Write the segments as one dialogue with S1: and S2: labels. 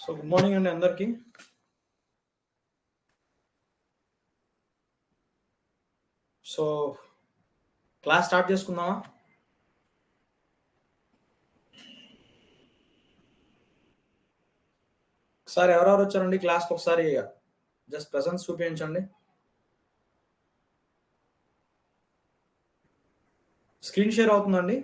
S1: So good morning అండి అందరికి. So class start చేసుకుందామా? ఒకసారి ఎవరెవరు వచ్చారండి క్లాస్కి? ఒకసారి జస్ట్ ప్రెసెన్స్ చూపించండి. స్క్రీన్ షేర్ అవుతుందండి.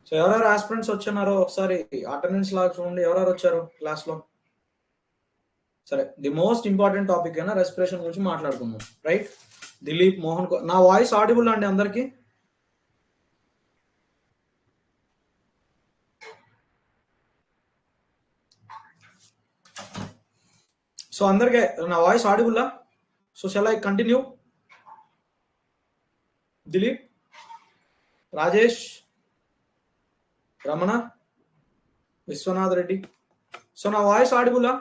S1: సో ఎవరెవరు ఆస్పిరెంట్స్ వచ్చున్నారో ఒకసారి అటెండెన్స్ లాగా చూడండి. ఎవరెవరు వచ్చారు క్లాస్లో? సరే, ది మోస్ట్ ఇంపార్టెంట్ టాపిక్ అయినా రెస్పిరేషన్ గురించి మాట్లాడుకుందాం. రైట్? దిలీప్, మోహన్. నా వాయిస్ ఆడిబుల్ అండి అందరికి? సో అందరికీ నా వాయిస్ ఆడిబుల్లా? So shall I continue? Dileep, Rajesh, Ramana, Vishwanath Reddy. So నా వాయిస్ ఆడిబుల్లా?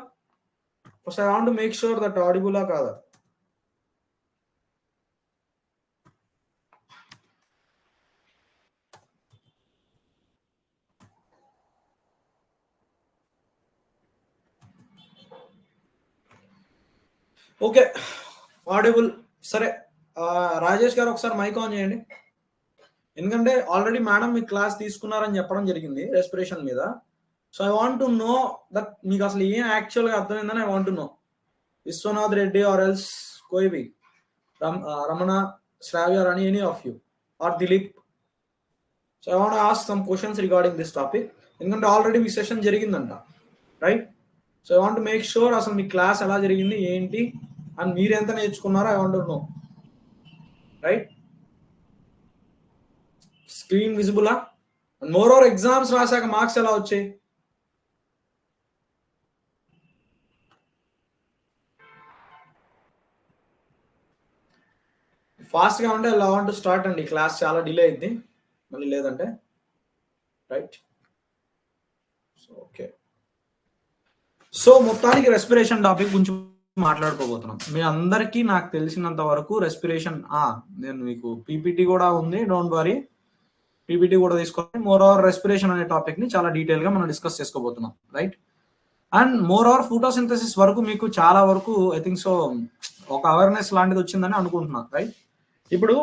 S1: First I want to make sure that ఆడిబుల్లా కాదా. Okay, audible. సరే, రాజేష్ గారు ఒకసారి మైక్ ఆన్ చేయండి. ఎందుకంటే ఆల్రెడీ మేడం మీ క్లాస్ తీసుకున్నారని చెప్పడం జరిగింది రెస్పిరేషన్ మీద. So I want to know that మీకు అసలు ఏం యాక్చువల్గా అర్థమైందని I want to know. Vishwanath Reddy or else కోయిబి, Ramana, Sravya, Rani, any of you are Dilip. So I want ask some questions regarding this topic. ఎందుకంటే ఆల్రెడీ మీ సెషన్ జరిగిందంట, right? So I want make sure అసలు మీ క్లాస్ ఎలా జరిగింది, ఏంటి, అండ్ మీరు ఎంత నేర్చుకున్నారో I want to know. Right? Screen విజిబులా? And more over exams రాశాక marks ఎలా వచ్చాయి? ఫాస్ట్గా ఉంటే ఐ వాంట్ టు స్టార్ట్ అండి. క్లాస్ చాలా డిలే అయింది మళ్ళీ లేదంటే. రైట్? సో ఓకే, సో మొత్తానికి రెస్పిరేషన్ టాపిక్ గురించి మాట్లాడుకోబోతున్నాం. మీ అందరికీ నాకు తెలిసినంత వరకు రెస్పిరేషన్, నేను మీకు పీపీటీ కూడా ఉంది, డోంట్ వరీ, పీపీటీ కూడా తీసుకొని మోర్ ఓవర్ రెస్పిరేషన్ అనే టాపిక్ ని చాలా డీటెయిల్ గా మనం డిస్కస్ చేసుకోబోతున్నాం. Right? And moreover photosynthesis వరకు మీకు చాలా వరకు ఐ థింక్ సో ఒక అవేర్నెస్ లాంటిది వచ్చిందని అనుకుంటున్నాను. రైట్? ఇప్పుడు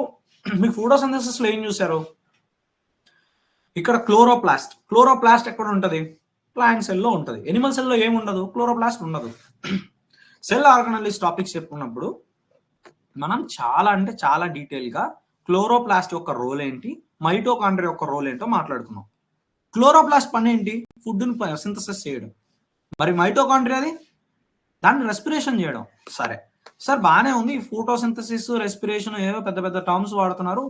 S1: మీకు ఫోటోసింథసిస్ లో ఏం చూసారు? ఇక్కడ క్లోరోప్లాస్ట్. క్లోరోప్లాస్ట్ ఎక్కడ ఉంటుంది? ప్లాంట్ సెల్లో ఉంటుంది. ఎనిమల్ సెల్లో ఏమి ఉండదు, క్లోరోప్లాస్ట్ ఉండదు. సెల్ ఆర్గనలిస్ టాపిక్స్ చెప్పుకున్నప్పుడు మనం చాలా అంటే చాలా డీటెయిల్ గా క్లోరోప్లాస్ట్ యొక్క రోల్ ఏంటి, మైటోకాండ్రియా యొక్క రోల్ ఏంటో మాట్లాడుకున్నాం. క్లోరోప్లాస్ట్ పని ఏంటి? ఫుడ్ ని సింథసిస్ చేయడం. మరి మైటోకాండ్రియాది దాన్ని రెస్పిరేషన్ చేయడం. సరే సార్, బాగానే ఉంది. ఫోటోసింథసిస్, రెస్పిరేషన్ ఏవో పెద్ద పెద్ద టర్మ్స్ వాడుతున్నారు.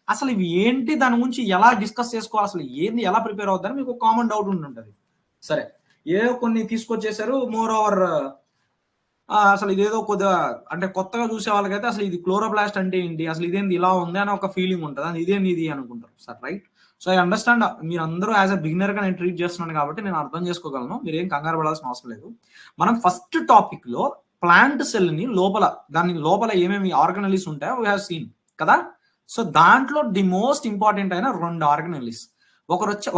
S1: అసలు ఇవి ఏంటి, దాని గురించి ఎలా డిస్కస్ చేసుకోవాలి, అసలు ఏంది, ఎలా ప్రిపేర్ అవుతారని మీకు కామన్ డౌట్ ఉంటుంటుంది. సరే, ఏవో కొన్ని తీసుకొచ్చేసారు. మోర్ ఓవర్ అసలు ఇదేదో కొద్దిగా అంటే కొత్తగా చూసే వాళ్ళకైతే అసలు ఇది క్లోరోప్లాస్ట్ అంటే ఏంటి, అసలు ఇదేంది ఇలా ఉంది అని ఒక ఫీలింగ్ ఉంటుంది. అది ఇదేంది ఇది అనుకుంటారు sir. Right? So I understand, మీరు అందరూ యాజ్ అ బిగినర్ గా నేను ట్రీట్ చేస్తున్నాను కాబట్టి నేను అర్థం చేసుకోగలను. మీరేం కంగారు పడాల్సిన అవసరం లేదు. మనం ఫస్ట్ టాపిక్ లో ప్లాంట్ సెల్ ని లోపల, దాని లోపల ఏమేమి ఆర్గనలిస్ ఉంటాయో వీ హావ్ సీన్ కదా. సో దాంట్లో ది మోస్ట్ ఇంపార్టెంట్ అయిన 2 ఆర్గనలిస్.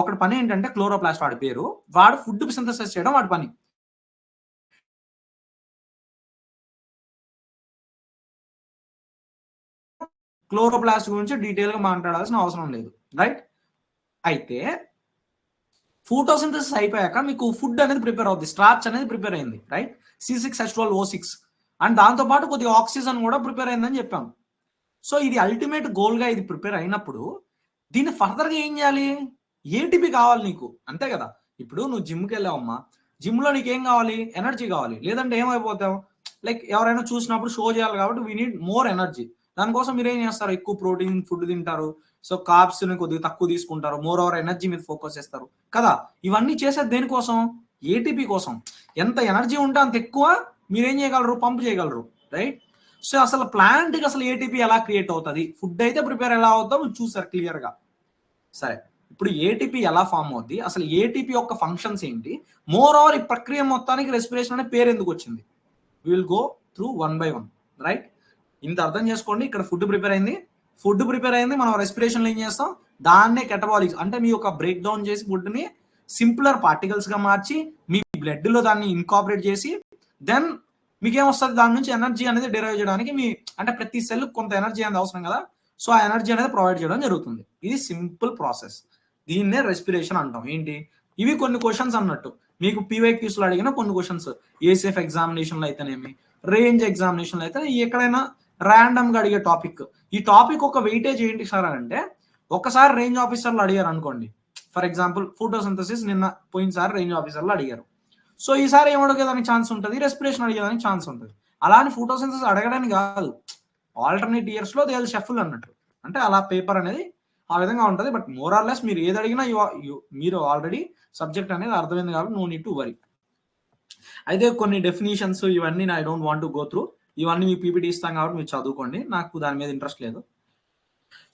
S1: ఒకటి పని ఏంటంటే క్లోరోప్లాస్ట్, వాడి పేరు. వాడు ఫుడ్ సింథసిస్ చేయడం వాడి పని. క్లోరోప్లాస్ట్ గురించి డీటెయిల్ గా మాట్లాడాల్సిన అవసరం లేదు. రైట్? అయితే ఫోటోసింథసిస్ అయిపోయాక మీకు ఫుడ్ అనేది ప్రిపేర్ అవుతుంది, స్టార్చ్ అనేది ప్రిపేర్ అయింది. రైట్? C6H12O6 అండ్ దాంతో పాటు కొద్దిగా ఆక్సిజన్ కూడా ప్రిపేర్ అయిందని చెప్పాం. సో ఇది అల్టిమేట్ గోల్ గా ఇది ప్రిపేర్ అయినప్పుడు దీన్ని ఫర్దర్ గా ఏం చేయాలి? ఏటీపీ కావాలి నీకు, అంతే కదా. ఇప్పుడు నువ్వు జిమ్కి వెళ్ళావమ్మా, జిమ్ లో నీకు ఏం కావాలి? ఎనర్జీ కావాలి. లేదంటే ఏమైపోతావు? లైక్ ఎవరైనా చూసినప్పుడు షో చేయాలి కాబట్టి వీ నీడ్ మోర్ ఎనర్జీ. దానికోసం మీరు ఏం చేస్తారు? ఎక్కువ ప్రోటీన్ ఫుడ్ తింటారు. సో కార్బ్స్ ని కొద్దిగా తక్కువ తీసుకుంటారు. మోర్ ఓవర్ ఎనర్జీ మీద ఫోకస్ చేస్తారు కదా. ఇవన్నీ చేసేది దేనికోసం? ఏటీపీ కోసం. ఎంత ఎనర్జీ ఉంటే అంత ఎక్కువ మీరేం చేయగలరు? పంప్ చేయగలరు. రైట్? సో అసలు ప్లాంట్ కి అసలు ఏటీపీ ఎలా క్రియేట్ అవుతుంది, ఫుడ్ అయితే ప్రిపేర్ ఎలా అవుతాం చూసారు క్లియర్ గా. సరే, ఇప్పుడు ఏటీపీ ఎలా ఫామ్ అవుద్ది, అసలు ఏటీపీ యొక్క ఫంక్షన్స్ ఏంటి, మోర్ ఓవర్ ఈ ప్రక్రియ మొత్తానికి రెస్పిరేషన్ అనే పేరు ఎందుకు వచ్చింది, will go through 1 by 1. Right? ఇంత అర్థం చేసుకోండి. ఇక్కడ ఫుడ్ ప్రిపేర్ అయింది, ఫుడ్ ప్రిపేర్ అయింది, మనం రెస్పిరేషన్లో ఏం చేస్తాం, దాన్నే కెటబాలిక్స్ అంటే మీ యొక్క బ్రేక్ డౌన్ చేసి ఫుడ్ని సింపులర్ పార్టికల్స్గా మార్చి మీ బ్లడ్లో దాన్ని ఇన్కాపరేట్ చేసి దెన్ మీకు ఏమొస్తుంది, దాని నుంచి ఎనర్జీ అనేది డిరైవ్ చేయడానికి మీ అంటే ప్రతి సెల్ కొంత ఎనర్జీ అనేది అవసరం కదా, సో ఆ ఎనర్జీ అనేది ప్రొవైడ్ చేయడం జరుగుతుంది. ఇది సింపుల్ ప్రాసెస్, దీన్నే రెస్పిరేషన్ అంటాం. ఏంటి ఇవి కొన్ని క్వశ్చన్స్ అన్నట్టు మీకు పీవైక్యూస్లో అడిగిన కొన్ని క్వశ్చన్స్, ఏసీఎఫ్ ఎగ్జామినేషన్లో అయితేనేమి, రేంజ్ ఎగ్జామినేషన్లో అయితే ఎక్కడైనా ర్యాండమ్గా అడిగే టాపిక్. ఈ టాపిక్ ఒక వెయిటేజ్ ఏంటి సార్ అంటే, ఒకసారి రేంజ్ ఆఫీసర్లు అడిగారు అనుకోండి, ఫర్ ఎగ్జాంపుల్ ఫోటోసింథసిస్ నిన్న పోయినసారి రేంజ్ ఆఫీసర్లు అడిగారు, సో ఈసారి ఏం అడిగేదానికి ఛాన్స్ ఉంటుంది, రెస్పిరేషన్ అడిగేదానికి ఛాన్స్ ఉంటుంది. అలానే ఫోటోసింథసిస్ అడగడానికి కాదు, ఆల్టర్నేట్ ఇయర్స్లో దే షఫుల్ అన్నట్టు, అంటే అలా పేపర్ అనేది ఆ విధంగా ఉంటుంది. బట్ మోర్ ఆర్ లెస్ మీరు ఏది అడిగినా మీరు ఆల్రెడీ సబ్జెక్ట్ అనేది అర్థమైంది కాబట్టి నో నీడ్ టు వరీ. అయితే కొన్ని డెఫినేషన్స్ ఇవన్నీ I don't want to go through, ఇవన్నీ మీ పీపీటీ ఇస్తాం కాబట్టి మీరు చదువుకోండి, నాకు దాని మీద ఇంట్రెస్ట్ లేదు.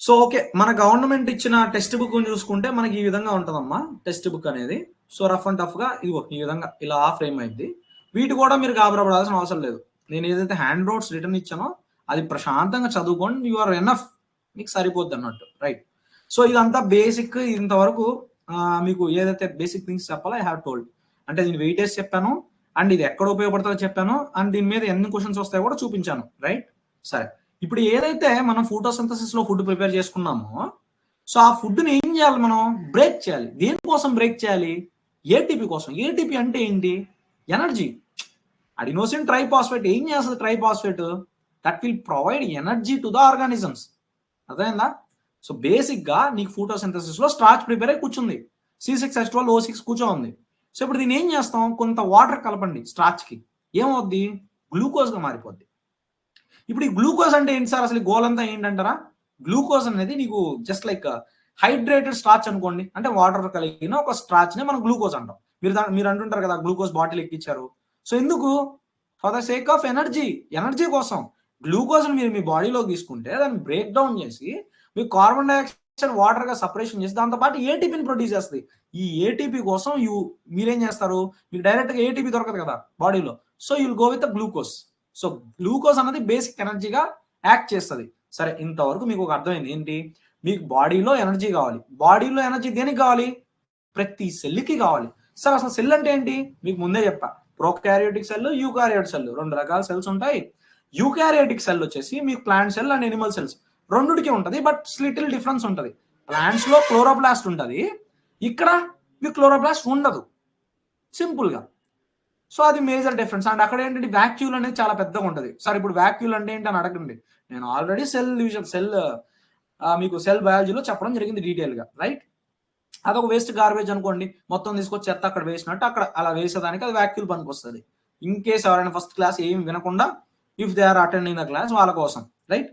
S1: సో ఓకే, మన గవర్నమెంట్ ఇచ్చిన టెక్స్ట్ బుక్ చూసుకుంటే మనకి ఈ విధంగా ఉంటుందమ్మా టెక్స్ట్ బుక్ అనేది. సో రఫ్ అండ్ టఫ్గా ఇదిగో ఈ విధంగా ఇలా ఫ్రేమ్ అయింది. వీటి కూడా మీరు గాబరపడాల్సిన అవసరం లేదు. నేను ఏదైతే హ్యాండ్ నోట్స్ రిటర్న్ ఇచ్చానో అది ప్రశాంతంగా చదువుకోండి, యు ఆర్ ఎనఫ్, మీకు సరిపోద్ది అన్నట్టు, రైట్. సో ఇదంతా బేసిక్, ఇంతవరకు మీకు ఏదైతే బేసిక్ థింగ్స్ చెప్పాలో ఐ హ్యావ్ టోల్డ్. అంటే దీని వెయిటేజ్ చెప్పాను, అండ్ ఇది ఎక్కడ ఉపయోగపడుతుందో చెప్పాను, అండ్ దీని మీద ఎన్ని క్వశ్చన్స్ వస్తాయో కూడా చూపించాను, రైట్. సరే, ఇప్పుడు ఏదైతే మనం ఫోటోసింథసిస్లో ఫుడ్ ప్రిపేర్ చేసుకున్నామో, సో ఆ ఫుడ్ని ఏం చేయాలి, మనం బ్రేక్ చేయాలి. దేనికోసం బ్రేక్ చేయాలి, ఏటీపీ కోసం. ఏటీపీ అంటే ఏంటి, ఎనర్జీ. అడినోసిన్ ట్రైఫాస్ఫేట్ ఏం చేస్తుంది, triphosphate that will provide energy to the organisms, అర్థమైందా. సో బేసిక్గా నీకు ఫోటోసింథసిస్లో స్టార్చ్ ప్రిపేర్ అయి కూర్చుంది, C6H12O6 కూర్చోంది. సో ఇప్పుడు దీన్ని ఏం చేస్తాం, కొంత వాటర్ కలపండి స్టార్చ్కి, ఏమవుద్ది, గ్లూకోజ్గా మారిపోద్ది. ఇప్పుడు ఈ గ్లూకోజ్ అంటే ఏంటి సార్, అసలు గోల్ అంతా ఏంటంటారా, గ్లూకోజ్ అనేది నీకు జస్ట్ లైక్ హైడ్రేటెడ్ స్టార్చ్ అనుకోండి, అంటే వాటర్ కలిగిన ఒక స్టార్చ్నే మనం గ్లూకోజ్ అంటాం. మీరు అంటుంటారు కదా గ్లూకోజ్ బాటిల్ ఎక్కించారు, సో ఎందుకు, for the sake of energy, energy కోసం. గ్లూకోజ్ని మీరు మీ బాడీలోకి తీసుకుంటే దాన్ని బ్రేక్ డౌన్ చేసి మీకు కార్బన్ డైఆక్సైడ్ వాటర్గా సపరేషన్ చేసి దాంతోపాటు ఏటీపీని ప్రొడ్యూస్ చేస్తుంది. ఈ ఏటీపీ కోసం మీరేం చేస్తారు, మీకు డైరెక్ట్గా ఏటీపీ దొరకదు కదా బాడీలో, so you will go with the glucose. So glucose అనేది బేసిక్ ఎనర్జీగా యాక్ట్ చేస్తుంది. సరే, ఇంతవరకు మీకు ఒక అర్థమైంది ఏంటి, మీకు బాడీలో ఎనర్జీ కావాలి. బాడీలో ఎనర్జీ దేనికి కావాలి, ప్రతి సెల్కి కావాలి. సార్ అసలు సెల్ అంటే ఏంటి, మీకు ముందే చెప్పా, ప్రోకారియోటిక్ సెల్, యూకారియోటిక్ సెల్, 2 రకాల సెల్స్ ఉంటాయి. యూకారియోటిక్ సెల్ వచ్చేసి మీకు plant cell and Animal cells రెండుకి ఉంటుంది, బట్ లిటిల్ డిఫరెన్స్ ఉంటుంది. ప్లాంట్స్ లో క్లోరోప్లాస్ట్ ఉంటుంది, ఇక్కడ మీకు క్లోరోప్లాస్ట్ ఉండదు, సింపుల్గా. సో అది మేజర్ డిఫరెన్స్. అండ్ అక్కడ ఏంటంటే వ్యాక్యూల్ అనేది చాలా పెద్దగా ఉంటుంది. సార్ ఇప్పుడు వ్యాక్యూల్ అంటే ఏంటి అని అడగండి, నేను ఆల్రెడీ మీకు సెల్ బయాలజీలో చెప్పడం జరిగింది డీటెయిల్గా, రైట్. అదొక వేస్ట్ గార్బేజ్ అనుకోండి, మొత్తం తీసుకొచ్చి చెత్త అక్కడ వేసినట్టు అక్కడ అలా వేసేదానికి అది వ్యాక్యూల్ పనికి వస్తుంది. ఇన్ కేస్ ఎవరైనా ఫస్ట్ క్లాస్ ఏమి వినకుండా, if they are attending the class, వాళ్ళ కోసం, రైట్.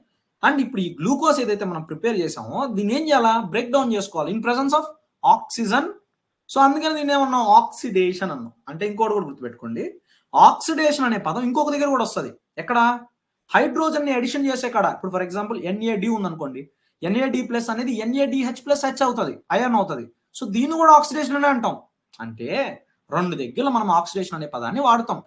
S1: అండ్ ఇప్పుడు ఈ గ్లూకోజ్ ఏదైతే మనం ప్రిపేర్ చేసామో దీన్ని ఏం చేయాలా, బ్రేక్ డౌన్ చేసుకోవాలి in presence of oxygen. So అందుకని దీన్ని ఏమన్నాం, ఆక్సిడేషన్ అన్నాం. అంటే ఇంకోటి కూడా గుర్తుపెట్టుకోండి, ఆక్సిడేషన్ అనే పదం ఇంకొక దగ్గర కూడా వస్తుంది. ఎక్కడ, హైడ్రోజన్ ని అడిషన్ చేసే కాడ. ఇప్పుడు ఫర్ ఎగ్జాంపుల్ NAD ఉందనుకోండి, NAD+ అనేది NADH+H అవుతుంది, అయాన్ అవుతుంది. సో దీన్ని కూడా ఆక్సిడేషన్ అనే అంటాం. అంటే 2 దగ్గర మనం ఆక్సిడేషన్ అనే పదాన్ని వాడతాం.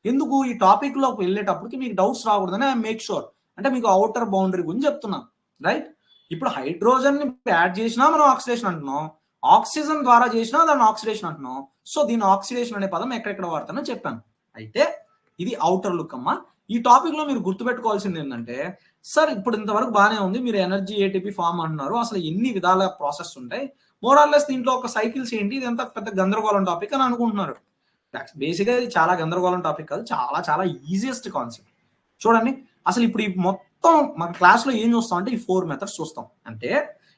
S1: ఎందుకు, ఈ టాపిక్ లోకి వెళ్ళేటప్పటికి మీకు డౌట్స్ రాకూడదని మేక్ షూర్, అంటే మీకు అవుటర్ బౌండరీ గురించి చెప్తున్నాం, రైట్. ఇప్పుడు హైడ్రోజన్ ని యాడ్ చేసినా మనం ఆక్సిడేషన్ అంటున్నాం, ఆక్సిజన్ ద్వారా చేసినా దాన్ని ఆక్సిడేషన్ అంటున్నాం. సో దీని ఆక్సిడేషన్ అనే పదం ఎక్కడెక్కడ వాడతానో చెప్పాను. అయితే ఇది అవుటర్ లుక్ అమ్మా. ఈ టాపిక్ లో మీరు గుర్తుపెట్టుకోవాల్సింది ఏంటంటే, సార్ ఇప్పుడు ఇంతవరకు బాగానే ఉంది, మీరు ఎనర్జీ ఏటీపీ ఫామ్ అంటున్నారు, అసలు ఎన్ని విధాల ప్రాసెస్ ఉంటాయి, మోరార్లెస్ దీంట్లో ఒక సైకిల్స్ ఏంటి, ఇది ఎంత పెద్ద గందరగోళం టాపిక్ అని అనుకుంటున్నారు. బేసిక్గా ఇది చాలా గందరగోళం టాపిక్ కాదు, చాలా చాలా ఈజియెస్ట్ కాన్సెప్ట్. చూడండి, అసలు ఇప్పుడు ఈ మొత్తం మన క్లాస్లో ఏం చూస్తాం అంటే ఈ 4 మెథడ్స్ చూస్తాం. అంటే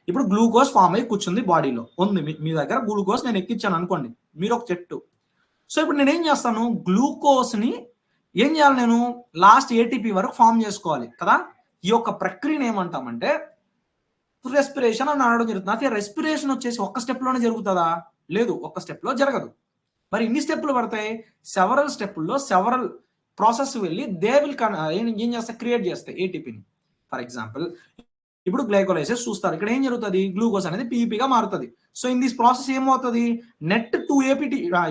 S1: ఇప్పుడు గ్లూకోజ్ ఫామ్ అయ్యి కూర్చుంది బాడీలో ఉంది, మీ దగ్గర గ్లూకోజ్ నేను ఎక్కించాను అనుకోండి, మీరు ఒక చెట్టు. సో ఇప్పుడు నేను ఏం చేస్తాను, గ్లూకోజ్ని ఏం చేయాలి, నేను లాస్ట్ ATP వరకు ఫామ్ చేసుకోవాలి కదా. ఈ యొక్క ప్రక్రియను ఏమంటామంటే రెస్పిరేషన్ అని అనడం జరుగుతుంది. అయితే రెస్పిరేషన్ వచ్చేసి ఒక్క స్టెప్లోనే జరుగుతుందా, లేదు, ఒక్క స్టెప్లో జరగదు. మరి ఇన్ని స్టెప్పులు పడతాయి, సెవరల్ స్టెప్పుల్లో సెవరల్ ప్రాసెస్ వెళ్ళి దే విల్ ఏం చేస్తాయి, క్రియేట్ చేస్తాయి ATPని. ఫర్ ఎగ్జాంపుల్ ఇప్పుడు గ్లైకోలైసిస్ చూస్తారు, ఇక్కడ ఏం జరుగుతుంది, గ్లూకోజ్ అనేది PEPగా మారుతుంది. సో ఇన్ దిస్ ప్రాసెస్ ఏమవుతుంది, నెట్ 2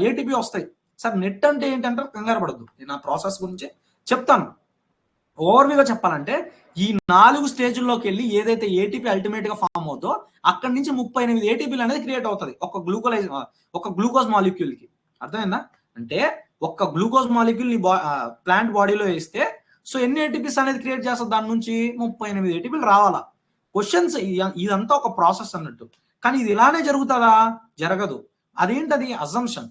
S1: ATP వస్తాయి. సార్ నెట్ అంటే ఏంటంటే కంగారు పడద్దు, నేను ఆ ప్రాసెస్ గురించి చెప్తాను. ఓవర్వ్యూగా చెప్పాలంటే ఈ 4 స్టేజ్ల్లోకి వెళ్ళి ఏదైతే ఏటీపీ అల్టిమేట్ గా ఫామ్ అవుతో అక్కడి నుంచి 38 ఏటీపీలు అనేది క్రియేట్ అవుతుంది ఒక గ్లూకోజ్ మాలిక్యూల్ కి. అర్థమైందా? అంటే ఒక్క గ్లూకోజ్ మాలిక్యూల్ ని ప్లాంట్ బాడీలో వేస్తే సో ఎన్ని ఏటీపీస్ అనేది క్రియేట్ చేస్తుంది? దాని నుంచి 38 ఏటీపీలు రావాలా. క్వశ్చన్స్ ఇదంతా ఒక ప్రాసెస్ అన్నట్టు. కానీ ఇది ఇలానే జరుగుతుందా? జరగదు. అదేంటది? అజంప్షన్.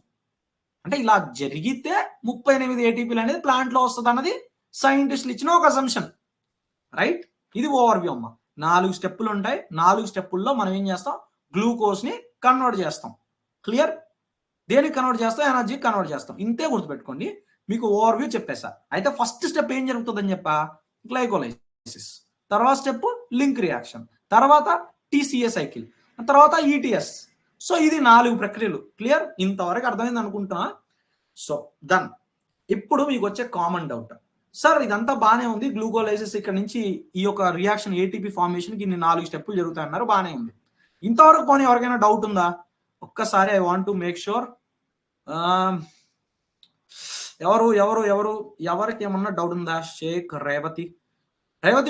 S1: అంటే ఇలా జరిగితే 38 ఏటీపీలు అనేది ప్లాంట్ లో వస్తుంది అన్నది సైంటిస్టులు ఇచ్చిన ఒక అజంప్షన్. రైట్? ఇది ఓవర్ వ్యూ అమ్మ. 4 స్టెప్పులు ఉంటాయి. 4 స్టెప్పుల్లో మనం ఏం చేస్తాం? గ్లూకోజ్ ని కన్వర్ట్ చేస్తాం. క్లియర్? దేనికి కన్వర్ట్ చేస్తాం? ఎనర్జీ కన్వర్ట్ చేస్తాం. ఇంతే గుర్తుపెట్టుకోండి. మీకు ఓవర్ వ్యూ చెప్పేసా. అయితే ఫస్ట్ స్టెప్ ఏం జరుగుతుందని చెప్పా? గ్లైకోలైసిస్. తర్వాత స్టెప్ లింక్ రియాక్షన్, తర్వాత టీసీఏ సైకిల్, తర్వాత ఈటీఎస్. సో ఇది 4 ప్రక్రియలు. క్లియర్? ఇంతవరకు అర్థమైంది అనుకుంటున్నా. So done. ఇప్పుడు మీకు వచ్చే కామన్ డౌట్, సార్ ఇదంతా బాగానే ఉంది, గ్లూకోలైసిస్ ఇక్కడ నుంచి ఈ యొక్క రియాక్షన్ ఏటీపీ ఫార్మేషన్ కి 4 స్టెప్పులు జరుగుతాయి అన్నారు, బాగానే ఉంది. ఇంతవరకు పోనీ ఎవరికైనా డౌట్ ఉందా? ఒక్కసారి I want to make sure. ఎవరికి ఏమన్నా డౌట్ ఉందా? షేక్ రేవతి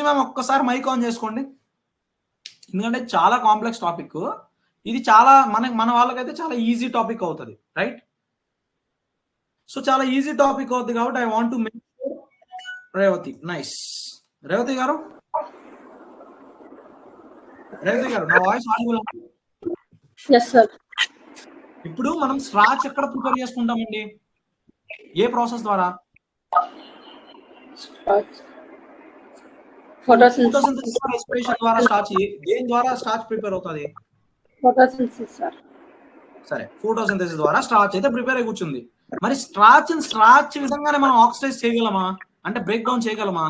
S1: మ్యామ్ ఒక్కసారి మైక్ ఆన్ చేసుకోండి. ఎందుకంటే చాలా కాంప్లెక్స్ టాపిక్ ఇది. చాలా మన వాళ్ళకైతే చాలా ఈజీ టాపిక్ అవుతుంది. రైట్? సో చాలా ఈజీ టాపిక్ అవుతుంది కాబట్టి I want to make sure. Revathi, nice. Revathi గారు నా వాయిస్ ఆడిబుల్?
S2: yes sir.
S1: ఇప్పుడు మనం స్ట్రాచ్ ఎక్కడ ప్రిపేర్ చేసుకుంటామండి? ఏ ప్రాసెస్ ద్వారా? ఫోటోసింథసిస్ రెస్పిరేషన్ ద్వారా. స్టార్చ్ దేని ద్వారా స్టార్చ్ ప్రిపేర్ అవుతుంది?
S2: Photosynthesis sir.
S1: సరే, ఫోటోసింథసిస్ ద్వారా స్టార్చ్ అయితే ప్రిపేర్ అయి కూర్చుంది. మరి స్టార్చ్ విధంగానే మనం ఆక్సిడైజ్ చేయగలమా? అంటే బ్రేక్ డౌన్ చేయగలమా?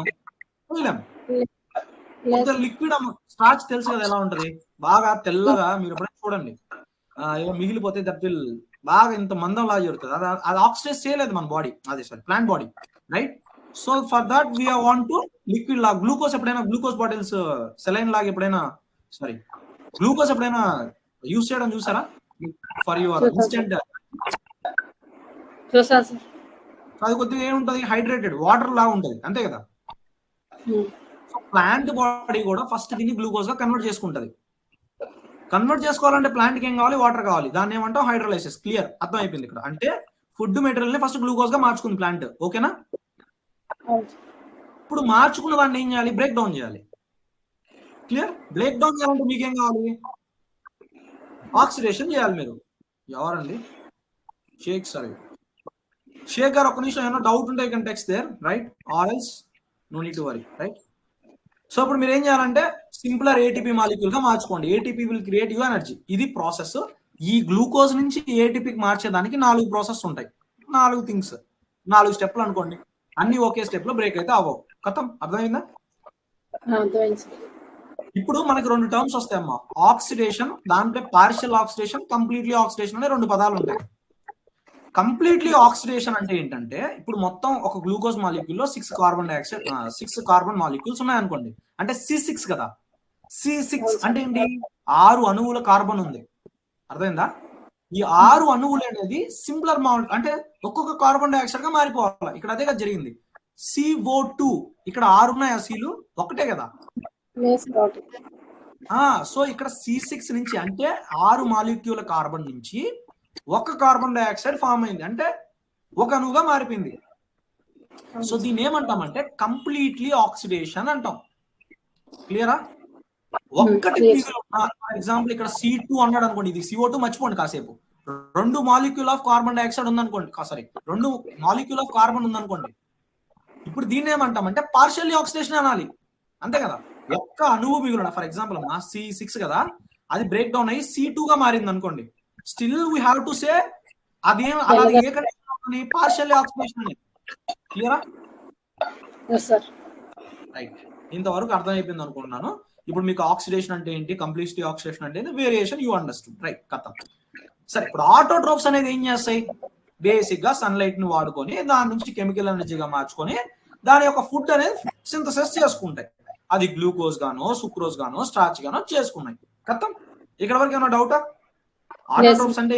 S1: లిక్విడ్ స్టార్చ్ తెలుసు కదా ఎలా ఉంటది? బాగా తెల్లగా మీరు ఎప్పుడైనా చూడండి, ఏదో మిగిలిపోతే దట్ విల్ బాగా ఇంత మందం లాగా జరుగుతుంది. అది ఆక్సిడైజ్ చేయలేదు మన బాడీ, అది sorry plant body. Right? So for that we want to liquid law. Glucose ఎప్పుడైనా గ్లూకోజ్ బాటిల్స్ సెలైన్ లాగా ఎప్పుడైనా గ్లూకోజ్ ఎప్పుడైనా యూస్ చేయడం చూసారా? For your instant. అది కొద్దిగా ఏముంటది? హైడ్రేటెడ్ వాటర్ లాగా ఉంటది, అంతే కదా? ప్లాంట్ బాడీ కూడా ఫస్ట్ దీన్ని గ్లూకోజ్ గా కన్వర్ట్ చేసుకుంటది. కన్వర్ట్ చేసుకోవాలంటే ప్లాంట్ కి ఏం కావాలి? వాటర్ కావాలి. దాన్ని ఏమంటాం? హైడ్రోలైసిస్. క్లియర్? అర్థం అయిపోయింది ఇక్కడ. అంటే ఫుడ్ మెటీరియల్ ని ఫస్ట్ గ్లూకోజ్ గా మార్చుకుంది ప్లాంట్. ఓకేనా? ఇప్పుడు మార్చుకున్న దాన్ని ఏం చేయాలి? బ్రేక్ డౌన్ చేయాలి. క్లియర్? బ్రేక్ డౌన్ చేయాలంటే మీకేం కావాలి? ఆక్సిడేషన్ చేయాలి. మీరు ఎవరండి? షేక్ సార్. షేక్ గారు ఒక్క నిమిషం, ఏమైనా డౌట్ ఉంటే you can text there, right? Or else no need to worry. Right? So ఇప్పుడు మీరు ఏం చేయాలంటే సింపులర్ ఏటీపీ మాలిక్యూల్ గా మార్చుకోండి. ATP will create you energy. ఇది ప్రాసెస్. ఈ గ్లూకోజ్ నుంచి ఏటీపీకి మార్చేదానికి 4 ప్రాసెస్ ఉంటాయి. 4 థింగ్స్, 4 స్టెప్లు అనుకోండి. అన్ని ఒకే స్టెప్ లో బ్రేక్ అయితే అవ్వవు. కథం. అర్థమైందా? ఇప్పుడు మనకి 2 టర్మ్స్ వస్తాయమ్మా. ఆక్సిడేషన్, దాంట్లో పార్షియల్ ఆక్సిడేషన్, కంప్లీట్లీ ఆక్సిడేషన్ అనే 2 పదాలు ఉంటాయి. కంప్లీట్లీ ఆక్సిడేషన్ అంటే ఏంటంటే ఇప్పుడు మొత్తం ఒక గ్లూకోజ్ మాలిక్యూల్ లో 6 కార్బన్ డైఆక్సైడ్ 6 కార్బన్ మాలిక్యూల్స్ ఉన్నాయనుకోండి. అంటే C6 కదా. C6 అంటే ఏంటి? 6 అణువుల కార్బన్ ఉంది. అర్థమైందా? ఈ 6 అణువులు అనేది సింపులర్ అంటే ఒక్కొక్క కార్బన్ డైఆక్సైడ్ గా మారిపోవాలి. ఇక్కడ అదే కదా జరిగింది. CO2 ఇక్కడ 6 ఉన్నాయి. ఆ సీలు ఒకటే కదా. సో ఇక్కడ C6 నుంచి అంటే 6 మాలిక్యూల కార్బన్ నుంచి ఒక కార్బన్ డైఆక్సైడ్ ఫామ్ అయింది, అంటే ఒక అణువుగా మారిపోయింది. సో దీన్ని ఏమంటామంటే కంప్లీట్లీ ఆక్సిడేషన్ అంటాం. క్లియరా? ఒక్కటి ఫర్ ఎగ్జాంపుల్ ఇక్కడ C2 అన్నాడు అనుకోండి, ఇది CO2 మర్చిపోండి కాసేపు. 2 మాలిక్యూల్ ఆఫ్ కార్బన్ డైఆక్సైడ్ ఉందనుకోండి, సారీ 2 మాలిక్యూల్ ఆఫ్ కార్బన్ ఉందనుకోండి. ఇప్పుడు దీన్ని ఏమంటామంటే పార్షియల్లీ ఆక్సిడేషన్ అనాలి, అంతే కదా? ఒక్క అణువు మిగులు. ఫర్ ఎగ్జాంపుల్ అమ్మా C6 కదా, అది బ్రేక్ డౌన్ అయ్యి C2 గా మారింది అనుకోండి. Still we have to say అదేం అలా ఏ కండిషన్? పార్షియల్లీ ఆక్సిడేషన్ అనేది. క్లియరా? రైట్. ఇంతవరకు అర్థమైపోయింది అనుకుంటున్నాను. ఇప్పుడు మీకు ఆక్సిడేషన్ అంటే ఏంటి, కంప్లీట్లీ ఆక్సిడేషన్ అంటే వేరియేషన్, యూ అండర్స్టూడ్, రైట్? కథం. సరే, ఇప్పుడు ఆటోట్రోప్స్ అనేది ఏం చేస్తాయి? బేసిక్ గా సన్లైట్ ని వాడుకొని దాని నుంచి కెమికల్ ఎనర్జీగా మార్చుకొని దాని యొక్క ఫుడ్ అనేది సింథసిస్ చేసుకుంటాయి. అది గ్లూకోజ్ గానో, సుక్రోజ్ గానో, స్టార్చ్ గానో చేసుకున్నాయి. కథం. ఇక్కడ వరకు ఏమైనా డౌటా? ఆటోట్రోప్స్ అంటే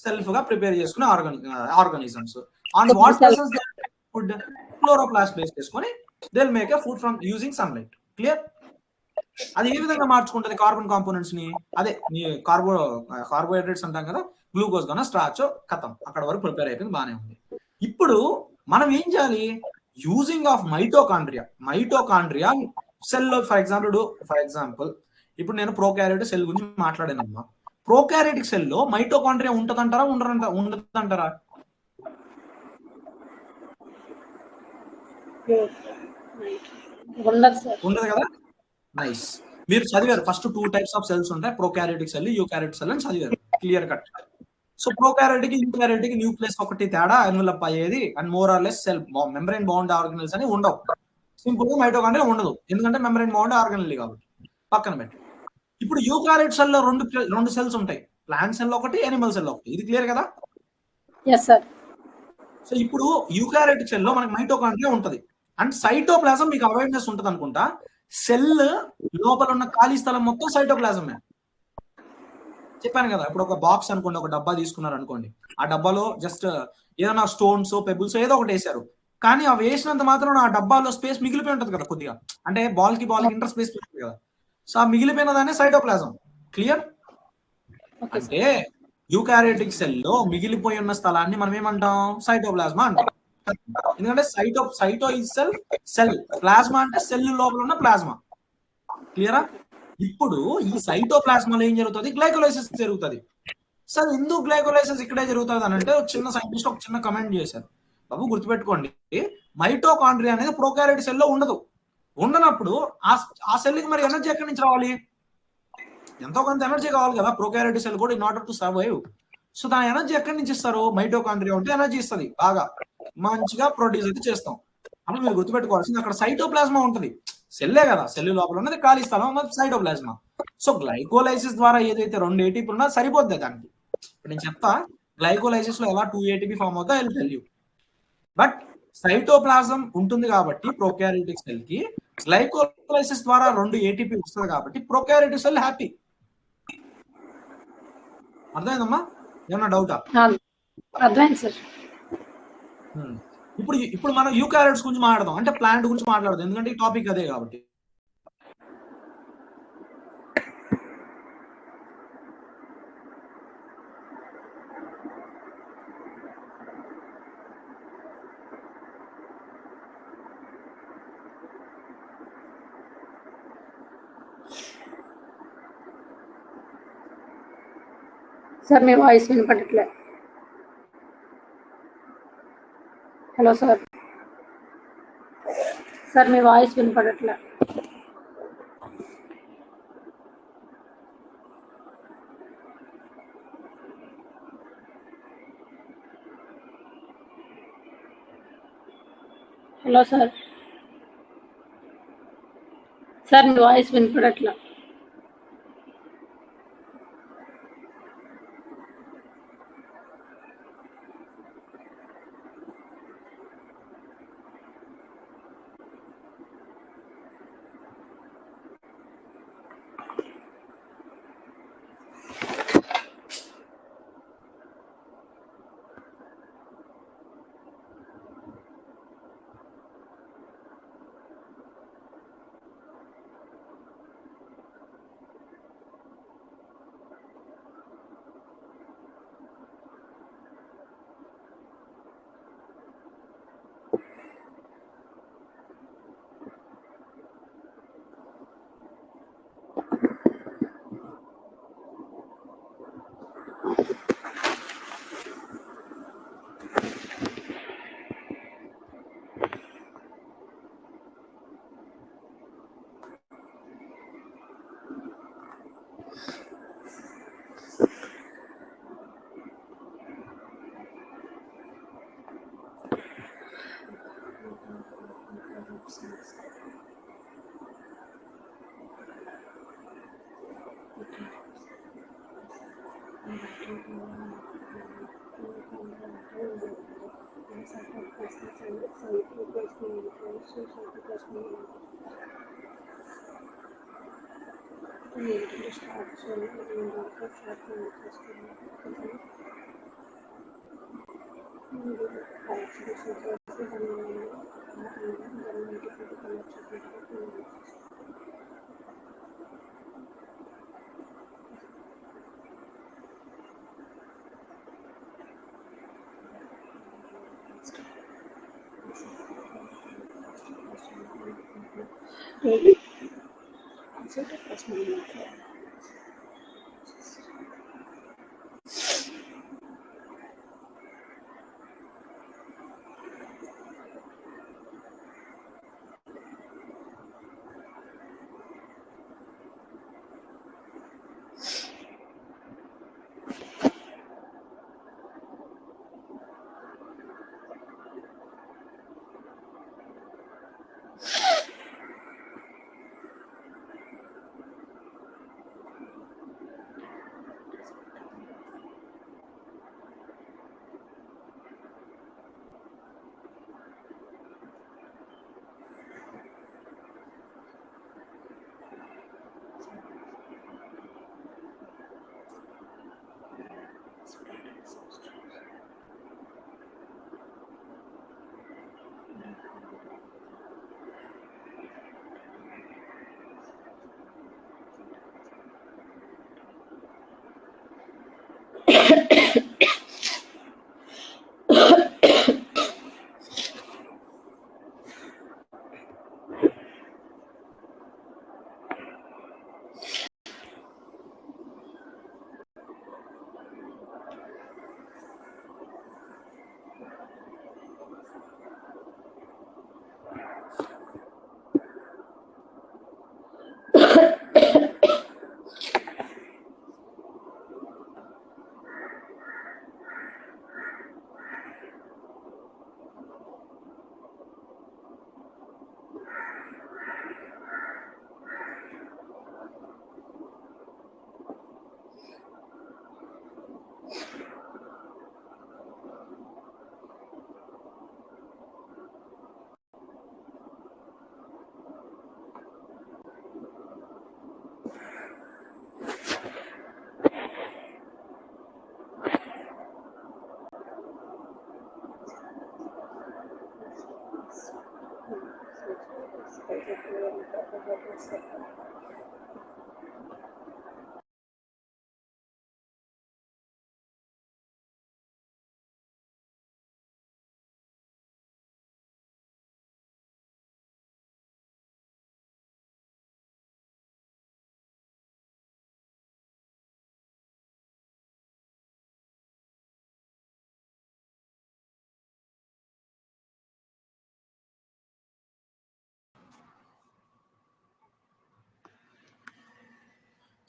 S1: సెల్ఫ్ గా ప్రిపేర్ చేసుకునే organisms. On what basis food? Chloroplast base చేసుకొని they will make a food from using sunlight. Clear? అది ఏ విధంగా మార్చుకుంటది కార్బన్ కాంపోనెంట్స్ ని? అదే నీ కార్బోహైడ్రేట్స్ అంటాం కదా, గ్లూకోజ్ గానా స్టార్చ్ కథం అక్కడ వరకు ప్రిపేర్ అయిపోయింది, బానే ఉంది. ఇప్పుడు మనం ఏం చేయాలి? యూజింగ్ ఆఫ్ మైటోకాండ్రియా సెల్ లో ఫర్ ఎగ్జాంపుల్ ఇప్పుడు నేను ప్రోకారియోటిక్ సెల్ గురించి మాట్లాడానమ్మా. ప్రోకారియోటిక్ సెల్ లో మైటోకాండ్రియా ఉంటదంటారా ఉండదంటారా?
S2: ఉండదు సార్.
S1: ఉండదు కదా. నైస్. మీరు చదివారు ఫస్ట్ 2 టైప్స్ ఆఫ్ సెల్స్ ఉంటాయి, ప్రోకారియోటిక్ సెల్, యూకారియోటిక్ సెల్ అని చదివారు clear cut. So prokaryotic eukaryotic nucleus ఒకటి తేడా ఎన్వలప్ అయ్యేది and more or less cell membrane bound organelles అని ఉండవు. సింపుల్ గా మైటోకాండ్రియా ఉండదు, ఎందుకంటే మెంబ్రెయిన్ బౌండ్ ఆర్గనల్ కాబట్టి. పక్కన పెట్టి ఇప్పుడు యూకారియోట్ సెల్ లో రెండు సెల్స్ ఉంటాయి, ప్లాంట్ సెల్ ఒకటి, యానిమల్ సెల్ ఒకటి. ఇది క్లియర్ కదా?
S2: Yes sir.
S1: సో ఇప్పుడు యూకారియోటిక్ సెల్ లో మనకి మైటోకాండ్రియా ఉంటది అండ్ సైటోప్లాజం మీకు అవేర్నెస్ ఉంటుంది అనుకుంటా. సెల్ లోపల ఉన్న ఖాళీ స్థలం మొత్తం సైటోప్లాజమే. చెప్పాను కదా, ఇప్పుడు ఒక బాక్స్ అనుకోండి, ఒక డబ్బా తీసుకున్నారు అనుకోండి, ఆ డబ్బాలో జస్ట్ ఏదైనా స్టోన్స్ పెబుల్స్ ఏదో ఒకటి వేసారు, కానీ అవి వేసినంత మాత్రం ఆ డబ్బాలో స్పేస్ మిగిలిపోయి ఉంటుంది కదా కొద్దిగా, అంటే బాల్ కి ఇంటర్ స్పేస్ ఉంటుంది కదా. సో ఆ మిగిలిపోయిన దాన్ని సైటోప్లాజం. క్లియర్? అంటే యూకారియోటిక్ సెల్ లో మిగిలిపోయి ఉన్న స్థలాన్ని మనం ఏమంటాం? సైటోప్లాజ్మా అంటాం. ఎందుకంటే సైటో ఇస్ సెల్, ప్లాజ్మా అంటే సెల్ లోపల ఉన్న ప్లాజ్మా. క్లియరా? ఇప్పుడు ఈ సైటోప్లాజ్మాలో ఏం జరుగుతుంది? గ్లైకోలైసిస్ జరుగుతుంది. సార్ ఎందుకు గ్లైకోలైసిస్ ఇక్కడే జరుగుతుంది అని అంటే చిన్న సైంటిస్ట్ ఒక చిన్న కమెంట్ చేశారు. బాబు గుర్తుపెట్టుకోండి, మైటోకాండ్రియా అనేది ప్రోకారియోటిక్ సెల్ లో ఉండదు. ఉండనప్పుడు ఆ సెల్ కి మరి ఎనర్జీ ఎక్కడి నుంచి రావాలి? ఎంతో కొంత ఎనర్జీ కావాలి కదా ప్రోకారియోటిక్ సెల్ కూడా, in order to survive. So దాని ఎనర్జీ ఎక్కడి నుంచి ఇస్తారు? మైటోకాండ్రియా ఉంటే ఎనర్జీ ఇస్తుంది, బాగా మంచిగా ప్రొడ్యూస్ అయితే చేస్తాం. అప్పుడు మీరు గుర్తుపెట్టుకోవాల్సింది అక్కడ సైటోప్లాజ్మా ఉంటుంది. సెల్లే కదా, సెల్ లోపల ఉన్నది ఖాళీ స్థలం సైటోప్లాజ్మా. సో గ్లైకోలైసిస్ ద్వారా ఏదైతే 2 ATP ఉన్నా సరిపోద్ది దానికి. ఇప్పుడు నేను చెప్తా గ్లైకోలైసిస్ లో ఎలా 2 ATP ఫామ్ అవుతా I tell you. But cytoplasm ఉంటుంది కాబట్టి ప్రోకారియోటిక్ సెల్ కి గ్లైకోలైసిస్ ద్వారా 2 ATP వస్తుంది కాబట్టి ప్రోకారియోటిక్ సెల్ హ్యాపీ. అర్థమైందమ్మా? ఏమన్నా డౌటా?
S2: అర్థమైంది సార్.
S1: ఇప్పుడు మనం యూకారియోట్స్ గురించి మాట్లాడదాం, అంటే ప్లాంట్ గురించి మాట్లాడదాం, ఎందుకంటే ఈ టాపిక్ అదే కాబట్టి.
S2: సార్ మీ వాయిస్ వినపడట్లే. Hello sir. సార్ మీ వాయిస్ వినపడట్లే. Hello sir. సార్ మీ వాయిస్ వినపడట్లే.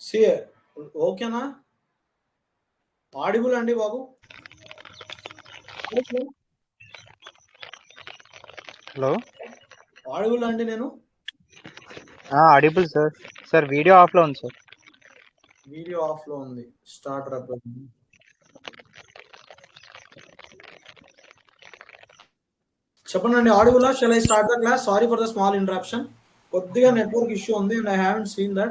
S1: సి ఓకేనా? ఆడిబుల్ అండి బాబు?
S3: హలో,
S1: ఆడిబుల్ అండి నేను?
S3: Audible sir. సార్ వీడియో ఆఫ్లో ఉంది సార్.
S1: వీడియో ఆఫ్ లో ఉంది. స్టార్ట్ రప్ చెప్పండి. Audible shall I start the class? Sorry for the small interruption. కొద్దిగా నెట్వర్క్ ఇష్యూ ఉంది and I haven't seen that.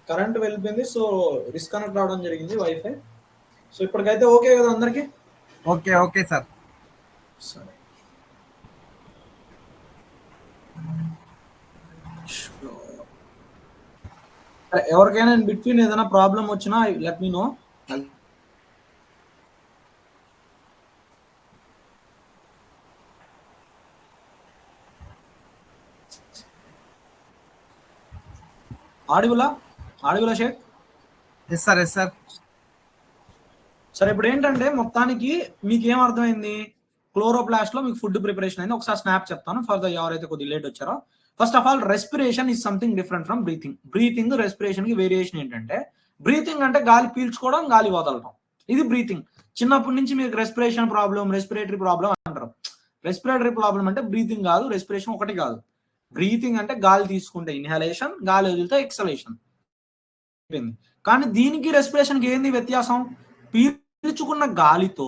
S1: Current వెళ్ళిపోయింది, సో డిస్కనెక్ట్ అవడం జరిగింది వైఫై. సో ఇప్పటికైతే ఓకే కదా అందరికి?
S4: Okay okay sir.
S1: సరే, ఎవరికైనా ఇన్ బిట్వీన్ ఏదైనా ప్రాబ్లం వచ్చినా లెట్ మీ నో. ఆడిబులా షేక్?
S4: Yes sir, yes sir.
S1: సరే, ఇప్పుడు ఏంటంటే మొత్తానికి మీకు ఏం అర్థమైంది? క్లోరోప్లాస్ట్ లో మీకు ఫుడ్ ప్రిపరేషన్ అయింది. ఒకసారి స్నాప్ చెప్తాను ఫర్ ద ఎవరైతే కొద్దిగా లేట్ వచ్చారో. First of all, respiration is something different from breathing. Breathing respiration కి వేరియేషన్ ఏంటంటే, బ్రీతింగ్ అంటే గాలి పీల్చుకోవడం, గాలి వదలడం, ఇది బ్రీతింగ్. చిన్నప్పటి నుంచి మీకు రెస్పిరేషన్ ప్రాబ్లం, రెస్పిరేటరీ ప్రాబ్లం అంటారు. రెస్పిరేటరీ ప్రాబ్లం అంటే బ్రీతింగ్ కాదు, రెస్పిరేషన్ ఒకటి కాదు. బ్రీతింగ్ అంటే గాలి తీసుకుంటే ఇన్హలేషన్, గాలి వదిలితే ఎక్సలేషన్. కానీ దీనికి రెస్పిరేషన్ కి ఏంది వ్యత్యాసం? పీల్చుకున్న గాలితో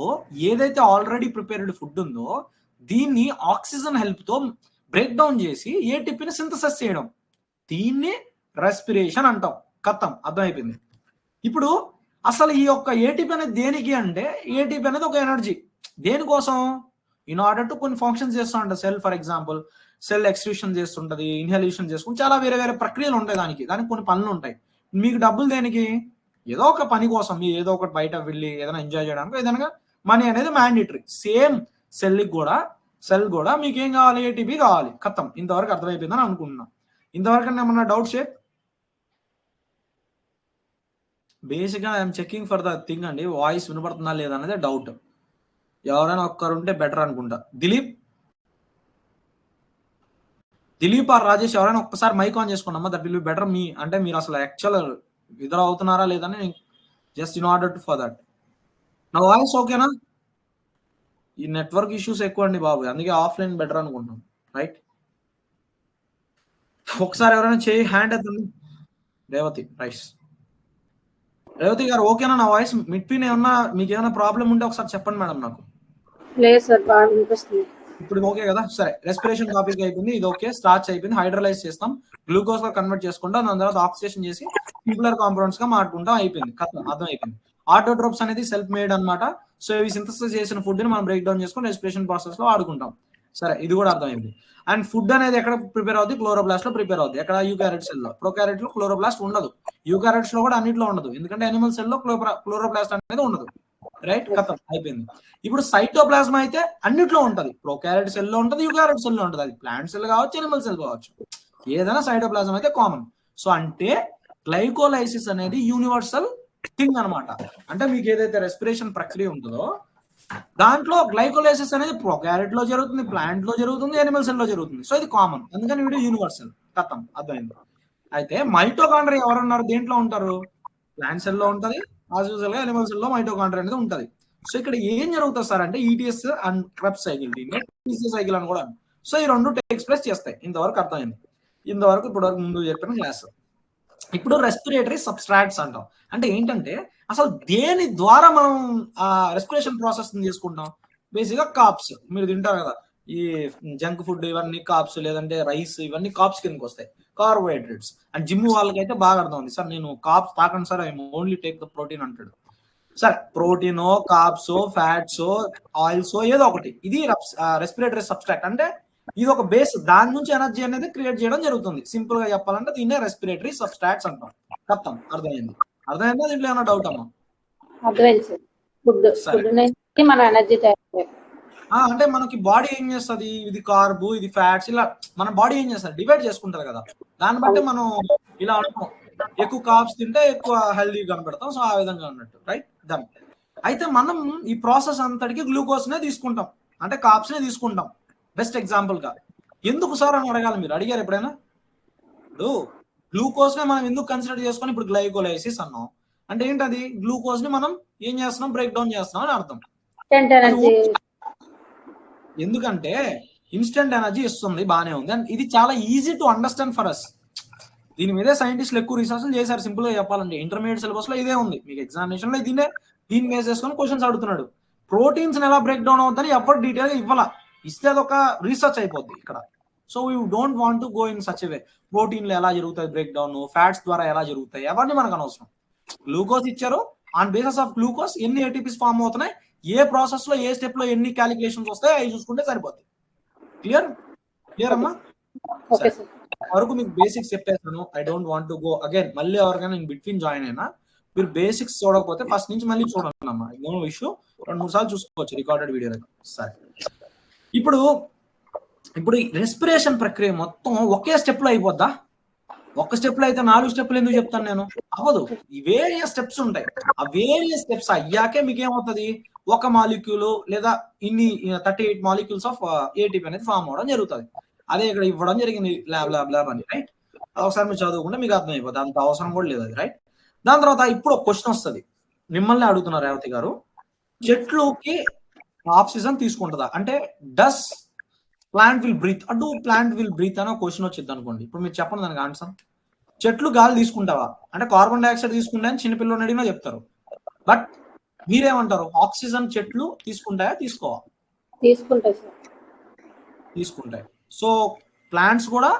S1: ఏదైతే ఆల్రెడీ ప్రిపేర్డ్ ఫుడ్ ఉందో దీన్ని ఆక్సిజన్ హెల్ప్ తో బ్రేక్ డౌన్ చేసి ఏటీపీని సింథసిస్ చేయడం, దీన్ని రెస్పిరేషన్ అంటాం. కథం, అర్థమైపోయింది. ఇప్పుడు అసలు ఈ యొక్క ఏటీపీ అనేది దేనికి అంటే, ఏటీపీ అనేది ఒక ఎనర్జీ. దేనికోసం? ఇన్ ఆర్డర్ టు కొన్ని ఫంక్షన్స్ చేస్తూ ఉంటుంది cell. For example, cell excretion చేస్తుంటది, ఇన్హలేషన్ చేసుకుంటే చాలా వేరే వేరే ప్రక్రియలు ఉంటాయి. దానికి కొన్ని పనులు ఉంటాయి. మీకు డబ్బులు దేనికి? ఏదో ఒక పని కోసం, మీరు ఏదో ఒకటి బయట వెళ్ళి ఏదైనా ఎంజాయ్ చేయడానికి ఏదైనా మనీ అనేది మ్యాండేటరీ. సేమ్ సెల్ కూడా మీకు ఏం కావాలి? ఏటీపీ కావాలి. కథం. ఇంతవరకు అర్థమైపోయిందని అనుకుంటున్నాం. ఇంతవరకు ఏమన్నా డౌట్స్? బేసిక్గా I'm checking for the thing అండి, వాయిస్ వినపడుతుందా లేదా అనేది డౌట్. ఎవరైనా ఒక్కరు ఉంటే బెటర్ అనుకుంటా. దిలీప్ ఆర్ రాజేష్ ఎవరైనా ఒక్కసారి మైక్ ఆన్ చేసుకున్నామా, దట్ విల్ బి బెటర్. మీ అంటే మీరు అసలు యాక్చువల్ ఇద్దరు అవుతున్నారా లేదని just in order to for that. నా వాయిస్ ఓకేనా? ఈ నెట్వర్క్ ఇష్యూస్ ఎక్కువ అండి బాబు, అందుకే ఆఫ్లైన్ బెటర్ అనుకుంటున్నాం. రైట్, ఒకసారి ఎవరైనా చేయి హ్యాండ్ ఎత్తండి. రేవతి, రైస్. రేవతి గారు ఓకేనా నా వాయిస్? మిడ్పిన్ ఏమన్నా మీకు ఏమైనా ప్రాబ్లం ఉంటే ఒకసారి చెప్పండి మేడం నాకు.
S2: లేదు సార్, బాగా వినిపిస్తుంది.
S1: ఇప్పుడు ఓకే కదా? సరే, రెస్పిరేషన్ టాపిక్ అయిపోయింది, ఇది ఓకే. స్టార్చ్ అయిపోయింది, హైడ్రలైజ్ చేస్తాం, గ్లూకోజ్ గా కన్వర్ట్ చేసుకుంటాం, దాని తర్వాత ఆక్సిడేషన్ చేసి సింపులర్ కాంపౌండ్స్ గా మాట్లాడుకుంటాం. అయిపోయింది, అర్థం అయిపోయింది. ఆటోట్రోప్స్ అనేది సెల్ఫ్ మేడ్ అనమాట. సో ఇవి సింథసిస్ చేసిన ఫుడ్ ని మనం బ్రేక్ డౌన్ చేసుకుని రెస్పిరేషన్ ప్రాసెస్ లో ఆడుకుంటాం. సరే, ఇది కూడా అర్థమైంది. అండ్ ఫుడ్ అనేది ఎక్కడ ప్రిపేర్ అవుతుంది? క్లోరోప్లాస్ట్ లో ప్రిపేర్ అవుతుంది. ఎక్కడ? యూకారియోట్ సెల్ లో. ప్రొకారియోట్ లో క్లోరోప్లాస్ట్ ఉండదు, యూకారియోట్స్ లో కూడా అన్నిట్లో ఉండదు, ఎందుకంటే అనిమల్ సెల్ లో క్లోరోప్లాస్ట్ అనేది ఉండదు. రైట్, కథం అయిపోయింది. ఇప్పుడు సైటోప్లాజ్మా అయితే అన్నిట్లో ఉంటది, ప్రొకారియోట్ సెల్ లో ఉంటది, యూకారియోట్ సెల్ లో ఉంటది. అది ప్లాంట్ సెల్ కావచ్చు, ఎనిమల్ సెల్ కావచ్చు, ఏదైనా సైటోప్లాజం అయితే కామన్. సో అంటే గ్లైకోలైసిస్ అనేది యూనివర్సల్ థింగ్ అనమాట. అంటే మీకు ఏదైతే రెస్పిరేషన్ ప్రక్రియ ఉంటుందో దాంట్లో గ్లైకోలైసిస్ అనేది ప్రొకారియోట్ లో జరుగుతుంది, ప్లాంట్ లో జరుగుతుంది, ఎనిమల్ సెల్ లో జరుగుతుంది. సో ఇది కామన్, అందుకని వీడు యూనివర్సల్. కథం అర్థమైంది. అయితే మైటోకాండ్రియా ఎవరున్నారు, దేంట్లో ఉంటారు? ప్లాంట్ సెల్ లో ఉంటది, యాజ్ యూజువల్ గా ఎనిమల్ సెల్ లో మైటోకాండ్రియా అనేది ఉంటది. సో ఇక్కడ ఏం జరుగుతుంది సార్ అంటే ఈటీఎస్ అండ్ క్రెబ్స్ సైకిల్, దీన్ని టీసీ సైకిల్ అని కూడా. సో ఈ రెండు ఎక్స్ప్రెస్ చేస్తాయి. ఇంతవరకు అర్థమైంది. ఇంతవరకు ఇప్పటివరకు ముందు చెప్పిన క్లాస్. ఇప్పుడు రెస్పిరేటరీ సబ్స్ట్రాట్స్ అంటాం. అంటే ఏంటంటే అసలు దేని ద్వారా మనం ఆ రెస్పిరేషన్ ప్రాసెస్ తీసుకుంటాం? బేసిక్గా కాప్స్, మీరు తింటారు కదా ఈ జంక్ ఫుడ్, ఇవన్నీ కాప్స్, లేదంటే రైస్, ఇవన్నీ కాప్స్ కిందకి వస్తాయి, కార్బోహైడ్రేట్స్. అండ్ జిమ్ వాళ్ళకి అయితే బాగా అర్థం ఉంది, సార్ నేను కాప్స్ తాకండి sir, I only take the protein అంటాడు. సరే, ప్రోటీనో, కార్బ్స్, ఫ్యాట్స్, ఆయిల్స్, ఏదో ఒకటి, ఇది రెస్పిరేటరీ సబ్స్ట్రాక్ట్. అంటే ఇది ఒక బేస్, దాని నుంచి ఎనర్జీ అనేది క్రియేట్ చేయడం జరుగుతుంది. సింపుల్ గా చెప్పాలంటే దీన్నే రెస్పిరేటరీ సబ్స్ట్రాట్స్ అంటాం. కథం అర్థమైంది. అర్థమైందా? దీంట్లో ఏమైనా డౌట్ అమ్మా?
S2: అర్థమైంది సార్. ఫుడ్ నుంచి మన ఎనర్జీ తయారు.
S1: అంటే మనకి బాడీ ఏం చేస్తుంది, ఇది కార్బ్, ఇది ఫ్యాట్స్, ఇలా మన బాడీ ఏం చేస్తుంది, డివైడ్ చేసుకుంటారు కదా. దాన్ని బట్టి మనం ఇలా అనుకోం, ఎక్కువ కార్బ్స్ తింటే ఎక్కువ హెల్దీ కనపెడతాం. సో ఆ విధంగా అన్నట్టు. Right, done. అయితే మనం ఈ ప్రాసెస్ అంతటికి గ్లూకోజ్ నే తీసుకుంటాం, అంటే కార్బ్స్ నే తీసుకుంటాం. బెస్ట్ ఎగ్జాంపుల్ గా ఎందుకు సార్ అని అడగాలి. మీరు అడిగారు ఎప్పుడైనా? ఇప్పుడు గ్లూకోజ్ నే మనం ఎందుకు కన్సిడర్ చేసుకొని ఇప్పుడు గ్లైకోలైసిస్ అన్నాం అంటే ఏంటది? గ్లూకోజ్ ని మనం ఏం చేస్తున్నాం, బ్రేక్ డౌన్ చేస్తున్నాం అని అర్థం. ఎందుకంటే ఇన్స్టెంట్ ఎనర్జీ ఇస్తుంది, బానే ఉంది. అండ్ ఇది చాలా easy to understand for us. దీని మీదే సైంటిస్టులు ఎక్కువ రీసెర్చ్లు చేశారు. సింపుల్ గా చెప్పాలంటే ఇంటర్మీడియట్ సిలబస్ లో ఇదే ఉంది. మీకు ఎగ్జామినేషన్ లో దీన్ని బేస్ చేసుకొని క్వశ్చన్స్ అడుగుతున్నాడు. ప్రోటీన్స్ ఎలా బ్రేక్ డౌన్ అవుతుందని ఎవరు డీటెయిల్ గా ఇవ్వాల, ఇస్తే అదొక రీసెర్చ్ అయిపోద్ది ఇక్కడ. So you don't want to go in such way. ప్రోటీన్లు ఎలా జరుగుతాయి బ్రేక్ డౌన్, ఫ్యాట్స్ ద్వారా ఎలా జరుగుతాయి, అవన్నీ మనకు అనవసరం. గ్లూకోజ్ ఇచ్చారు, ఆన్ బేసిస్ ఆఫ్ గ్లూకోజ్ ఎన్ని ఏటీపీస్ ఫామ్ అవుతున్నాయి, ఏ ప్రాసెస్ లో ఏ స్టెప్ లో ఎన్ని క్యాలిక్యులేషన్స్ వస్తాయి, అవి చూసుకుంటే సరిపోద్ది. క్లియర్ అమ్మా? వరకు మీకు బేసిక్స్ చెప్పేస్తాను. I don't want to go again. మళ్ళీ ఎవరికైనా నేను బిట్వీన్ జాయిన్ అయినా మీరు బేసిక్స్ చూడకపోతే ఫస్ట్ నుంచి మళ్ళీ చూడండి అమ్మా. నో ఇష్యూ, 2-3 సార్లు చూసుకోవచ్చు రికార్డెడ్ వీడియో. సరే, ఇప్పుడు రెస్పిరేషన్ ప్రక్రియ మొత్తం ఒకే స్టెప్ లో అయిపోద్దా? ఒక్క స్టెప్ లో అయితే 4 స్టెప్లు ఎందుకు చెప్తాను నేను? అవ్వదు. ఈ వేరియస్ స్టెప్స్ ఉంటాయి. ఆ వేరియస్ స్టెప్స్ అయ్యాకే మీకు ఏమవుతుంది, ఒక మాలిక్యూల్ లేదా ఇన్ని 38 మాలిక్యూల్స్ ఆఫ్ ఏటీపీ అనేది ఫామ్ అవడం జరుగుతుంది. అదే ఇక్కడ ఇవ్వడం జరిగింది, ల్యాబ్ అని. రైట్, ఒకసారి మీరు చదువుకుంటే మీకు అర్థమైపోతుంది, అంత అవసరం కూడా లేదు అది. రైట్, దాని తర్వాత ఇప్పుడు ఒక క్వశ్చన్ వస్తుంది, మిమ్మల్ని అడుగుతున్నారు రేవతి గారు. చెట్లుకి ఆక్సిజన్ తీసుకుంటుందా అంటే does plant will breathe, plant will breathe అని క్వశ్చన్ వచ్చింది అనుకోండి. ఇప్పుడు మీరు చెప్పండి దానికి ఆన్సర్. చెట్లు గాలి తీసుకుంటావా అంటే కార్బన్ డైఆక్సైడ్ తీసుకుంటా అని చిన్నపిల్లలు అడిగినా చెప్తారు. బట్ మీరేమంటారు, ఆక్సిజన్ చెట్లు తీసుకుంటాయా తీసుకోవా? తీసుకుంటాయి. సో ప్లాంట్స్ కూడా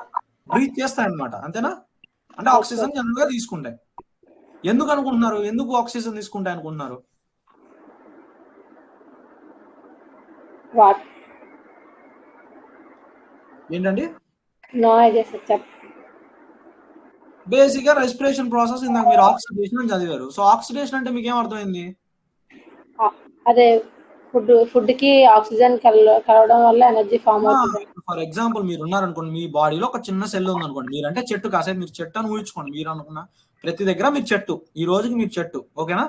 S1: బ్రీత్ చేస్తాయి అన్నమాట, అంతేనా? అంటే ఆక్సిజన్ జనరల్ గా తీసుకుంటాయి. ఎందుకు అనుకుంటున్నారు, ఎందుకు ఆక్సిజన్ తీసుకుంటాయి అనుకుంటున్నారు? ఏంటండి? బేసిక్ గా రెస్పిరేషన్ ప్రాసెస్ ఇందాక మీరు ఆక్సిడేషన్ అని చదివారు. సో ఆక్సిడేషన్ అంటే మీకు ఏం అర్థమైంది?
S2: అదే ఫుడ్ కి ఆక్సిజన్ కలవడం వల్ల ఎనర్జీ ఫామ్ అవుతుంది.
S1: ఫర్ ఎగ్జాంపుల్ మీరు ఉన్నారనుకోండి, మీ బాడీలో ఒక చిన్న సెల్ ఉంది అనుకోండి, మీరంటే చెట్టు కాసేపు మీరు చెట్టు అని ఊహించుకోండి. మీరు అనుకున్న ప్రతి దగ్గర మీరు చెట్టు, ఈ రోజుకి మీరు చెట్టు, ఓకేనా?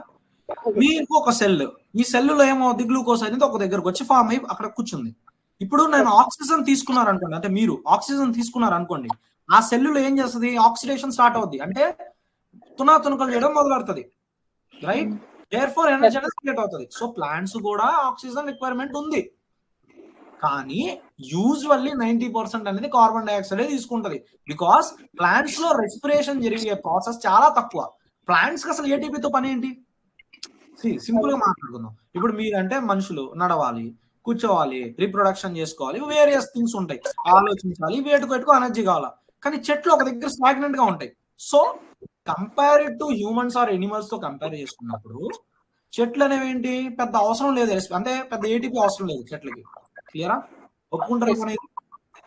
S1: మీకు ఒక సెల్, ఈ సెల్లులో ఏమవుద్ది, గ్లూకోజ్ అనేది ఒక దగ్గరకు వచ్చి ఫామ్ అయ్యి అక్కడ కూర్చుంది. ఇప్పుడు నేను ఆక్సిజన్ తీసుకున్నారనుకోండి, అంటే మీరు ఆక్సిజన్ తీసుకున్నారనుకోండి, ఆ సెల్లులో ఏం చేస్తుంది, ఆక్సిడేషన్ స్టార్ట్ అవుద్ది, అంటే తునాతునకలు చేయడం మొదలెడుతుంది, రైట్? దేర్ ఫోర్ ఎనర్జీ అనేది క్రియేట్ అవుతుంది. సో ప్లాంట్స్ కూడా ఆక్సిజన్ రిక్వైర్మెంట్ ఉంది, కానీ యూజువల్లీ 90% అనేది కార్బన్ డైఆక్సైడ్ తీసుకుంటది. బికాస్ ప్లాంట్స్ లో రెస్పిరేషన్ జరిగే ప్రాసెస్ చాలా తక్కువ. ప్లాంట్స్ కి అసలు ఏటీపీతో పని ఏంటి? సింపుల్ గా మాట్లాడుకుందాం. ఇప్పుడు మీరంటే మనుషులు నడవాలి, కూర్చోవాలి, రీప్రొడక్షన్ చేసుకోవాలి, వేరియస్ థింగ్స్ ఉంటాయి, ఆలోచించాలి, వేటుకు ఎనర్జీ కావాలా. కానీ చెట్లు ఒక దగ్గర స్టాగ్నెంట్ గా ఉంటాయి. So compared to humans or animals తో కంపేర్ చేసుకున్నప్పుడు చెట్లు అనేవి ఏంటి, పెద్ద అవసరం లేదు, అంటే పెద్ద ఏటీపీ అవసరం లేదు చెట్లకి. క్లియరా? ఒప్పుకుంటారు పని?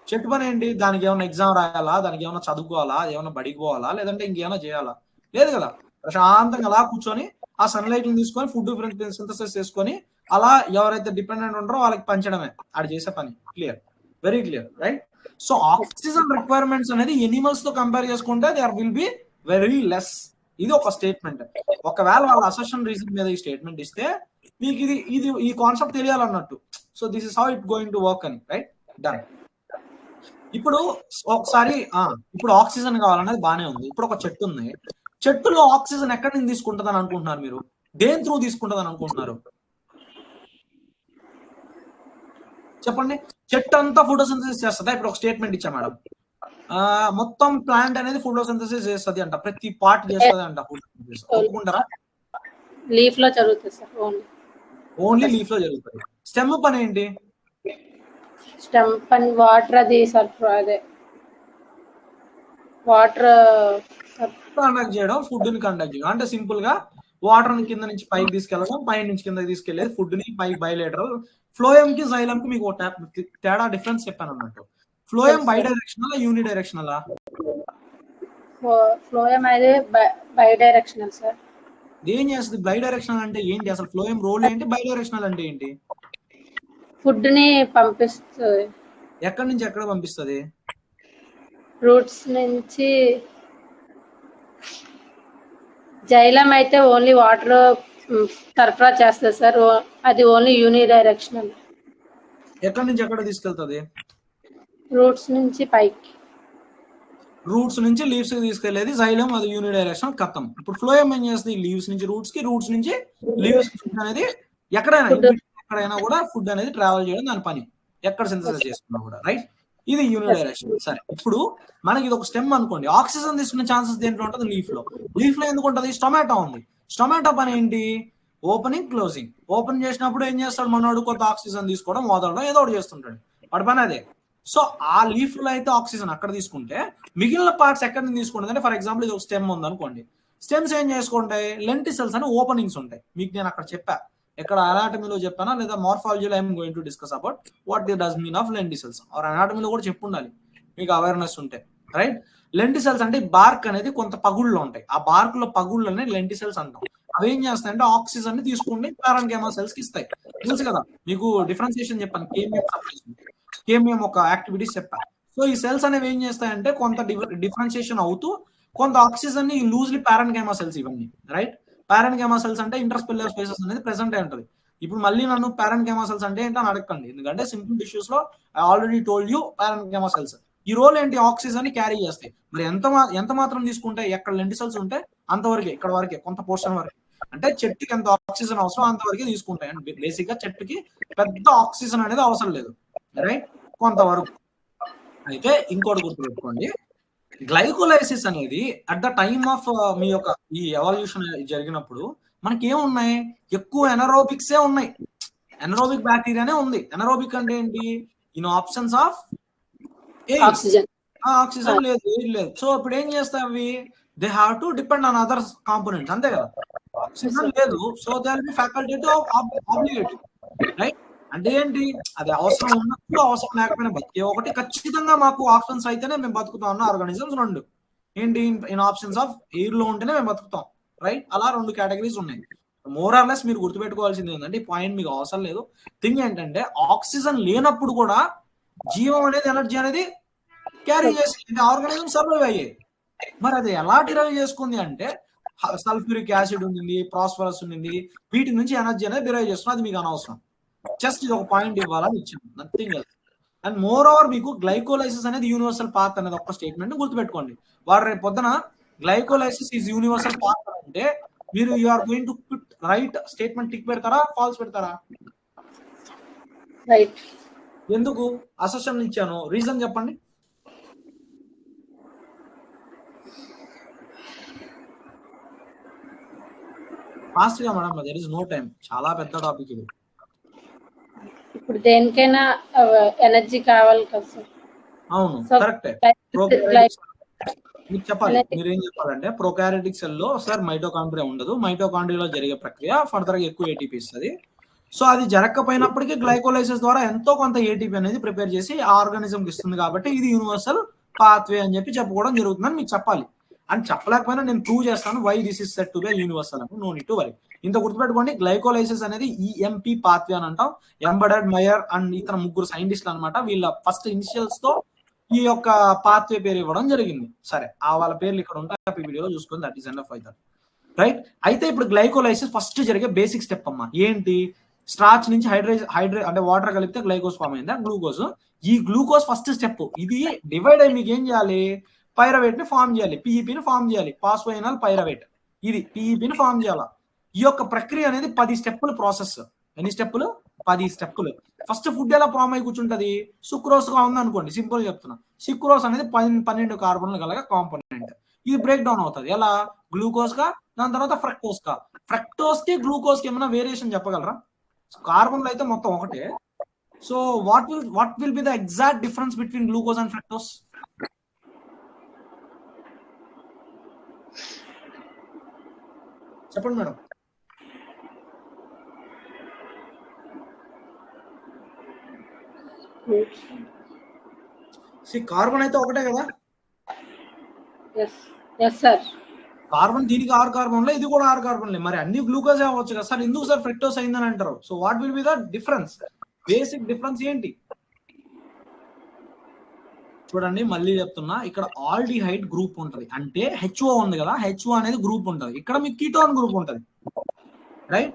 S1: చెట్టు పని ఏంటి, దానికి ఏమైనా ఎగ్జామ్ రాయాలా, దానికి ఏమైనా చదువుకోవాలా, ఏమైనా బడికి పోవాలా, లేదంటే ఇంకేమైనా చేయాలా? లేదు కదా. ప్రశాంతంగా అలా కూర్చొని ఆ సన్లైట్ తీసుకొని ఫుడ్ సింథసిస్ చేసుకొని అలా ఎవరైతే డిపెండెంట్ ఉంటారో వాళ్ళకి పంచడమే ఆడు చేసే పని. Clear? Very clear, right? So oxygen requirements అనేది ఎనిమల్స్ తో కంపేర్ చేసుకుంటే there will be very less. ఇది ఒక స్టేట్మెంట్. ఒకవేళ వాళ్ళ అసెషన్ రీజన్ మీద ఈ స్టేట్మెంట్ ఇస్తే మీకు ఇది ఈ కాన్సెప్ట్ తెలియాలన్నట్టు. So this is how it going to work అని, రైట్? డన్. ఇప్పుడు ఒకసారి ఇప్పుడు ఆక్సిజన్ కావాలనేది బానే ఉంది. ఇప్పుడు ఒక చెట్టు ఉంది, చెట్టులో ఆక్సిజన్ ఎక్కడి నుంచి తీసుకుంటుందని అనుకుంటున్నారు మీరు? దేని త్రూ తీసుకుంటుందని అనుకుంటున్నారు? చెప్పండి. చెట్టు అంతా ఫోటోసింథసిస్ చేస్తుందా? ఇప్పుడు ఒక స్టేట్మెంట్ ఇచ్చా మేడం, మొత్తం ప్లాంట్ అనేది ఫోటోసింథసిస్ చేస్తుంది అంట, ప్రతి పార్ట్ చేస్తుంది అంట ఫోటోసింథసిస్. ఒప్పుకుంటారా?
S2: లీఫ్ లో జరుగుతుంది సార్,
S1: ఓన్లీ లీఫ్ లో జరుగుతుంది. స్టెమ్ పని ఏంటి?
S2: స్టెమ్ పని వాటర్, అది సర్ఫ్, అదే వాటర్
S1: కండక్ట్ చేయడం, ఫుడ్ ని కండక్ట్ చేయడం. అంటే సింపుల్ గా వాటర్ ని కింద నుంచి పైకి తీసుకెళ్ళడం, పై నుంచి కిందకి తీసుకెళ్లేది, ఫుడ్ ని పైకి బయలేటరల్. ఫ్లోయం కి జైలం కి మీకు తేడా డిఫరెన్స్ చెప్పాను అన్నట్టు. Phloem by directional, uni directional?
S2: Phloem అయితే బై డైరెక్షనల్ సార్.
S1: ఏం చేస్తుంది బై డైరెక్షనల్ అంటే ఏంటి? అసలు ఫ్లోయం రోల్ ఏంటి, బై డైరెక్షనల్ అంటే ఏంటి?
S2: ఫుడ్ ని పంపిస్తుంది.
S1: ఎక్కడి నుంచి ఎక్కడ పంపిస్తుంది?
S2: రూట్స్ నుంచి. జైలం అయితే ఓన్లీ వాటర్ సరఫరా చేస్తుంది సార్, అది ఓన్లీ యూని డైరెక్షనల్.
S1: ఎక్కడి నుంచి ఎక్కడ తీసుకెళ్తుంది?
S2: రూట్స్ నుంచి పైకి.
S1: రూట్స్ నుంచి లీవ్స్ కి తీసుకెళ్లేది జైలం, అది యూని డైరెక్షన్ కథం. ఇప్పుడు ఫ్లోయం ఏం చేస్తుంది? లీవ్స్ నుంచి రూట్స్ కి, రూట్స్ నుంచి లీవ్స్ అనేది ఎక్కడైనా కూడా ఫుడ్ అనేది ట్రావెల్ చేయడం దాని పని, ఎక్కడ సింథసిస్ చేసుకున్నా కూడా, రైట్? ఇది యూని డైరెక్షన్. సరే, ఇప్పుడు మనకి ఇది ఒక స్టెమ్ అనుకోండి, ఆక్సిజన్ తీసుకునే ఛాన్సెస్ దేంట్లో ఉంటుంది? లీఫ్ లో. లీఫ్ లో ఎందుకు ఉంటుంది? స్టొమాటో ఉంది. స్టొమాటో పని ఏంటి? Opening, closing. ఓపెన్ చేసినప్పుడు ఏం చేస్తాడు మనోడు? కొంత ఆక్సిజన్ తీసుకోవడం, వదలడం, ఏదో ఒకటి చేస్తుంటాడు, వాడి పని అదే. సో ఆ లీఫ్ లో అయితే ఆక్సిజన్ అక్కడ తీసుకుంటే మిగిలిన పార్ట్స్ ఎక్కడి నుంచి తీసుకుంటుంది అంటే, ఫర్ ఎగ్జాంపుల్ ఇది ఒక స్టెమ్ ఉంది అనుకోండి, స్టెమ్స్ ఏం చేసుకుంటాయి? లెంటిసెల్స్ అని ఓపెనింగ్స్ ఉంటాయి. మీకు నేను అక్కడ చెప్పా, ఎక్కడ అనాటమీలో చెప్పానా లేదా మార్ఫాలజీలో I'm going to discuss about what the does mean of lenticels, or అనాటమీలో కూడా చెప్పుండాలి మీకు అవేర్నెస్ ఉంటే, రైట్? లెంటిసెల్స్ అంటే బార్క్ అనేది కొంత పగుళ్ళు ఉంటాయి, ఆ బార్క్ లో పగుళ్ళని లెంటిసెల్స్ అంటాం. అవి ఏం చేస్తాయంటే ఆక్సిజన్ ని తీసుకుని పారెన్కైమా సెల్స్ కి ఇస్తాయి. తెలుసు కదా మీకు, డిఫరెన్సియేషన్ చెప్పాను, కేమియం ఒక యాక్టివిటీస్ చెప్పాను. సో ఈ సెల్స్ అనేవి ఏం చేస్తాయంటే కొంత డిఫరెన్షియేషన్ అవుతూ కొంత ఆక్సిజన్ ని లూజ్లీ పారెన్కైమా సెల్స్, ఇవన్నీ రైట్? పారెన్కైమా సెల్స్ అంటే ఇంటర్స్పెల్లర్ స్పేసెస్ అనేది ప్రెసెంట్ అయి ఉంటుంది. ఇప్పుడు మళ్ళీ నన్ను పారెన్కైమా సెల్స్ అంటే ఏంటని అడగండి, ఎందుకంటే సింపుల్ టిష్యూస్ లో I already told you parenchyma cells ఈ రోల్ ఏంటి? ఆక్సిజన్ ని క్యారీ చేస్తాయి. మరి ఎంత మాత్రం తీసుకుంటే, ఎక్కడ లెంటిసెల్స్ ఉంటే అంతవరకే, ఇక్కడ వరకే, కొంత పోర్షన్ వరకే. అంటే చెట్టుకి ఎంత ఆక్సిజన్ అవసరం అంతవరకే తీసుకుంటాయి. అండ్ బేసిక్ గా చెట్టుకి పెద్ద ఆక్సిజన్ అనేది అవసరం లేదు, రైట్? కొంతవరకు. అయితే ఇంకోటి గుర్తుపెట్టుకోండి, గ్లైకోలైసిస్ అనేది అట్ ద టైమ్ ఆఫ్ మీ యొక్క ఈ ఎవల్యూషన్ జరిగినప్పుడు మనకి ఏమున్నాయి? ఎక్కువ ఎనరోబిక్సే ఉన్నాయి, ఎనరోబిక్ బ్యాక్టీరియానే ఉంది. ఎనరోబిక్ అంటే ఏంటి? ఇన్ ఆప్షన్స్ ఆఫ్ ఆక్సిజన్ లేదు, ఎయిర్ లేదు. సో ఇప్పుడు ఏం చేస్తాయి అవి? They have to depend on other components, అంతే కదా? ఆక్సిజన్ లేదు, so they will be facultative obligative, right? అంటే ఏంటి? అది అవసరం ఉన్నప్పుడు, అవసరం లేకపోయినా బతికే ఒకటి. ఖచ్చితంగా మాకు ఆప్షన్స్ అయితేనే మేము బతుకుతాం అన్న ఆర్గానిజమ్స్ రెండు. ఏంటి? ఇన్ ఆప్షన్స్ ఆఫ్ ఎయిర్ లో ఉంటేనే మేము బతుకుతాం, రైట్? అలా రెండు కేటగిరీస్ ఉన్నాయి. మోర్ ఆర్ లెస్ మీరు గుర్తుపెట్టుకోవాల్సింది ఏంటంటే, ఈ పాయింట్ మీకు అవసరం లేదు. థింగ్ ఏంటంటే ఆక్సిజన్ లేనప్పుడు కూడా జీవం అనేది ఎనర్జీ అనేది క్యారీ చేసి ఆర్గానిజం సర్వైవ్ అయ్యేది. మరి అది ఎలా డిరైవ్ చేసుకుంది అంటే సల్ఫ్యూరిక్ యాసిడ్ ఉంది, ప్రాస్పరస్ ఉంది, వీటి నుంచి ఎనర్జీ అనేది డిరైవ్ చేస్తుంది. అది మీకు అనవసరం, జస్ట్ ఇది ఒక పాయింట్ ఇవ్వాలని ఇచ్చాను, nothing else. And more over మీకు గ్లైకోలైసిస్ అనేది యూనివర్సల్ పాత్ అనేది ఒక స్టేట్మెంట్ గుర్తుపెట్టుకోండి. వాడు రేపు పొద్దున గ్లైకోలైసిస్ ఈజ్ యూనివర్సల్ పాత్ అంటే మీరు you are going to put right statement tick పెడతారా, ఫాల్స్ పెడతారా?
S2: రైట్.
S1: ఎందుకు అసెషన్ ఇచ్చాను, రీజన్ చెప్పండి. ఫాస్ట్ గా madam, there is no time, చాలా పెద్ద టాపిక్ ఇది.
S2: ఇప్పుడు దేనికైనా ఎనర్జీ కావాలి కదా సార్.
S1: అవును, కరెక్టే. మీకు చెప్పాలి, మీరు ఏం చెప్పాలంటే ప్రొకారియోటిక్ సెల్ లో సార్ మైటోకాండ్రియా ఉండదు, మైటోకాండ్రియాలో జరిగే ప్రక్రియ ఫర్దర్ గా ఎక్కువ ఏటీపీ ఇస్తుంది. సో అది జరగకపోయినప్పటికీ గ్లైకోలైసిస్ ద్వారా ఎంతో కొంత ఏటీపీ అనేది ప్రిపేర్ చేసి ఆ ఆర్గానిజం కి ఇస్తుంది, కాబట్టి ఇది యూనివర్సల్ పాత్వే అని చెప్పి చెప్పుకోవడం జరుగుతుందని మీకు చెప్పాలి. అని చెప్పలేకపోయినా నేను ప్రూవ్ చేస్తాను why this is set to be universal అని. No need to worry. ఇంత గుర్తుపెట్టుకోండి, గ్లైకోలైసిస్ అనేది ఈఎంపీ పాత్వే అని అంటాం. ఎంబెడెడ్ మయర్ అండ్ ఇతర ముగ్గురు సైంటిస్టులు అనమాట, వీళ్ళ ఫస్ట్ ఇనిషియల్స్ తో ఈ యొక్క పాత్వే పేరు ఇవ్వడం జరిగింది. సరే, ఆ వాళ్ళ పేర్లు ఇక్కడ ఉంటాయి, వీడియోలో చూసుకొని దట్ ఈస్ ఎనఫ్ అవుతారు, రైట్. అయితే ఇప్పుడు గ్లైకోలైసిస్ ఫస్ట్ జరిగే బేసిక్ స్టెప్ అమ్మా ఏంటి? స్టార్చ్ నుంచి హైడ్రేట్ అంటే వాటర్ కలిపితే గ్లైకోజ్ ఫామ్ అయిందా, గ్లూకోజ్. ఈ గ్లూకోజ్ ఫస్ట్ స్టెప్. ఇది డివైడ్ అయ్యి మీకు ఏం చేయాలి? పైరవేట్ ని ఫామ్ చేయాలి, పిఈపిని ఫామ్ చేయాలి, పాస్ఫోయినాల్ పైరవేట్, ఇది పిఈపిని ఫామ్ చేయాలి. ఈ యొక్క ప్రక్రియ అనేది 10 స్టెప్పులు ప్రాసెస్. ఎన్ని స్టెప్పులు? 10 స్టెప్పులు. ఫస్ట్ ఫుడ్ ఎలా ఫామ్ అయి కూర్చుంటది? సుక్రోస్ గా ఉంది అనుకోండి, సింపుల్ చెప్తున్నా. సుక్రోస్ అనేది 12 కార్బన్లు కలగ కాంపోనెంట్. ఇది బ్రేక్ డౌన్ అవుతుంది ఎలా? గ్లూకోజ్ గా, దాని తర్వాత ఫ్రక్టోస్ గా. ఫ్రక్టోస్ కి గ్లూకోజ్ కి ఏమైనా వేరియేషన్ చెప్పగలరా? కార్బన్లు అయితే మొత్తం ఒకటే. So what will be the exact difference between glucose and fructose? చెప్పండి మేడం. కార్బన్ అయితే ఒకటే కదా? కార్బన్ దీనికి 6 కార్బన్లే, ఇది కూడా 6 కార్బన్లే. మరి అన్ని గ్లూకోజ్ అవ్వచ్చు కదా సార్, ఎందుకు సార్ ఫ్రక్టోస్ అయిందని అంటారు? So what will be the difference? Basic difference ఏంటి చూడండి, మళ్ళీ చెప్తున్నా. ఇక్కడ ఆల్డిహైడ్ గ్రూప్ ఉంటది, అంటే హెచ్ఓ ఉంది కదా, హెచ్ఓ అనేది గ్రూప్ ఉంటది. ఇక్కడ మీకు కీటోన్ గ్రూప్ ఉంటది, రైట్.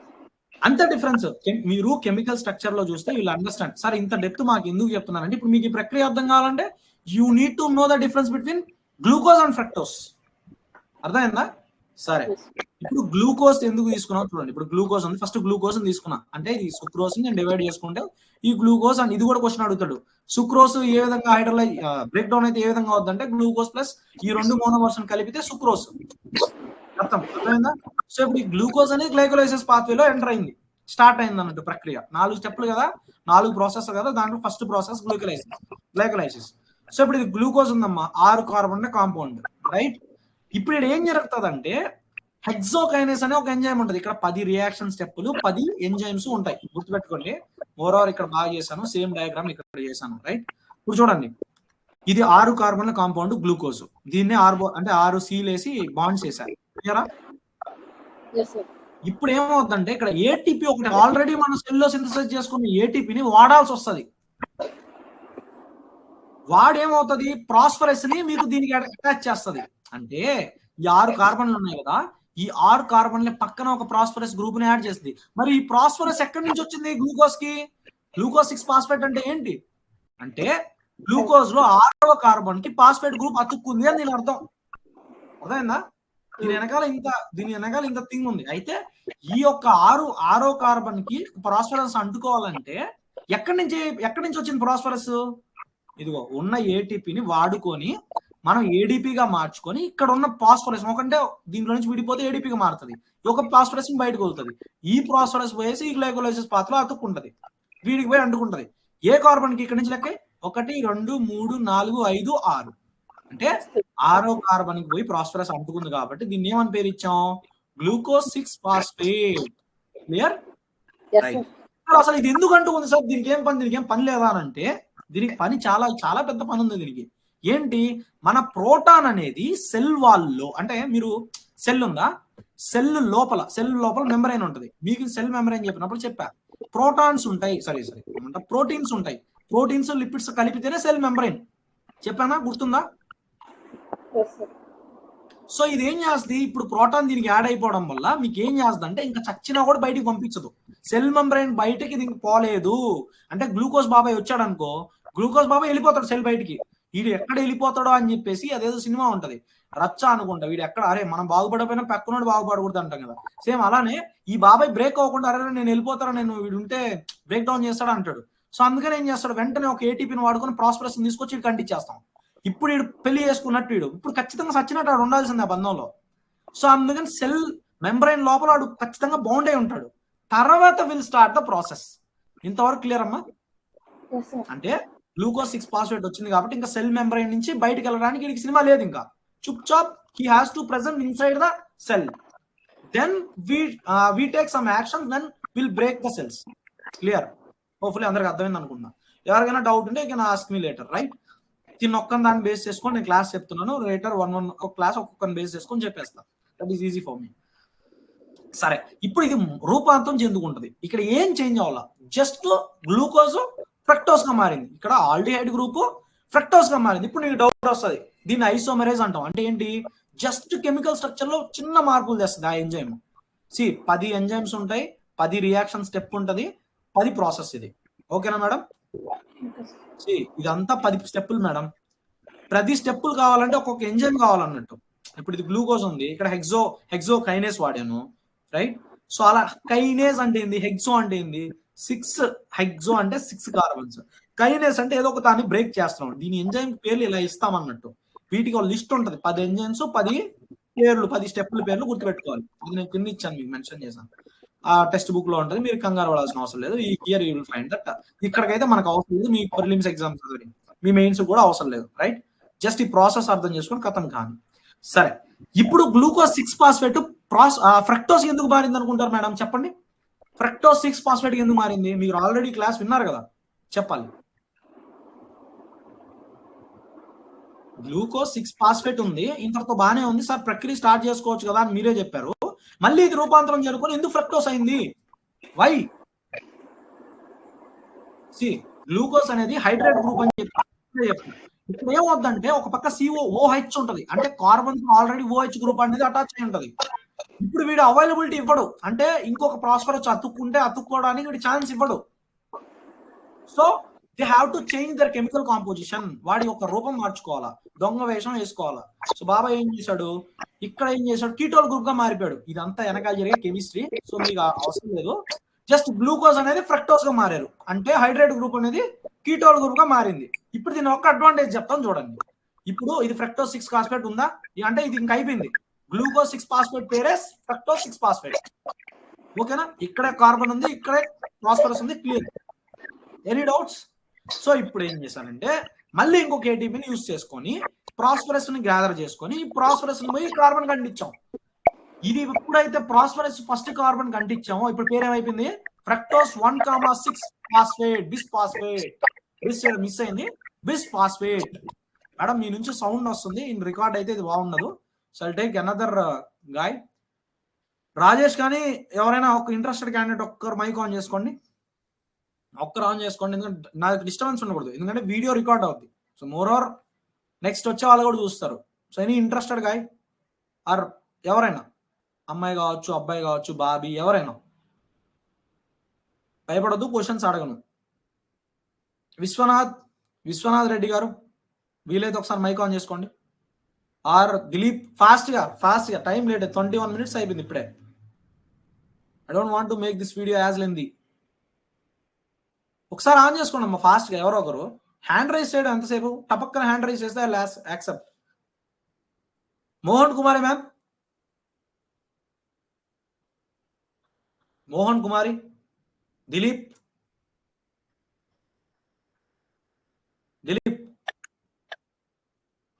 S1: అంత డిఫరెన్స్ మీరు కెమికల్ స్ట్రక్చర్ లో చూస్తే వీళ్ళు అండర్స్టాండ్. సార్ ఇంత డెప్త్ మాకు ఎందుకు చెప్తున్నారంటే, ఇప్పుడు మీకు ఈ ప్రక్రియ అర్థం కావాలంటే you need to know the difference between glucose and fructose. అర్థమైందా? సరే, ఇప్పుడు గ్లూకోజ్ ఎందుకు తీసుకున్నాం చూడండి. ఇప్పుడు గ్లూకోజ్ ఉంది, ఫస్ట్ గ్లూకోజ్ తీసుకున్నా అంటే ఈ సుక్రోస్ నేను డివైడ్ చేసుకుంటే ఈ గ్లూకోజ్ అండ్ ఇది కూడా క్వశ్చన్ అడుగుతాడు. సుక్రోస్ ఏ విధంగా హైడ్రోలైజ్ బ్రేక్ డౌన్ అయితే ఏ విధంగా అవుతుందంటే గ్లూకోజ్ ప్లస్ ఈ 2 మోనోమర్స్ కలిపితే సుక్రోస్. అర్థమైందా? సో ఇప్పుడు ఈ గ్లూకోజ్ అనేది గ్లైకోలైసిస్ పాత్వేలో ఎంటర్ అయింది, స్టార్ట్ అయింది అన్నట్టు ప్రక్రియ. 4 స్టెప్లు కదా, 4 ప్రాసెస్ కదా, దాంట్లో ఫస్ట్ ప్రాసెస్ గ్లైకోలైసిస్. సో ఇప్పుడు ఇది గ్లూకోజ్ ఉందమ్మా, 6 కార్బన్ కాంపౌండ్, రైట్. ఇప్పుడు ఇక్కడ ఏం జరుగుతుందంటే హెక్సోకైనేస్ అనే ఒక ఎంజైమ్ ఉంటుంది. ఇక్కడ 10 రియాక్షన్ స్టెప్పులు, 10 ఎంజైమ్స్ ఉంటాయి, గుర్తుపెట్టుకోండి. ఓవరాల్ ఇక్కడ బాగా చేశాను, సేమ్ డయాగ్రామ్ ఇక్కడ చేశాను, రైట్. ఇప్పుడు చూడండి, ఇది 6 కార్బన్ల కాంపౌండ్ గ్లూకోజ్. దీన్ని 6 సీలు వేసి బాండ్స్ వేసారు. ఇప్పుడు ఏమవుతుందంటే ఇక్కడ ఏటీపీ ఒకటి ఆల్రెడీ మన సెల్లో సింథసైజ్ చేసుకున్న ఏటీపీని వాడాల్సి వస్తుంది. వాడేమవుతుంది? ప్రాస్పరస్ ని మీకు దీనికి అటాచ్ చేస్తుంది. అంటే ఈ 6 కార్బన్లు ఉన్నాయి కదా, ఈ 6 కార్బన్ల పక్కన ఒక ప్రాస్పరస్ గ్రూప్ ని యాడ్ చేస్తుంది. మరి ఈ ప్రాస్పరస్ ఎక్కడి నుంచి వచ్చింది గ్లూకోజ్ కి? గ్లూకోజ్ 6 ఫాస్ఫేట్ అంటే ఏంటి? అంటే గ్లూకోజ్ లో 6వ కార్బన్ కి ఫాస్ఫేట్ గ్రూప్ అతుక్కుంది అని దీని అర్థం. అర్థమైందా? దీని వెనకాల ఇంత థింగ్ ఉంది. అయితే ఈ యొక్క 6వ కార్బన్ కి ప్రాస్పరస్ అంటుకోవాలంటే ఎక్కడి నుంచి వచ్చింది ప్రాస్పరస్? ఇదిగో ఉన్న ఏటీపీని వాడుకొని మనం ఏడీపీగా మార్చుకొని ఇక్కడ ఉన్న ఫాస్ఫరస్ ఒకటే దీంట్లో నుంచి విడిపోతే ఏడీపీగా మారుతుంది. ఒక ఫాస్ఫరస్ బయటకు వెళ్తుంది. ఈ ఫాస్ఫరస్ పోయేసి ఈ గ్లైకోలైసిస్ పాత్రలో అతుక్కుంటది, వీడికి పోయి అంటుకుంటది. ఏ కార్బన్ కి ఇక్కడ నుంచి లెక్క 1 2 3 4 5 6 అంటే 6వ కార్బన్ కి పోయి ఫాస్ఫరస్ అంటుకుంది కాబట్టి దీన్ని ఏమని పేరు ఇచ్చాం? Glucose 6 phosphate. క్లియర్? అసలు ఇది ఎందుకు అంటుకుంది సార్? దీనికి ఏం పని లేదా అని అంటే దీనికి పని చాలా పెద్ద పని ఉంది దీనికి. ఏంటి? మన ప్రోటాన్ అనేది సెల్ వాల్లో, అంటే మీరు సెల్ ఉందా, సెల్ లోపల మెంబ్రైన్ ఉంటుంది. మీకు సెల్ మెంబ్రైన్ చెప్పినప్పుడు చెప్పా, ప్రోటాన్స్ ఉంటాయి, ప్రోటీన్స్ ఉంటాయి. ప్రోటీన్స్ లిపిడ్స్ కలిపితేనే సెల్ మెంబ్రెయిన్. చెప్పానా? గుర్తుందా?
S2: Yes, sir.
S1: సో ఇది ఏం చేస్తుంది, ఇప్పుడు ప్రోటాన్ దీనికి యాడ్ అయిపోవడం వల్ల మీకు ఏం చేస్తుంది అంటే ఇంకా చచ్చినా కూడా బయటికి పంపించదు. సెల్ మెంబ్రెయిన్ బయటికి దీనికి పోలేదు అంటే గ్లూకోజ్ బాబాయ్ వచ్చాడు అనుకో, గ్లూకోజ్ బాబాయ్ వెళ్ళిపోతాడు సెల్ బయటికి. వీడు ఎక్కడ వెళ్ళిపోతాడో అని చెప్పేసి అదేదో సినిమా ఉంటది రచ్చ అనుకుంటా, వీడు ఎక్కడ అరే మనం బాగుపడకపోయినా పక్కనోడు బాగుపడకూడదు అంటాం కదా. సేమ్ అలానే ఈ బాబాయ్ బ్రేక్ అవ్వకుండా అరే నేను వెళ్ళిపోతాను, నేను వీడు ఉంటే బ్రేక్ డౌన్ చేస్తాడు అంటాడు. సో అందుకని ఏం చేస్తాడు, వెంటనే ఒక ఏటీపీని వాడుకొని ప్రాస్పరస్ తీసుకొచ్చి వీడు కంటించేస్తాం. ఇప్పుడు వీడు పెళ్లి చేసుకున్నట్టు వీడు ఇప్పుడు ఖచ్చితంగా సచ్చినట్టు వాడు ఉండాల్సింది ఆ బంధంలో. సో అందుకని సెల్ మెంబ్రెయిన్ లోపల వాడు ఖచ్చితంగా బౌండ్ అయి ఉంటాడు. తర్వాత విల్ స్టార్ట్ ద ప్రాసెస్. ఇంతవరకు క్లియర్ అమ్మా?
S2: Yes, sir.
S1: అంటే గ్లూకోజ్ 6-ఫాస్ఫేట్ వచ్చింది కాబట్టి ఇంకా సెల్ మెంబ్రెయిన్ నుంచి బయటకు వెళ్ళడానికి వీడికి సినిమా లేదు. ఇంకా చుప్ చాప్ he has to present inside the cell. Then we take some action, then we'll break the cells. Clear? Hopefully అందరికి అర్థమైంది అనుకుంటున్నా. ఎవరికైనా డౌట్ ఉంటే you can ask me later, right? దీన్ని ఒక్క దాన్ని బేస్ చేసుకొని నేను క్లాస్ చెప్తున్నాను. లేటర్ ఒక క్లాస్ ఒక్కొక్కరిని బేస్ చేసుకొని చెప్పేస్తాను. That is easy for me. సరే, ఇప్పుడు ఇది రూపాంతరం చెందుకుంటది. ఇక్కడ ఏం చేంజ్ అవ్వాలా, జస్ట్ గ్లూకోజ్ ఫ్రక్టోస్ గా మారింది. ఇక్కడ ఆల్డిహైడ్ గ్రూప్ ఫ్రక్టోస్ గా మారింది. ఇప్పుడు నీకు డౌట్ వస్తుంది, దీన్ని ఐసోమెరేజ్ అంటాం. అంటే ఏంటి, జస్ట్ కెమికల్ స్ట్రక్చర్ లో చిన్న మార్పులు తెస్తుంది ఆ ఎంజైమ్. 10 ఎంజైమ్స్ ఉంటాయి, 10 రియాక్షన్ స్టెప్ ఉంటది, 10 ప్రాసెస్. ఇది ఓకేనా మేడం? ఇదంతా 10 స్టెప్పులు మేడం. ప్రతి స్టెప్పులు కావాలంటే ఒక్కొక్క ఎంజైమ్ కావాలన్నట్టు. ఇప్పుడు ఇది గ్లూకోజ్ ఉంది, ఇక్కడ హెక్సో కైనేస్ వాడాను, రైట్? సో అలా కైనేస్ అంటే ఏంది, హెక్సో అంటే ఏంది, 6 హెక్సో అంటే 6 కార్బన్స్, కైనేస్ అంటే ఏదో ఒక దాన్ని బ్రేక్ చేస్తున్నాం. దీని ఎంజైమ్ పేర్లు ఇలా ఇస్తామన్నట్టు. వీటికి ఒక లిస్ట్ ఉంటుంది, 10 ఎంజైమ్స్, 10 పేర్లు, 10 స్టెప్పుల పేర్లు గుర్తుపెట్టుకోవాలి. అది నేను కింద ఇచ్చాను, మీకు మెన్షన్ చేశాను. ఆ టెక్స్ట్ బుక్ లో ఉంటుంది, మీరు కంగారు పడాల్సిన అవసరం లేదు. ఈ year you will find that. ఇక్కడికైతే మనకు అవసరం లేదు, మీ ప్రిలిమ్స్ ఎగ్జామ్స్ చదివి మీ మెయిన్స్ కూడా అవసరం లేదు, రైట్? జస్ట్ ఈ ప్రాసెస్ అర్థం చేసుకొని కథం కానీ. సరే, ఇప్పుడు గ్లూకోజ్ 6-ఫాస్ఫేట్ ఫ్రక్టోస్ ఎందుకు మారింది అనుకుంటారు మేడం? చెప్పండి. ఫ్రక్టోస్ 6-ఫాస్ఫేట్ ఎందుకు మారింది? మీరు ఆల్రెడీ క్లాస్ విన్నారు కదా, చెప్పాలి. గ్లూకోజ్ 6-ఫాస్ఫేట్ ఉంది, ఇంతతో బానే ఉంది సార్, ప్రక్రియ స్టార్ట్ చేసుకోవచ్చు కదా అని మీరే చెప్పారు. మళ్ళీ ఇది రూపాంతరం జరుగుకొని ఎందుకు ఫ్రక్టోస్ అయింది? వై? గ్లూకోజ్ అనేది హైడ్రేట్ గ్రూప్ అని చెప్పి ఇప్పుడు ఏమవుతుందంటే ఒక పక్క COOH ఉంటది, అంటే కార్బన్ ఆల్రెడీ OH గ్రూప్ అనేది అటాచ్ అయి ఉంటది. ఇప్పుడు వీడు అవైలబిలిటీ ఇవ్వడు, అంటే ఇంకొక ప్రాస్పరస్ అతుక్కోవడానికి వీడు ఛాన్స్ ఇవ్వడు. So they have to change their chemical composition. వాడి యొక్క రూపం మార్చుకోవాలా, దొంగ వేషం వేసుకోవాలా. సో బాబా ఏం చేశాడు, ఇక్కడ ఏం చేశాడు, కీటోల్ గ్రూప్ గా మారిపోయాడు. ఇదంతా వెనకాల జరిగే కెమిస్ట్రీ, సో మీకు అవసరం లేదు. జస్ట్ గ్లూకోజ్ అనేది ఫ్రక్టోస్ గా మారారు, అంటే హైడ్రేట్ గ్రూప్ అనేది కీటోల్ గ్రూప్ గా మారింది. ఇప్పుడు దీని ఒక అడ్వాంటేజ్ చెప్తాను చూడండి. ఇప్పుడు ఇది ఫ్రక్టోస్ 6-ఫాస్ఫేట్ ఉందా అంటే ఇది ఇంకా అయిపోయింది. గ్లూకోజ్ 6-ఫాస్ఫేట్ పేరే ఫ్రక్టోస్ 6-ఫాస్ఫేట్. ఓకేనా? ఇక్కడే కార్బన్ ఉంది, ఇక్కడే ప్రాస్పరస్ ఉంది, క్లియర్? Any doubts? సో ఇప్పుడు ఏం చేశానంటే మళ్ళీ ఇంకొక ఏటీపీని యూజ్ చేసుకొని ప్రాస్పరస్ ని గ్యాదర్ చేసుకొని ఈ ప్రాస్పరస్ ని పోయి కార్బన్ కంటించాం. ఇది ఎప్పుడైతే ప్రాస్పరస్ ఫస్ట్ కార్బన్ కంటించామో ఇప్పుడు పేరు ఏమైపోయింది, ఫ్రక్టోస్ 1,6-ఫాస్ఫేట్, బిస్ఫాస్ఫేట్. మిస్ అయింది, బిస్ఫాస్ఫేట్. మేడం మీ నుంచి సౌండ్ వస్తుంది, ఇన్ రికార్డ్ అయితే ఇది బాగుండదు. So I'll take another guy. Rajesh కానీ ఎవరైనా ఒక ఇంట్రెస్టెడ్ క్యాండిడేట్ ఒక్కరు మైక్ ఆన్ చేసుకోండి, ఒక్కరు ఆన్ చేసుకోండి, ఎందుకంటే నాకు డిస్టర్బెన్స్ ఉండకూడదు, ఎందుకంటే వీడియో రికార్డ్ అవుద్ది. సో మోర్ ఓవర్ నెక్స్ట్ వచ్చే వాళ్ళు కూడా చూస్తారు. So any interested guy or ఎవరైనా, అమ్మాయి కావచ్చు, అబ్బాయి కావచ్చు, బాబీ, ఎవరైనా భయపడద్దు, క్వశ్చన్స్ అడగను. విశ్వనాథ్ రెడ్డి గారు వీలైతే ఒకసారి మైక్ ఆన్ చేసుకోండి. ఆర్ దిలీప్, ఫాస్ట్ గా టైం లేట్, 21 minutes అయిపోయింది ఇప్పుడే. I don't want to make this video as lengthy. ఒకసారి ఆన్ చేసుకోండి అమ్మా ఫాస్ట్ గా. ఎవరో ఒకరు హ్యాండ్ రైజ్ చేయడం ఎంతసేపు, టపక్కన హ్యాండ్ రైజ్ చేస్తే accept. Mohan Kumari ma'am, Mohan Kumari, Dilip,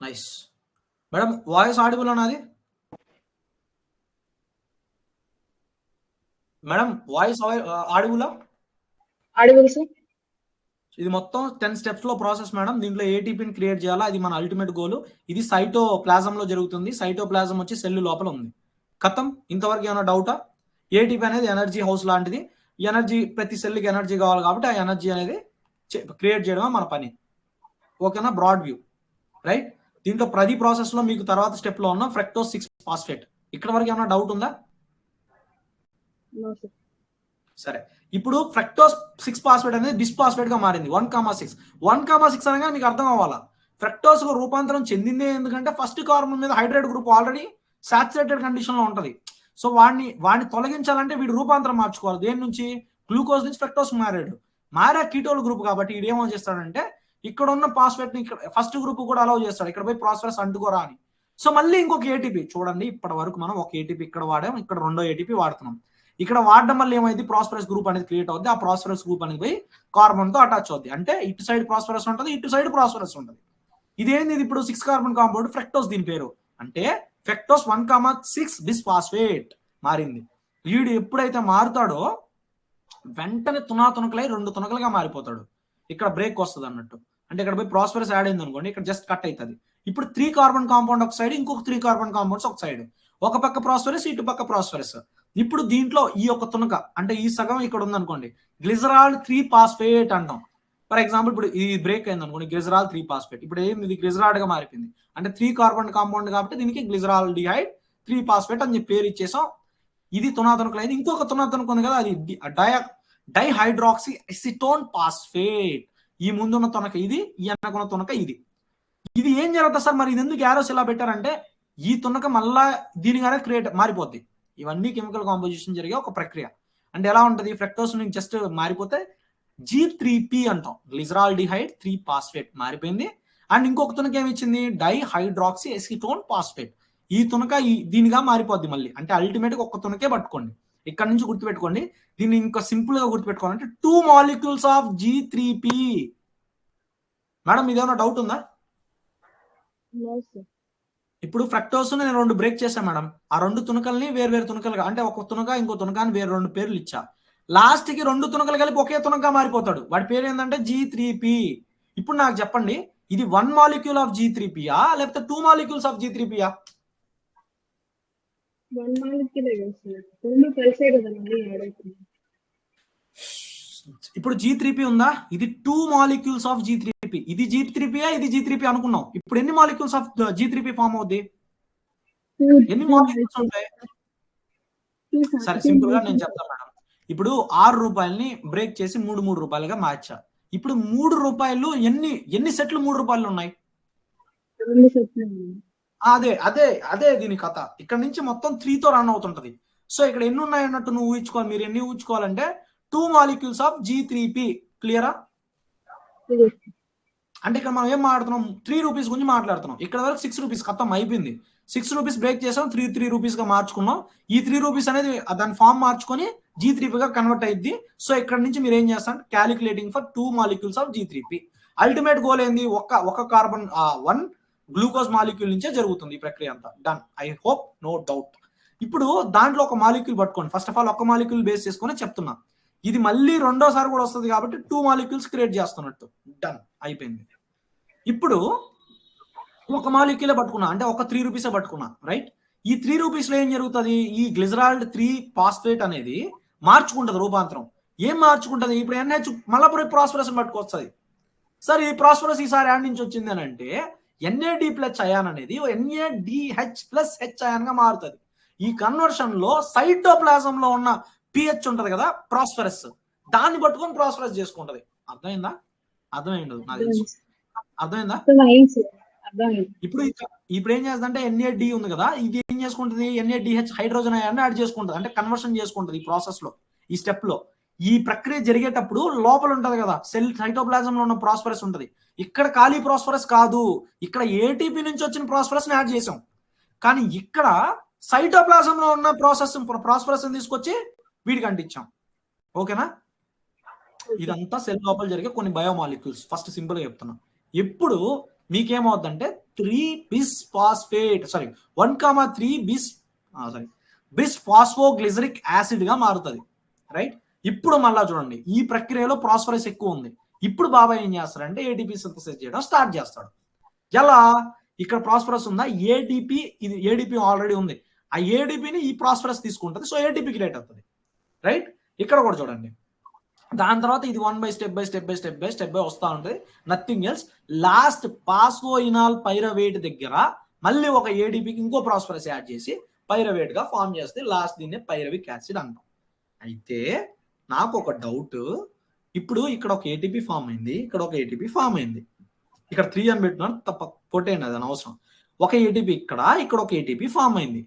S1: nice. Madam voice audible అన్నది మేడం, వాయిస్ ఆడిబులా?
S2: Audible sir.
S1: ఇది మొత్తం 10 steps లో ప్రాసెస్ మేడం. దీంట్లో ఏటీపీని క్రియేట్ చేయాలా, అది మన అల్టిమేట్ గోల్. ఇది సైటోప్లాజం లో జరుగుతుంది. సైటోప్లాజం వచ్చి సెల్ లోపల ఉంది. కథం. ఇంతవరకు ఏమైనా డౌటా? ఏటీపీ అనేది ఎనర్జీ హౌస్ లాంటిది. ఎనర్జీ, ప్రతి సెల్కి ఎనర్జీ కావాలి కాబట్టి ఆ ఎనర్జీ అనేది క్రియేట్ చేయడమే మన పని. ఓకేనా, బ్రాడ్ వ్యూ. రైట్, దీంట్లో ప్రతి ప్రాసెస్ లో మీకు తర్వాత స్టెప్ లో ఉన్న ఫ్రక్టోస్ 6-ఫాస్ఫేట్. ఇక్కడ వరకు ఏమైనా డౌట్ ఉందా? సరే, ఇప్పుడు ఫ్రక్టోస్ 6-ఫాస్ఫేట్ అనేది బిస్ఫాస్ఫేట్ గా మారింది 1,6. 1,6 అనగా మీకు అర్థం అవ్వాలా, ఫ్రక్టోస్ రూపాంతరం చెందిందే ఎందుకంటే ఫస్ట్ కార్బన్ మీద hydrate group already saturated condition లో ఉంటది. సో వాడిని తొలగించాలంటే వీడు రూపాంతరం మార్చుకోవాలి. దేని నుంచి? గ్లూకోజ్ నుంచి ఫ్రక్టోస్ మారా కీటోల్ గ్రూప్. కాబట్టి వీడు ఏమో చేస్తాడంటే ఇక్కడ ఉన్న ఫాస్ఫేట్ ని ఫస్ట్ గ్రూప్ కూడా అలౌ చేస్తాడు, ఇక్కడ పోయి ప్రాస్ఫరస్ అంటుకోరా అని. సో మళ్ళీ ఇంకొక ఏటీపీ చూడండి, ఇప్పటి వరకు మనం ఒక ఏటీపీ ఇక్కడ వాడాం, ఇక్కడ రెండో ఏటీపీ వాడుతున్నాం. ఇక్కడ వాడడం వల్ల ఏమైంది, ప్రాస్ఫరస్ గ్రూప్ అనేది క్రియేట్ అవుద్ది. ఆ ప్రాస్ఫరస్ గ్రూప్ అనేది పోయి కార్బన్ తో అటాచ్ అవుద్ది. అంటే ఇటు సైడ్ ప్రాస్ఫరస్ ఉంటుంది, ఇటు సైడ్ ప్రాస్ఫరస్ ఉంటుంది. ఇదేంది, ఇది ఇప్పుడు 6 కార్బన్ కాంపౌండ్ ఫ్రక్టోస్ దీని పేరు. అంటే ఫ్రక్టోస్ 1,6 బిస్ఫాస్ఫేట్ మారింది. వీడు ఎప్పుడైతే మారుతాడో వెంటనే తునకలై 2 తునకలుగా మారిపోతాడు. ఇక్కడ బ్రేక్ వస్తుంది అన్నట్టు. అంటే ఇక్కడ పోయి ప్రాస్ఫరస్ యాడ్ అయింది అనుకోండి, ఇక్కడ జస్ట్ కట్ అవుతుంది. ఇప్పుడు 3 కార్బన్ కాంపౌండ్ ఒక సైడ్, ఇంకొక 3 కార్బన్ కాంపౌండ్స్ ఒక సైడ్, ఒక పక్క ప్రాస్ఫరస్, ఇటు పక్క ప్రాస్ఫరస్. ఇప్పుడు దీంట్లో ఈ యొక్క తునక అంటే ఈ సగం ఇక్కడ ఉందనుకోండి, గ్లిజరాల్ 3-ఫాస్ఫేట్ అంటాం. ఫర్ ఎగ్జాంపుల్ ఇప్పుడు ఈ బ్రేక్ అయింది అనుకోండి, గ్లిజరాల్ 3-ఫాస్ఫేట్. ఇప్పుడు ఏంది, ఇది గ్లిజరాల్డ్ గా మారిపోయింది. అంటే 3 కార్బన్ కాంపౌండ్ కాబట్టి దీనికి గ్లిజరాల్ డిహైడ్ 3-ఫాస్ఫేట్ అని చెప్పి పేరు ఇచ్చేసాం. ఇది తునాతునకలైంది. ఇంకొక తునాతునక ఉంది కదా, అది డైహైడ్రాక్సీ ఎసిటోన్ ఫాస్ఫేట్. ఈ ముందున్న తునక ఇది, ఈ వెనకున్న తునక ఇది. ఇది ఏం జరుగుతుంది సార్ మరి, ఇది ఎందుకు యారోస్ ఇలా పెట్టారంటే ఈ తునక మళ్ళా దీనిగానే మారిపోద్ది. ఇవన్నీ కెమికల్ కాంపోజిషన్ జరిగే ఒక ప్రక్రియ. అంటే ఎలా ఉంటుంది, ఫ్రక్టోస్ నుంచి జస్ట్ మారిపోతే G3P అంటాం, గ్లిజరాల్ డిహైడ్ 3-ఫాస్ఫేట్ మారిపోయింది. అండ్ ఇంకొక తునక ఏమి ఇచ్చింది, డైహైడ్రాక్సీ ఎసిటోన్ ఫాస్ఫేట్. ఈ తునక దీనిగా మారిపోద్ది మళ్ళీ. అంటే అల్టిమేట్ గా ఒక్క తునకే పట్టుకోండి, ఇక్కడ నుంచి గుర్తుపెట్టుకోండి. దీన్ని ఇంకా సింపుల్ గా గుర్తుపెట్టుకోవాలంటే 2 మాలిక్యూల్స్ ఆఫ్ G3P. మేడం ఇదేమన్నా డౌట్ ఉందా? ఇప్పుడు ఫ్రక్టోస్ నేను 2 బ్రేక్ చేశాను మేడం. ఆ 2 తునకల్ని వేరు తునకలుగా, అంటే ఒక తునక ఇంకో తునక అని వేరు 2 పేర్లు ఇచ్చా. లాస్ట్ కి 2 తునకలు కలిపి ఒకే తునకగా మారిపోతాడు. వాడి పేరు ఏంటంటే G3P. ఇప్పుడు నాకు చెప్పండి, ఇది 1 మాలిక్యూల్ ఆఫ్ G3Pయా లేకపోతే 2 మాలిక్యూల్స్ ఆఫ్ G3Pయా? ఇప్పుడు G3P ఉందా, ఇది 2 మాలిక్యూల్స్ ఆఫ్ G3P. ఇది G3Pయా, ఇది G3P అనుకున్నాం. ఇప్పుడు ఎన్ని మాలిక్యూల్స్ ఆఫ్ G3P ఫామ్ అవుద్ది, ఎన్ని మాలిక్యూల్స్ ఉంటాయి? సరే సింపుల్ గా నేను చెప్తాను మేడం. ఇప్పుడు 6 రూపాయలని బ్రేక్ చేసి 3 రూపాయలుగా మార్చా. ఇప్పుడు 3 రూపాయలు ఎన్ని సెట్లు 3 రూపాయలు ఉన్నాయి? అదే దీని కథ. ఇక్కడ నుంచి మొత్తం 3తో రన్ అవుతుంటది. సో ఇక్కడ ఎన్ని ఉన్నాయి అన్నట్టు నువ్వు ఊహించుకోవాలి. మీరు ఎన్ని ఊహించుకోవాలంటే 2 మాలిక్యూల్స్ ఆఫ్ G3P. క్లియరా? అంటే ఇక్కడ మనం ఏం మాట్లాడుతున్నాం, 3 రూపీస్ గురించి మాట్లాడుతున్నాం. ఇక్కడ వరకు 6 రూపీస్ ఖతం అయిపోయింది. 6 రూపీస్ బ్రేక్ చేసాం, 3 రూపీస్ గా మార్చుకున్నాం. ఈ 3 రూపీస్ అనేది దాని ఫామ్ మార్చుకొని G3P గా కన్వర్ట్ అయ్యింది. సో ఇక్కడ నుంచి మీరు ఏం చేస్తారు, calculating for 2 molecules of G3P. Ultimate goal ఏంది, ఒక కార్బన్ 1 గ్లూకోజ్ మాలిక్యూల్ నుంచే జరుగుతుంది ఈ ప్రక్రియ అంతా. Done, I hope no doubt. ఇప్పుడు దాంట్లో ఒక మాలిక్యూల్ పట్టుకోండి. ఫస్ట్ ఆఫ్ ఆల్ ఒక మాలిక్యూల్ బేస్ చేసుకొని చెప్తున్నా. ఇది మళ్ళీ రెండోసారి కూడా వస్తుంది కాబట్టి 2 మాలిక్యూల్స్ క్రియేట్ చేస్తున్నట్టు. డన్, అయిపోయింది. ఇప్పుడు ఒక మాలిక్యూలే పట్టుకున్నా, అంటే ఒక 3 రూపీసే పట్టుకున్నా. రైట్, ఈ 3 రూపీస్ లో ఏం జరుగుతుంది, ఈ గ్లిజరాల్డ్ 3-ఫాస్ఫేట్ అనేది మార్చుకుంటది రూపాంతరం. ఏం మార్చుకుంటది, ఇప్పుడు NH మళ్ళీ ప్రాస్ఫరస్ పట్టుకొస్తుంది. సార్ ఈ ప్రాస్ఫరస్ ఈసారి యాడ్ నుంచి వచ్చింది అని అంటే NAD+ అయాన్ అనేది NADH+H అయాన్ గా మారుతుంది. ఈ కన్వర్షన్ లో సైటోప్లాజం లో ఉన్న pH ఉంటది కదా, ప్రాస్ఫరస్, దాన్ని పట్టుకొని ప్రాస్ఫరస్ చేసుకుంటది. అర్థమైందా? అర్థమైండదు నాకు తెలుసు. అర్థమైందా? ఇప్పుడు ఏం చేస్తుందంటే NAD ఉంది కదా, ఇది ఏం చేసుకుంటుంది, NADH హైడ్రోజన్ అయాన్ని యాడ్ చేసుకుంటుంది. అంటే కన్వర్షన్ చేసుకుంటుంది ఈ ప్రాసెస్ లో, ఈ స్టెప్ లో. ఈ ప్రక్రియ జరిగేటప్పుడు లోపల ఉంటది కదా సెల్, సైటోప్లాజం లో ఉన్న ప్రాస్ఫరస్ ఉంటది. ఇక్కడ ఖాళీ ప్రాస్ఫరస్ కాదు, ఇక్కడ ATP నుంచి వచ్చిన ప్రాస్ఫరస్ యాడ్ చేసాం. కానీ ఇక్కడ సైటోప్లాజం లో ఉన్న ప్రాస్ఫరస్ తీసుకొచ్చి వీడికి అంటించాం. ఓకేనా? ఇదంతా సెల్ లోపల జరిగే కొన్ని బయోమాలిక్యూల్స్. ఫస్ట్ సింపుల్ గా చెప్తున్నా. ఎప్పుడు మీకేమవుద్దంటే 1,3 బిస్ఫాస్ఫోగ్లిజరిక్ యాసిడ్ గా మారుతుంది. రైట్, ఇప్పుడు మళ్ళా చూడండి, ఈ ప్రక్రియలో ప్రాస్ఫరస్ ఎక్కువ ఉంది. ఇప్పుడు బాబాయ్ ఏం చేస్తారంటే ATP సింథసిస్ చేయడం స్టార్ట్ చేస్తాడు. ఎలా, ఇక్కడ ప్రాస్ఫరస్ ఉందా, ఇది ADP ఆల్రెడీ ఉంది. ఆ ADPని ఈ ప్రాస్ఫరస్ తీసుకుంటుంది. సో ATP క్రియేట్ అవుతుంది. రైట్, ఇక్కడ కూడా చూడండి, దాని తర్వాత ఇది 1 బై స్టెప్ బై వస్తూ ఉంటుంది. Nothing else. లాస్ట్ పాస్వోయినాల్ పైరవేట్ దగ్గర మళ్ళీ ఒక ఏడీపీకి ఇంకో ప్రాస్పరస్ యాడ్ చేసి పైరవేట్ గా ఫామ్ చేస్తే లాస్ట్ దీన్నే పైరవిక్ యాసిడ్ అంటాం. అయితే నాకు ఒక డౌట్, ఇప్పుడు ఇక్కడ ఒక ఏటీపీ ఫామ్ అయింది, ఇక్కడ ఒక ఏటీపీ ఫామ్ అయింది, ఇక్కడ 3 అని పెట్టినాను, తప్ప పొట్టేయండి, అది అనవసరం. ఒక ఏటీపీ ఇక్కడ ఒక ఏటీపీ ఫామ్ అయింది.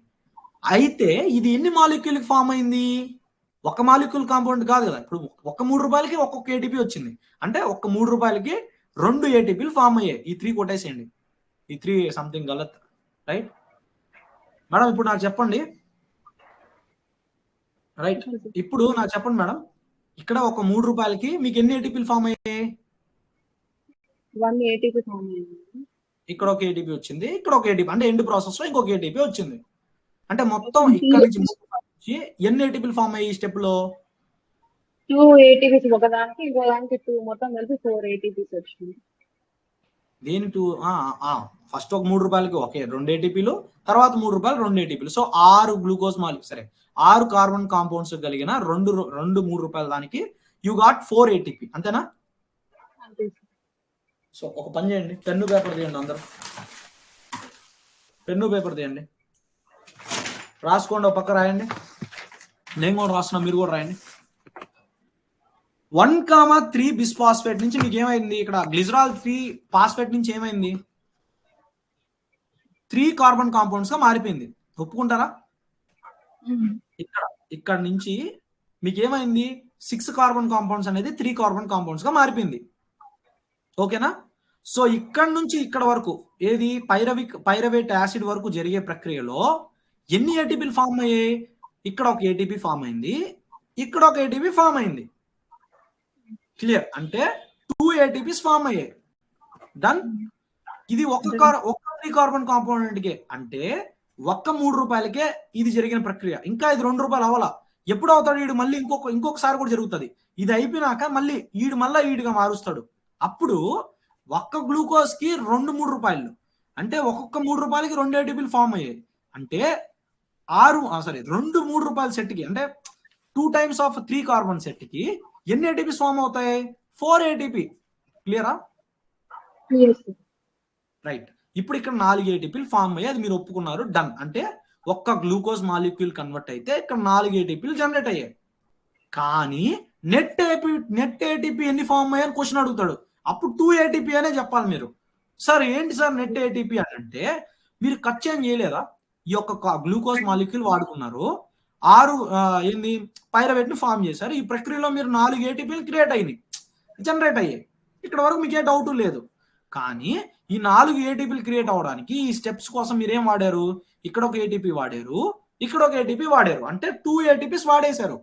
S1: అయితే ఇది ఎన్ని మాలిక్యూల్కి ఫామ్ అయింది? ఒక మాలిక్యూల్ కాంపౌండ్ కాదు కదా. ఇప్పుడు ఒక 3 రూపాయలకి ఒక్కొక్క ఏటీపీ వచ్చింది అంటే ఒక 3 రూపాయలకి 2 ఏటీపీలు ఫామ్ అయ్యాయి. ఈ 3 కొట్టేసేయండి, ఈ 3 సంథింగ్ గలత్, రైట్ మేడం? ఇప్పుడు నాకు చెప్పండి, రైట్, ఇప్పుడు నాకు చెప్పండి మేడం, ఇక్కడ ఒక 3 రూపాయలకి మీకు ఎన్ని ఏటీపీలు ఫామ్ అయ్యాయి?
S5: 1 ఏటీపీ ఫామ్ అయ్యింది.
S1: ఇక్కడ ఒక ఏటీపీ వచ్చింది, ఇక్కడ ఒక ఏటీపీ, అంటే ఎండ్ ప్రాసెస్ లో ఇంకొక ఏటీపీ వచ్చింది. అంటే మొత్తం ఇక్కడ నుంచి ఎన్ని ఏటీపీలు ఫామ్ అయ్యి ఈ స్టెప్ లో?
S5: 2 ఏటీపీస్, ఒకదానికి ఇంకో దానికి 2, మొత్తం కలిపి 4 ఏటీపీస్ వచ్చింది.
S1: దేని 2? ఫస్ట్ ఒక 3 రూపాయలకి ఓకే 2 ఏటీపీలు, తర్వాత 3 రూపాయలు 2 ఏటీపీలు. సో 6 గ్లూకోజ్ సరే 6 కార్బన్ కాంపౌండ్స్ కలిగిన 3 రూపాయల దానికి యూ గాట్ 4 ఏటీపీ, అంతేనా? సో ఒక పని చేయండి, పెన్ను పేపర్ తీయండి, అందరూ పెన్ను పేపర్ తీయండి, రాసుకోండి, ఒక పక్క రాయండి, నేను కూడా రాస్తున్నా, మీరు కూడా రాయండి. 1,3 బిస్ఫాస్ఫేట్ నుంచి మీకు ఏమైంది? ఇక్కడ గ్లిజరాల్ 3 ఫాస్ఫేట్ నుంచి ఏమైంది? 3 కార్బన్ కాంపౌండ్స్ గా మారిపోయింది. ఒప్పుకుంటారా? ఇక్కడ నుంచి మీకు ఏమైంది? 6 కార్బన్ కాంపౌండ్స్ అనేది 3 కార్బన్ కాంపౌండ్స్ గా మారిపోయింది. ఓకేనా? సో ఇక్కడ నుంచి ఇక్కడ వరకు ఏది పైరవేట్ యాసిడ్ వరకు జరిగే ప్రక్రియలో ఎన్ని ఏటీపీలు ఫామ్ అయ్యాయి? ఇక్కడ ఒక ఏటీపీ ఫామ్ అయింది, ఇక్కడ ఒక ఏటీపీ ఫామ్ అయింది. క్లియర్? అంటే 2 ఏటీపీస్ ఫామ్ అయ్యాయి. డన్. ఇది ఒక 3 కార్బన్ కాంపౌండ్కే, అంటే ఒక్క 3 రూపాయలకే ఇది జరిగిన ప్రక్రియ. ఇంకా ఇది 2 రూపాయలు అవ్వాల. ఎప్పుడు అవుతాడు వీడు? మళ్ళీ ఇంకొకసారి కూడా జరుగుతుంది. ఇది అయిపోయినాక మళ్ళీ ఈడుగా మారుస్తాడు. అప్పుడు ఒక్క గ్లూకోజ్ కి 2-3 రూపాయలు, అంటే ఒక్కొక్క 3 రూపాయలకి 2 ఏటీపీలు ఫామ్ అయ్యాయి. అంటే 2-3 రూపాయల సెట్ కి, అంటే 2 టైమ్స్ ఆఫ్ 3 కార్బన్ సెట్ కి ఎన్ని ఏటీపీస్ ఫామ్ అవుతాయి? 4 ఏటీపీ. క్లియరా? రైట్. ఇప్పుడు ఇక్కడ 4 ఏటీపీలు ఫామ్ అయ్యాయి, అది మీరు ఒప్పుకున్నారు. డన్. అంటే ఒక్క గ్లూకోజ్ మాలిక్యూల్ కన్వర్ట్ అయితే ఇక్కడ 4 ఏటీపీలు జనరేట్ అయ్యాయి. కానీ నెట్ ఏటీపీ ఎన్ని ఫామ్ అయ్యాయని క్వశ్చన్ అడుగుతాడు. అప్పుడు 2 ఏటీపీ అనే చెప్పాలి మీరు. సార్ ఏంటి సార్ నెట్ ఏటీపీ అని అంటే, మీరు కట్ చేంజ్ చేయలేదా? ఈ యొక్క గ్లూకోజ్ మాలిక్యూల్ వాడుకున్నారు, 6 పైరవేట్ ని ఫామ్ చేశారు. ఈ ప్రక్రియలో మీరు 4 ఏటీపీలు క్రియేట్ అయినాయి, జనరేట్ అయ్యాయి. ఇక్కడ వరకు మీకు ఏ డౌట్ లేదు. కానీ ఈ 4 ఏటీపీలు క్రియేట్ అవడానికి ఈ స్టెప్స్ కోసం మీరు ఏం వాడారు? ఇక్కడ ఒక ఏటీపీ వాడారు, ఇక్కడ ఒక ఏటీపీ వాడారు, అంటే 2 ఏటీపీస్ వాడేశారు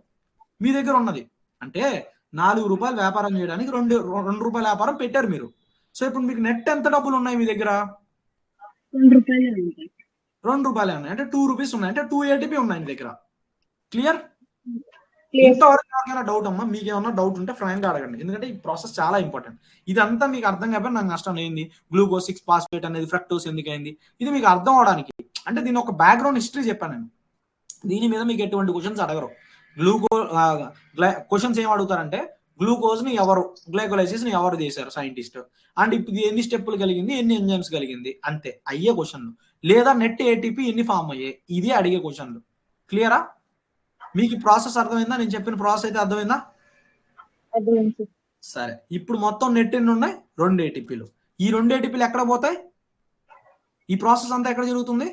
S1: మీ దగ్గర ఉన్నది. అంటే 4 రూపాయలు వ్యాపారం చేయడానికి 2 రూపాయల వ్యాపారం పెట్టారు మీరు. సో ఇప్పుడు మీకు నెట్ ఎంత డబ్బులు ఉన్నాయి మీ దగ్గర?
S5: 2 రూపాయలే ఉన్నాయి.
S1: 2 రూపాయలే ఉన్నాయి, అంటే 2 రూపీస్ ఉన్నాయి, అంటే 2 ఏటీపీ ఉన్నాయి మీ దగ్గర. క్లియర్? ఇంతవరకు నాకేమైనా డౌట్ అమ్మా? మీకు ఏమన్నా డౌట్ ఉంటే ఫ్రాంక్ గా అడగండి, ఎందుకంటే ఈ ప్రాసెస్ చాలా ఇంపార్టెంట్. ఇదంతా మీకు అర్థం కాకపోతే నాకు నష్టం ఏంది? గ్లూకోజ్ 6 ఫాస్ఫేట్ అనేది ఫ్రక్టోస్ ఎందుకైంది, ఇది మీకు అర్థం అవడానికి, అంటే దీని ఒక బ్యాక్గ్రౌండ్ హిస్టరీ చెప్పాను నేను. దీని మీద మీకు ఎటువంటి క్వశ్చన్స్ అడగరు. క్వశ్చన్స్ ఏం అడుగుతారంటే, గ్లూకోజ్ ని ఎవరు, గ్లైకోలైసిస్ ని ఎవరు చేశారు సైంటిస్ట్, అండ్ ఇప్పుడు ఎన్ని స్టెప్పులు కలిగింది, ఎన్ని ఎంజైమ్స్ కలిగింది, అంతే అయ్యే క్వశ్చన్లు. లేదా నెట్ ఏటీపీ ఎన్ని ఫామ్ అయ్యాయి, ఇది అడిగే క్వశ్చన్లు. క్లియరా? మీకు ప్రాసెస్ అర్థమైందా? నేను చెప్పిన ప్రాసెస్ అయితే అర్థమైందా? సరే, ఇప్పుడు మొత్తం నెట్ ఎన్ని ఉన్నాయి? 2 ఏటీపీలు. ఈ 2 ఏటీపీలు ఎక్కడ పోతాయి? ఈ ప్రాసెస్ అంతా ఎక్కడ జరుగుతుంది?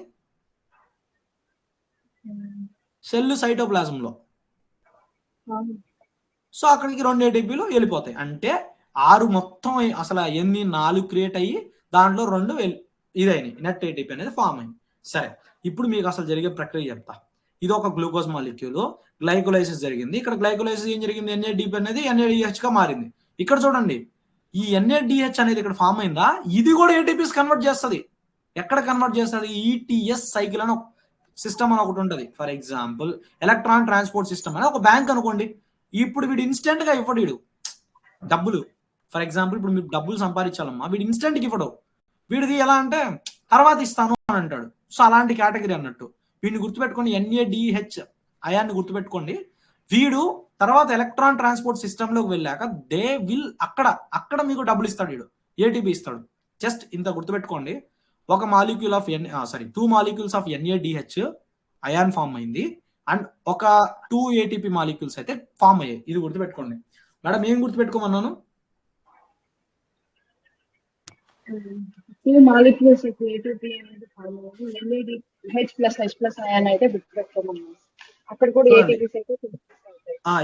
S1: సెల్ సైటోప్లాజం లో. సో అక్కడికి 2 ఏటీపీలు వెళ్ళిపోతాయి. అంటే 6 మొత్తం అసలు ఎన్ని 4 క్రియేట్ అయ్యి దాంట్లో 2 ఇదైనాయి, నెట్ ఏటీపీ అనేది ఫామ్ అయింది. సరే, ఇప్పుడు మీకు అసలు జరిగే ప్రక్రియ చెప్తా. ఇది ఒక గ్లూకోజ్ మాలిక్యూల్, గ్లైకోలైసిస్ జరిగింది. ఇక్కడ గ్లైకోలైసిస్ ఏం జరిగింది? NADP అనేది NADH గా మారింది. ఇక్కడ చూడండి, ఈ NADH అనేది ఇక్కడ ఫామ్ అయిందా, ఇది కూడా ఏటీపీస్ కన్వర్ట్ చేస్తుంది. ఎక్కడ కన్వర్ట్ చేస్తుంది? ETS సైకిల్ అని సిస్టమ్ అని ఒకటి ఉంటుంది. For example electron transport system అని ఒక బ్యాంక్ అనుకోండి. ఇప్పుడు వీడు ఇన్స్టెంట్ గా ఇవ్వడు వీడు డబ్బులు. ఫర్ ఎగ్జాంపుల్ ఇప్పుడు మీరు డబ్బులు సంపాదించాలమ్మా, వీడు ఇన్స్టెంట్ కి ఇవ్వడు. వీడిది ఎలా అంటే తర్వాత ఇస్తాను అని అంటాడు. సో అలాంటి కేటగిరీ అన్నట్టు. వీడిని గుర్తుపెట్టుకోండి, NADH అయాన్ని గుర్తుపెట్టుకోండి. వీడు తర్వాత ఎలక్ట్రాన్ ట్రాన్స్పోర్ట్ సిస్టమ్ లోకి వెళ్ళాక దే విల్ అక్కడ మీకు డబ్బులు ఇస్తాడు, వీడు ఏటీపీ ఇస్తాడు. జస్ట్ ఇంత గుర్తుపెట్టుకోండి, ఒక molecule of 2 molecules of NADH ion form అయింది అండ్ ఒక 2 ATP మాలిక్యూల్స్ అయితే ఫామ్ అయ్యాయి. ఇది గుర్తుపెట్టుకోండి మేడం. ఏం గుర్తుపెట్టుకోమన్నాను?
S5: 2 మాలిక్యూల్స్ ATP అనేది ఫామ్ అయ్యి NADH+H+ అయాన్ అయితే గుర్తుపెట్టుకోమన్నాను. అక్కడ కూడా ATPs అయితే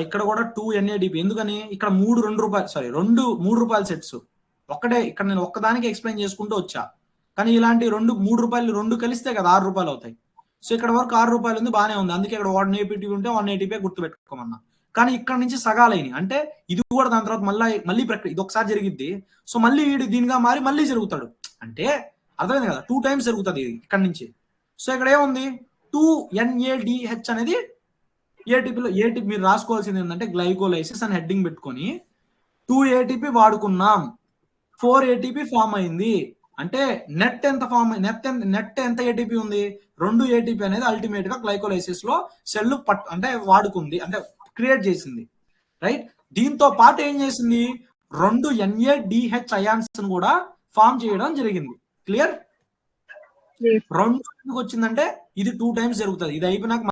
S1: ఇక్కడ కూడా 2 NADP. ఎందుకని ఇక్కడ 3 రూపాయల సెట్స్ ఒక్కటే. ఇక్కడ నేను ఒక్కదానికి ఎక్స్ప్లెయిన్ చేసుకుంటూ వచ్చా, కానీ ఇలాంటి 3 రూపాయలు 2 కలిస్తే కదా 6 రూపాయలు అవుతాయి. సో ఇక్కడ వరకు 6 రూపాయలు ఉంది, బాగానే ఉంది. అందుకే ఇక్కడ 1 ATP ఉంటే 1 ATP గుర్తుపెట్టుకోమన్నా. కానీ ఇక్కడ నుంచి సగాలైనవి అంటే ఇది కూడా దాని తర్వాత మళ్ళీ ప్రక్రియ, ఇది ఒకసారి జరిగిద్ది. సో మళ్ళీ వీడు దీనిగా మారి మళ్ళీ జరుగుతాడు. అంటే అర్థమైంది కదా, 2 టైమ్స్ జరుగుతుంది ఇది ఇక్కడ నుంచి. సో ఇక్కడ ఏముంది, 2 NADH అనేది ఏటీపీలో. ఏటీపీ మీరు రాసుకోవాల్సింది ఏంటంటే గ్లైకోలైసిస్ అని హెడ్డింగ్ పెట్టుకొని 2 ATP వాడుకున్నాం, 4 ATP ఫామ్ అయింది. అంటే నెట్ ఎంత ఫామ్, నెట్ ఎంత ఏటీపీ ఉంది, 2 ATP అనేది అల్టిమేట్ గా గ్లైకోలైసిస్ లో సెల్ అంటే వాడుకుంది, అంటే క్రియేట్ చేసింది, రైట్. దీంతో పాటు ఏం చేసింది, 2 NADH అయాన్స్ కూడా ఫామ్ చేయడం జరిగింది. క్లియర్? 2 వచ్చిందంటే ఇది 2 టైమ్స్ జరుగుతుంది. ఇది అయిపోయినాక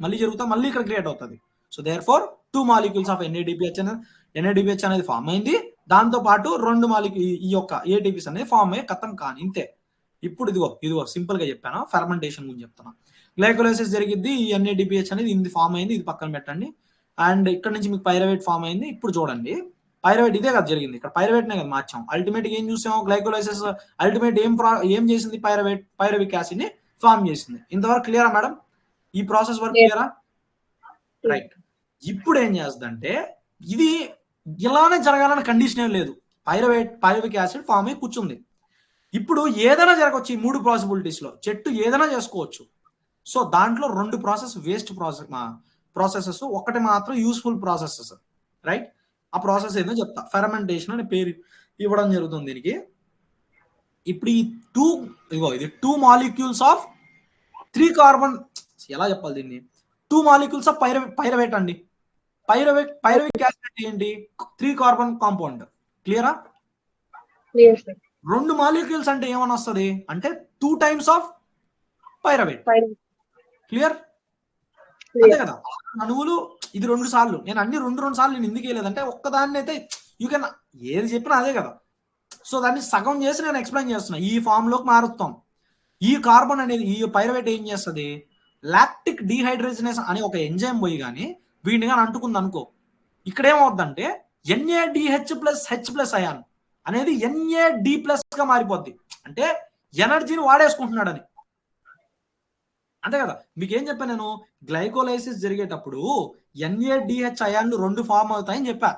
S1: మళ్ళీ జరుగుతుంది, మళ్ళీ ఇక్కడ క్రియేట్ అవుతుంది. So there four 2 molecules of NADH అనేది ఫామ్ అయింది. దాంతో పాటు 2 మాలిక్యూల్ ఈ యొక్క ATPs అనేది ఫామ్ అయ్యి కథం కాని ఇంతే. ఇప్పుడు ఇదిగో సింపుల్ గా చెప్పాను, ఫెర్మెంటేషన్ గురించి చెప్తాను. గ్లైకోలైసిస్ జరిగింది, ఈ NADH అనేది ఇది ఫామ్ అయింది, ఇది పక్కన పెట్టండి. అండ్ ఇక్కడ నుంచి మీకు పైరవేట్ ఫామ్ అయింది. ఇప్పుడు చూడండి, పైరవేట్ ఇదే కదా జరిగింది, ఇక్కడ పైరవేట్నే కదా మార్చాం. అల్టిమేట్ ఏం చూసాము, గ్లైకోలైసిస్ అల్టిమేట్ ఏం చేసింది, పైరవిక్ యాసిడ్ ని ఫామ్ చేసింది. ఇంతవరకు క్లియరా మేడం? ఈ ప్రాసెస్ వరకు క్లియరా? రైట్. ఇప్పుడు ఏం చేస్తుందంటే, ఇది ఇలానే జరగాలని కండిషన్ ఏం లేదు. పైరవిక్ యాసిడ్ ఫామ్ అయ్యి కూర్చుంది. ఇప్పుడు ఏదైనా జరగవచ్చు ఈ 3 పాసిబిలిటీస్ లో, చెట్టు ఏదైనా చేసుకోవచ్చు. సో దాంట్లో 2 ప్రాసెస్ వేస్ట్ ప్రాసెసెస్, ఒకటి మాత్రం యూస్ఫుల్ ప్రాసెసెస్, రైట్. ఆ ప్రాసెస్ ఏందో చెప్తా. ఫెర్మెంటేషన్ అనే పేరు ఇవ్వడం జరుగుతుంది దీనికి. ఇప్పుడు ఈ ఇది 2 మాలిక్యూల్స్ ఆఫ్ 3 కార్బన్, ఎలా చెప్పాలి దీన్ని, 2 మాలిక్యూల్స్ ఆఫ్ పైరవేట్ అండి. పైరవిక్ యాసిడ్ అంటే ఏంటి, 3 కార్బన్ కాంపౌండ్. క్లియరా? 2 మాలిక్యూల్స్ అంటే ఏమని వస్తుంది అంటే 2 టైమ్స్ ఆఫ్ పైరవేట్. క్లియర్? అంతే కదా. అణువులు ఇది 2 సార్లు. నేను అన్ని 2 సార్లు నేను ఎందుకు వేయలేదంటే, ఒక్కదాన్ని అయితే యూ కెన్ ఏది చెప్పినా అదే కదా. సో దాన్ని సగం చేసి నేను ఎక్స్ప్లెయిన్ చేస్తున్నా. ఈ ఫామ్ లోకి మారుస్తాం. ఈ కార్బన్ అనేది, ఈ పైరవేట్ ఏం చేస్తుంది, లాక్టిక్ డీహైడ్రోజనేస్ అనే ఒక ఎంజైమ్ పోయి కానీ వీడిని కానీ అంటుకుంది అనుకో, ఇక్కడ ఏమవుద్దంటే NADH+H+ అయాన్ అనేది NAD+ గా మారిపోద్ది. అంటే ఎనర్జీని వాడేసుకుంటున్నాడని. అంతే కదా. మీకు ఏం చెప్పా నేను, గ్లైకోలైసిస్ జరిగేటప్పుడు NADH అయాన్లు 2 ఫామ్ అవుతాయని చెప్పా.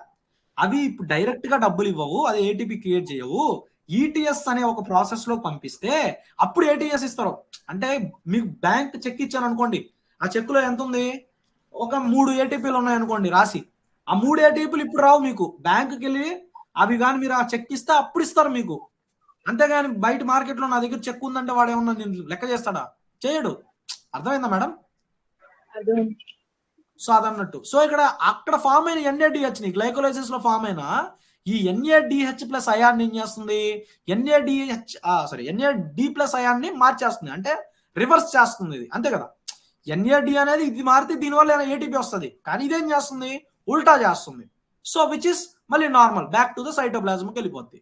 S1: అవి ఇప్పుడు డైరెక్ట్ గా డబ్బులు ఇవ్వవు, అది ATP క్రియేట్ చేయవు. ETS అనే ఒక ప్రాసెస్ లో పంపిస్తే అప్పుడు ATS ఇస్తారు. అంటే మీకు బ్యాంక్ చెక్ ఇచ్చాను అనుకోండి, ఆ చెక్ లో ఎంత ఉంది, ఒక 3 ATPలు ఉన్నాయనుకోండి రాసి, ఆ 3 ATPలు ఇప్పుడు రావు మీకు. బ్యాంకుకి వెళ్ళి అవి కానీ మీరు ఆ చెక్ ఇస్తే అప్పుడు ఇస్తారు మీకు. అంతేగాని బయట మార్కెట్లో నా దగ్గర చెక్ ఉందంటే వాడు ఏమన్నా నేను లెక్క చేస్తాడా, చేయడు. అర్థమైందా మేడం? సో అదన్నట్టు. సో అక్కడ ఫామ్ అయిన NADH ని గ్లైకోలైసిస్ లో ఫామ్ అయిన ఈ NADH+ అయాన్ ఏం చేస్తుంది, NAD+ అయాన్ ని మార్చేస్తుంది, అంటే రివర్స్ చేస్తుంది ఇది. అంతే కదా. NAD అనేది ఇది మారితే దీనివల్ల ATP వస్తుంది, కానీ ఇదేం చేస్తుంది, ఉల్టా చేస్తుంది. సో విచ్ ఇస్ మళ్ళీ నార్మల్, బ్యాక్ టు ద సైటోప్లాజంకి వెళ్ళిపోద్ది.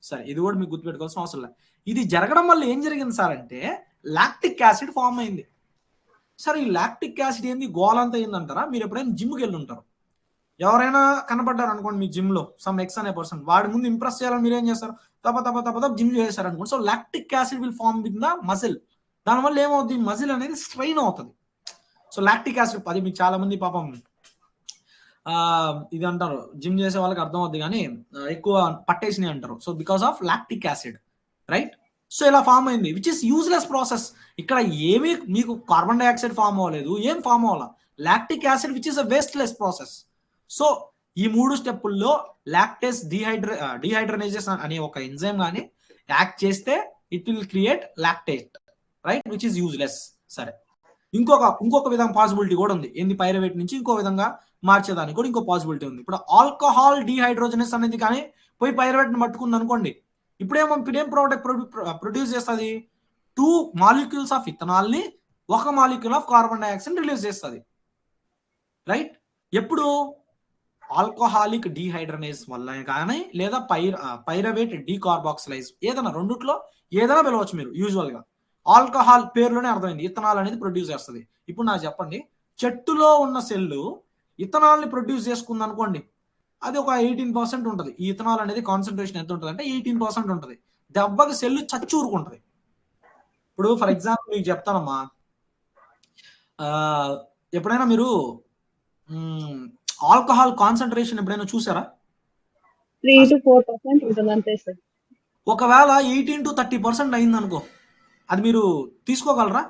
S1: సరే, ఇది కూడా మీకు గుర్తుపెట్టుకోవాల్సిన అవసరం లేదు. ఇది జరగడం వల్ల ఏం జరిగింది సార్ అంటే, లాక్టిక్ యాసిడ్ ఫామ్ అయింది. సరే, ఈ లాక్టిక్ యాసిడ్ ఏంది గోలంతా ఏందంటారా? మీరు ఎప్పుడైనా జిమ్కి వెళ్ళి ఉంటారు, ఎవరైనా కనపడ్డారు అనుకోండి మీ జిమ్ లో, సమ్ ఎక్స్ అనే పర్సన్, వాడి ముందు ఇంప్రెస్ చేయాలని మీరు ఏం చేస్తారు, తప్ప జిమ్ చేశారు అనుకోండి. So lactic acid will form with the muscle. దానివల్ల ఏమవుతుంది, మజిల్ అనేది స్ట్రెయిన్ అవుతుంది. సో లాక్టిక్ యాసిడ్, అది మీకు చాలా మంది పాపం ఇది అంటారు, జిమ్ చేసే వాళ్ళకి అర్థం అవుతుంది, కానీ ఎక్కువ పట్టేసినాయి అంటారు. So because of lactic acid, right. So ఇలా ఫామ్ అయింది, విచ్ ఇస్ యూజ్లెస్ ప్రాసెస్. ఇక్కడ ఏమీ మీకు కార్బన్ డైఆక్సైడ్ ఫామ్ అవ్వలేదు, ఏం ఫామ్ అవ్వాల, lactic acid which is a wasteless process. So ఈ 3 స్టెప్పుల్లో లాక్టేస్ డిహైడ్రనేజెస్ అనే ఒక ఎంజైమ్ కానీ యాక్ట్ చేస్తే it will create lactate, right, which is useless. సరే, ఇంకొక విధంగా పాసిబిలిటీ కూడా ఉంది. ఏంది, పైరవేట్ నుంచి ఇంకో విధంగా మార్చేదానికి కూడా ఇంకో పాసిబిలిటీ ఉంది. ఇప్పుడు ఆల్కహాల్ డీహైడ్రోజనేస్ అనేది కానీ పోయి పైరవేట్ని పట్టుకుంది అనుకోండి, ఇప్పుడేం ప్రోడక్ట్ ప్రొడ్యూస్ చేస్తుంది, 2 మాలిక్యూల్స్ ఆఫ్ ఇథనాల్ని 1 molecule of carbon dioxide release చేస్తుంది. రైట్? ఎప్పుడు ఆల్కహాలిక్ డీహైడ్రనేస్ వల్ల కానీ లేదా పైరవేట్ డీకార్బాక్సిలైజ్ ఏదైనా రెండిట్లో ఏదైనా పిలవచ్చు మీరు. యూజువల్గా ఆల్కహాల్ పేరులోనే అర్థమైంది, ఇథనాల్ అనేది ప్రొడ్యూస్ చేస్తుంది. ఇప్పుడు నాకు చెప్పండి, చెట్టులో ఉన్న సెల్లు ఇథనాల్ని ప్రొడ్యూస్ చేసుకుంది అనుకోండి, అది ఒక 18% ఉంటుంది. ఈ ఇథనాల్ అనేది కాన్సన్ట్రేషన్ ఎంత ఉంటుంది అంటే 18% ఉంటుంది. దెబ్బకి సెల్లు చచ్చూరుకుంటుంది. ఇప్పుడు ఫర్ ఎగ్జాంపుల్ మీకు చెప్తానమ్మా, ఎప్పుడైనా మీరు ఆల్కహాల్ కాన్సన్ట్రేషన్ ఎప్పుడైనా చూసారా?
S5: 3 to 4% ఉంటుంది అంతే సార్.
S1: ఒకవేళ 18 to 30% అయింది అనుకో, అది మీరు తీసుకోగలరా?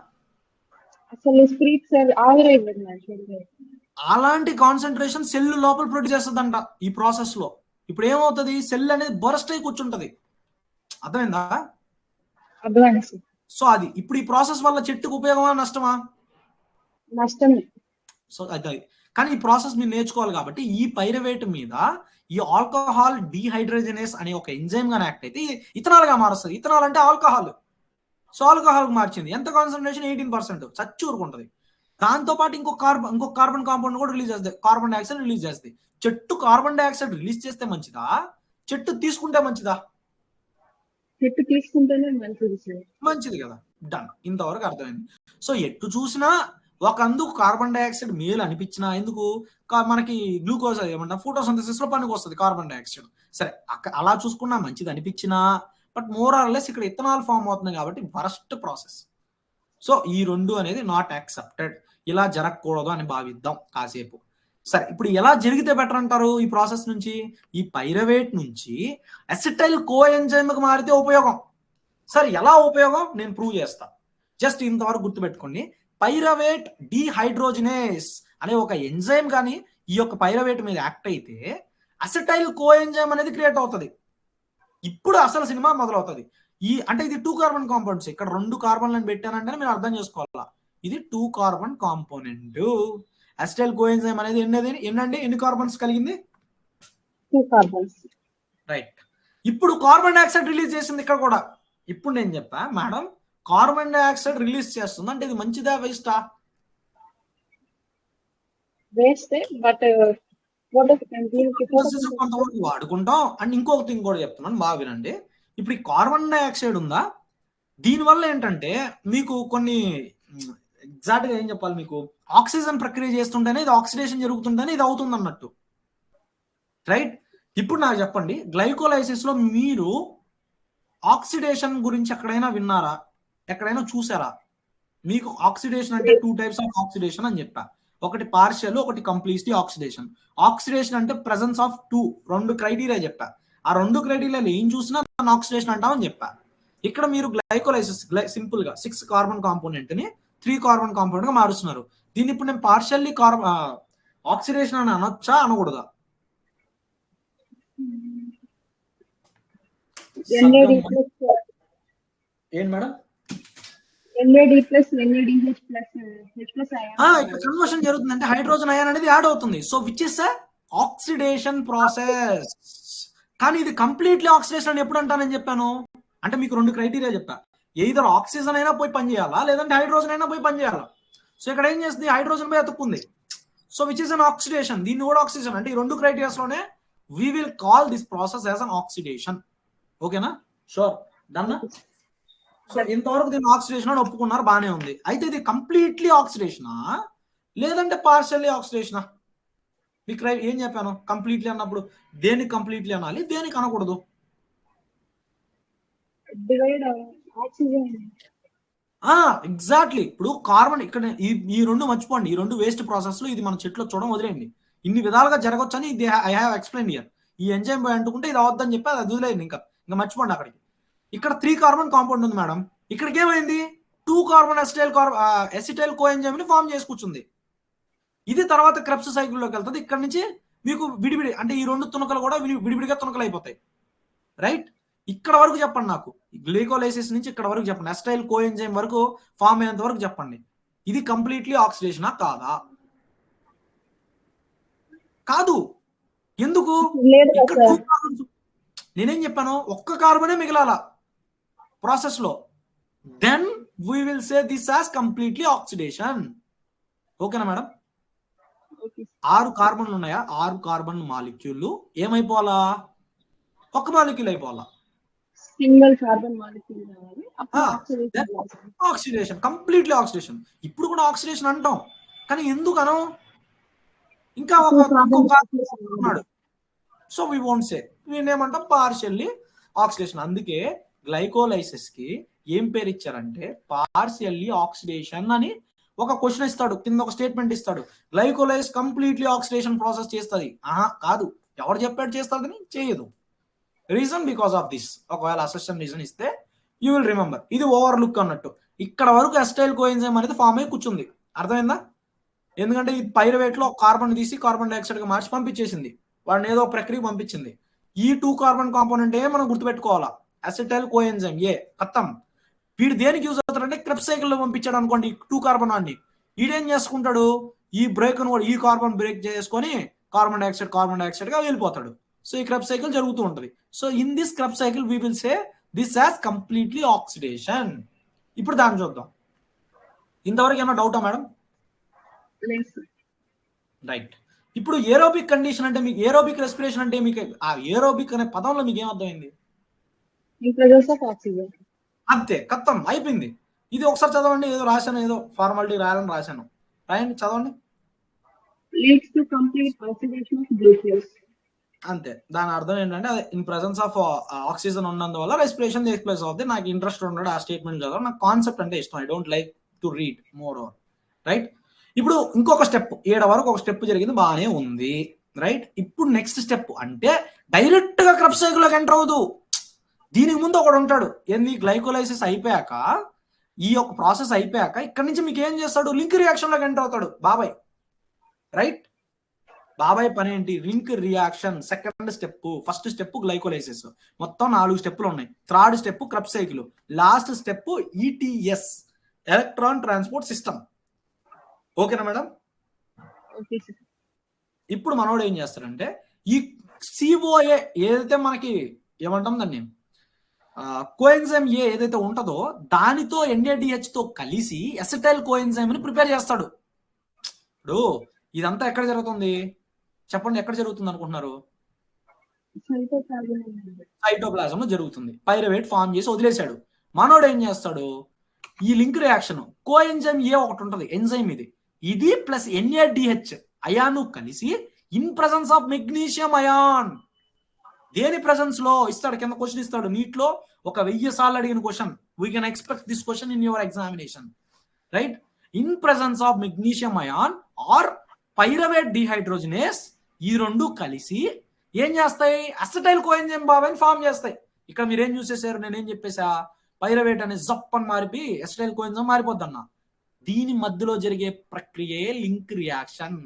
S5: అసలు స్ప్రీట్ సార్ ఆవిరైపోయింది.
S1: అలాంటి కాన్సన్ట్రేషన్ సెల్ లోపల ప్రొడ్యూస్ చేస్తుందంట ఈ ప్రాసెస్ లో. ఇప్పుడు ఏమవుతుంది, సెల్ అనేది బరస్ట్ అయి కూర్చుంటది. అర్థమైందా?
S5: అర్థమైంది సార్.
S1: సో అది ఇప్పుడు ఈ ప్రాసెస్ వల్ల చెట్టుకు ఉపయోగమా నష్టమా?
S5: నష్టమే.
S1: సో అది కానీ ఈ ప్రాసెస్ మీరు నేర్చుకోవాలి. కాబట్టి ఈ పైరవేట్ మీద ఈ ఆల్కహాల్ డీహైడ్రోజనేస్ అనే ఒక ఎంజైమ్ గానే యాక్ట్ అయితే ఇథనాల్ గా మారుస్తుంది. ఇథనాల్ అంటే ఆల్కహాల్. సో ఆల్కహాల్ మార్చింది. ఎంత కాన్సన్ట్రేషన్? 18%. చచ్చూరుకుంటది. దాంతో పాటు ఇంకొక కార్బన్ కాంపౌండ్ కూడా రిలీజ్ చేస్తుంది, కార్బన్ డైఆక్సైడ్ రిలీజ్ చేస్తుంది. చెట్టు కార్బన్ డైఆక్సైడ్ రిలీజ్ చేస్తే మంచిదా, చెట్టు తీసుకుంటే మంచిదా?
S5: చెట్టు తీసుకుంటేనే మంచిది సార్.
S1: మంచిది కదా. డన్. ఇంతవరకు అర్థమైంది. సో ఎటు చూసినా ఒక అందుకు కార్బన్ డైఆక్సైడ్ మేలు అనిపించినా, ఎందుకు మనకి గ్లూకోజ్ ఏమన్నా ఫోటోసింథసిస్ లో పనికి వస్తుంది కార్బన్ డైఆక్సైడ్. సరే, అలా చూసుకున్నా మంచిది అనిపించినా, బట్ మోర్ ఆర్ లెస్ ఇక్కడ ఇథనాల్ ఫామ్ అవుతుంది కాబట్టి వరస్ట్ ప్రాసెస్. సో ఈ రెండు అనేది నాట్ యాక్సెప్టెడ్. ఇలా జరగకూడదు అని భావిద్దాం కాసేపు. సరే, ఇప్పుడు ఎలా జరిగితే బెటర్ అంటారు ఈ ప్రాసెస్ నుంచి? ఈ పైరవేట్ నుంచి అసిటైల్ కోఎంజైమ్కి మారితే ఉపయోగం. సరే, ఎలా ఉపయోగం నేను ప్రూవ్ చేస్తా. జస్ట్ ఇంతవరకు గుర్తుపెట్టుకోండి, పైరవేట్ డీహైడ్రోజనేస్ అనే ఒక ఎంజైమ్ కానీ ఈ యొక్క పైరవేట్ మీద యాక్ట్ అయితే అసిటైల్ కోఎంజైమ్ అనేది క్రియేట్ అవుతుంది. ఇప్పుడు అసలు సినిమా మొదలవుతుంది. అంటే ఇది 2 కార్బన్ కాంపౌండ్స్. ఇక్కడ 2 కార్బన్లను పెట్టానంటే మీరు అర్థం చేసుకోవాలా, ఇది 2 కార్బన్ కాంపోనెంట్. అసిటైల్ కోఎంజైమ్ అనేది ఎన్ని కార్బన్స్ కలిగింది?
S5: 2 కార్బన్స్.
S1: రైట్. ఇప్పుడు కార్బన్ డైఆక్సైడ్ రిలీజ్ చేసింది ఇక్కడ కూడా. ఇప్పుడు నేను చెప్పా మేడం, కార్బన్ డైఆక్సైడ్ రిలీజ్ చేస్తుంది అంటే ఇది మంచిదా వేస్టా?
S5: వేస్తే, బట్
S1: కొంతవరకు వాడుకుంటాం. అండ్ ఇంకొక థింగ్ కూడా చెప్తున్నాను, బాగా వినండి. ఇప్పుడు ఈ కార్బన్ డైఆక్సైడ్ ఉందా, దీనివల్ల ఏంటంటే మీకు కొన్ని ఎగ్జాక్ట్ గా ఏం చెప్పాలి, మీకు ఆక్సిజన్ ప్రక్రియ చేస్తుంటేనే ఇది ఆక్సిడేషన్ జరుగుతుంటేనే ఇది అవుతుంది అన్నట్టు. రైట్? ఇప్పుడు నాకు చెప్పండి, గ్లైకోలైసిస్ లో మీరు ఆక్సిడేషన్ గురించి ఎక్కడైనా విన్నారా, ఎక్కడైనా చూసారా? మీకు ఆక్సిడేషన్ అంటే 2 టైప్స్ ఆఫ్ ఆక్సిడేషన్ అని చెప్పా. ఒకటి పార్షియల్, ఒకటి కంప్లీట్లీ ఆక్సిడేషన్. ఆక్సిడేషన్ అంటే ప్రెసెన్స్ ఆఫ్ 2 క్రైటీరియా చెప్పా. ఆ 2 క్రైటీరియాలు ఏం చూసినా దాన్ని ఆక్సిడేషన్ అంటామని చెప్పా. ఇక్కడ మీరు గ్లైకోలైసిస్ సింపుల్ గా 6 కార్బన్ కాంపోనెంట్ ని 3 కార్బన్ కాంపోనెంట్ గా మారుస్తున్నారు. దీన్ని ఇప్పుడు నేను పార్షియల్లీ ఆక్సిడేషన్ అని అనొచ్చా, అనకూడదా? ఏం మేడం? కన్వర్షన్ జరుగుతుంది అంటే హైడ్రోజన్ అయాన్ అనేది యాడ్ అవుతుంది. So which is oxidation process. కానీ ఇది కంప్లీట్లీ ఆక్సిడేషన్ అని ఎప్పుడు అంటానని చెప్పాను అంటే మీకు 2 క్రైటీరియా చెప్పా. ఎయిదర్ ఆక్సిజన్ అయినా పోయి పనిచేయాలా, లేదంటే హైడ్రోజన్ అయినా పోయి పనిచేయాలా. సో ఇక్కడ ఏం చేస్తుంది, హైడ్రోజన్ పోయి అతుక్కుంది. So which is an oxidation. దీన్ని కూడా ఆక్సిజన్ అంటే ఈ 2 క్రైటీరియాస్ లోనే we will call this process as an oxidation. ఓకేనా? షూర్. డన్. సో ఇంతవరకు దీన్ని ఆక్సిడేషన్ అని ఒప్పుకున్నారు, బానే ఉంది. అయితే ఇది కంప్లీట్లీ ఆక్సిడేషనా లేదంటే పార్షియల్లీ ఆక్సిడేషనా? మీకు ఏం చెప్పాను, కంప్లీట్లీ అన్నప్పుడు దేనికి కంప్లీట్లీ అనాలి, దేనికి అనకూడదు? ఎగ్జాక్ట్లీ. ఇప్పుడు కార్బన్ ఇక్కడ ఈ 2 మర్చిపోండి, ఈ 2 వేస్ట్ ప్రాసెస్ లో ఇది మన చెట్లో చూడడం వదిలేయండి. ఇన్ని విధాలుగా జరగవచ్చు అని ఐ హావ్ ఎక్స్ప్లెయిన్ హియర్. ఈ ఎంజైమ్ పోయి అంటుకుంటే ఇది అవద్దని చెప్పి అది వదిలేయండి, ఇంకా మర్చిపోండి. అక్కడికి ఇక్కడ 3 కార్బన్ కాంపౌండ్ ఉంది మేడం, ఇక్కడికి ఏమైంది 2 కార్బన్ ఎసిటైల్ కోఎంజైమ్ ని ఫామ్ చేసి కూర్చుంది. ఇది తర్వాత క్రెబ్స్ సైకిల్లోకి వెళ్తుంది. ఇక్కడ నుంచి మీకు విడివిడి అంటే ఈ 2 తునకలు కూడా విడివిడిగా తునకలు అయిపోతాయి. రైట్? ఇక్కడ వరకు చెప్పండి నాకు, గ్లైకోలైసిస్ నుంచి ఇక్కడ వరకు చెప్పండి, ఎసిటైల్ కోఎంజైమ్ వరకు ఫామ్ అయ్యేంత వరకు చెప్పండి. ఇది కంప్లీట్లీ ఆక్సిడేషనా కాదా? కాదు. ఎందుకు?
S5: లేదు
S1: ఇక్కడ
S5: సార్.
S1: 2 కార్బన్స్. నేనేం చెప్పాను, ఒక్క కార్బనే మిగిలాల ప్రాసెస్ లో. Then we will say this as completely oxidation. ఓకేనా మేడం? 6 కార్బన్లు ఉన్నాయా? 6 కార్బన్ మాలిక్యూల్ ఏమైపోవాలా? ఒక్క మాలిక్యూల్ అయిపోవాలా?
S5: సింగిల్ కార్బన్ మాలిక్యూల్ కావాలి.
S1: Oxidation, completely oxidation. ఇప్పుడు కూడా ఆక్సిడేషన్ అంటాం, కానీ ఎందుకనం? ఇంకా ఇంకో కార్బన్ ఉన్నాడు. సో వి వోంట్ సే, నేనేమంటాం పార్షియల్లీ ఆక్సిడేషన్. అందుకే గ్లైకోలైసిస్ కి ఏం పేరు ఇచ్చారంటే పార్షియల్లీ ఆక్సిడేషన్ అని ఒక క్వశ్చన్ ఇస్తాడు, కింద ఒక స్టేట్మెంట్ ఇస్తాడు. గ్లైకోలైస్ కంప్లీట్లీ ఆక్సిడేషన్ ప్రాసెస్ చేస్తుంది. కాదు, ఎవరు చెప్పాడు చేస్తుందని? చేయదు. Reason because of this. ఒకవేళ అసెషన్ రీజన్ ఇస్తే యూ విల్ రిమెంబర్. ఇది ఓవర్లుక్ అన్నట్టు. ఇక్కడ వరకు అసిటైల్ కోఎంజైమ్ అనేది ఫామ్ అయ్యి కూర్చుంది. అర్థమైందా? ఎందుకంటే ఈ పైరువేట్ లో కార్బన్ తీసి కార్బన్ డైఆక్సైడ్ గా మార్చి పంపించేసింది, వాడిని ఏదో ప్రక్రియ పంపించింది. ఈ 2 కార్బన్ కాంపోనెంట్ ఏ మనం గుర్తుపెట్టుకోవాలా, అసిటైల్ కోఎంజైమ్ ఏ. ఖతం. వీడు దేనికి యూజ్ అవుతాడంటే క్రెబ్ సైకిల్ లో పంపించాడు అనుకోండి 2 కార్బన్ అన్ని. వీడేం చేసుకుంటాడు, ఈ బ్రేక్ కూడా ఈ కార్బన్ బ్రేక్ చేసుకొని కార్బన్ డైఆక్సైడ్ గా వెళ్ళిపోతాడు. సో ఈ క్రెబ్ సైకిల్ జరుగుతూ ఉంటది. So in this Krebs cycle we will say this as completely oxidation. ఇప్పుడు దాన్ని చూద్దాం. ఇంతవరకు ఏమైనా డౌటా మేడం? రైట్. ఇప్పుడు ఏరోబిక్ కండిషన్ అంటే మీకు, ఏరోబిక్ రెస్పిరేషన్ అంటే మీకు, ఆ ఏరోబిక్ అనే పదంలో మీకు ఏమర్థమైంది? అంతే, ఖతం, అయిపోయింది. ఇది ఒకసారి చదవండి. ఏదో రాశాను, ఏదో ఫార్మాలిటీ రాయాలని రాశాను. రాయండి, చదవండి. అంతే. దాని అర్థం ఏంటంటే అదే ఇన్ ప్రెసెన్స్ ఆఫ్ ఆక్సిజన్ ఉన్నందువల్ల రెస్పిరేషన్ టేక్స్ ప్లేస్ అవుతుంది. నాకు ఇంట్రెస్ట్ ఉండడు ఆ స్టేట్మెంట్ చదవాలి, నాకు కాన్సెప్ట్ అంటే ఇష్టం. I don't like to read more over. Right. ఇప్పుడు ఇంకొక స్టెప్, 7 వరకు ఒక స్టెప్ జరిగింది, బాగానే ఉంది. రైట్. ఇప్పుడు నెక్స్ట్ స్టెప్ అంటే డైరెక్ట్ గా క్రెబ్ సైకిల్ లోకి ఎంటర్ అవ్వదు. దీనికి ముందు ఒకడు ఉంటాడు. ఏంది? గ్లైకోలైసిస్ అయిపోయాక, ఈ యొక్క ప్రాసెస్ అయిపోయాక ఇక్కడ నుంచి మీకు ఏం చేస్తాడు, లింక్ రియాక్షన్ లోకి ఎంటర్ అవుతాడు బాబాయ్. రైట్. బాబాయ్ పని ఏంటి? Link reaction. Second step. First step glycolysis. మొత్తం 4 స్టెప్పులు ఉన్నాయి. Third step Krebs cycle. Last step ETS, electron transport system. ఓకేనా మేడం? ఇప్పుడు మనోడు ఏం చేస్తాడంటే ఈ సిఓఏ ఏదైతే మనకి ఏమంటాం దాన్ని, కోఎంజైమ్ ఏ ఏదైతే ఉంటుందో దానితో NADH తో కలిసి అసిటైల్ కోఎంజైమ్ ని ప్రిపేర్ చేస్తాడు. ఇప్పుడు ఇదంతా ఎక్కడ జరుగుతుంది చెప్పండి? ఎక్కడ జరుగుతుంది అనుకుంటున్నారు? సైటోప్లాజం జరుగుతుంది. పైరువేట్ ఫామ్ చేసి వదిలేశాడు. మనోడు ఏం చేస్తాడు, ఈ లింక్ రియాక్షన్ కోఎంజైమ్ ఏ ఒకటి ఉంటుంది, ఎంజైమ్ ఇది ప్లస్ NADH అయాను కలిసి in presence of magnesium ion. దేని ప్రెసెన్స్ లో ఇస్తాడు? కింద క్వశ్చన్ ఇస్తాడు నీట్ లో, ఒక 1000 సార్లు అడిగిన question. We can expect this question in your examination. Right. In presence of magnesium ion or pyruvate dehydrogenase, ఈ రెండు కలిసి ఏం చేస్తాయి? అసిటైల్ కోఎంజైమ్ బాబాయ్ ఫామ్ చేస్తాయి. ఇక్కడ మీరు ఏం చూసేసారు? నేనేం చెప్పేసా? పైరవేట్ అనే జప్ అని మారిపి అసిటైల్ కోఎంజైమ్ మారిపోద్ది అన్న. దీని మధ్యలో జరిగే ప్రక్రియే లింక్ రియాక్షన్.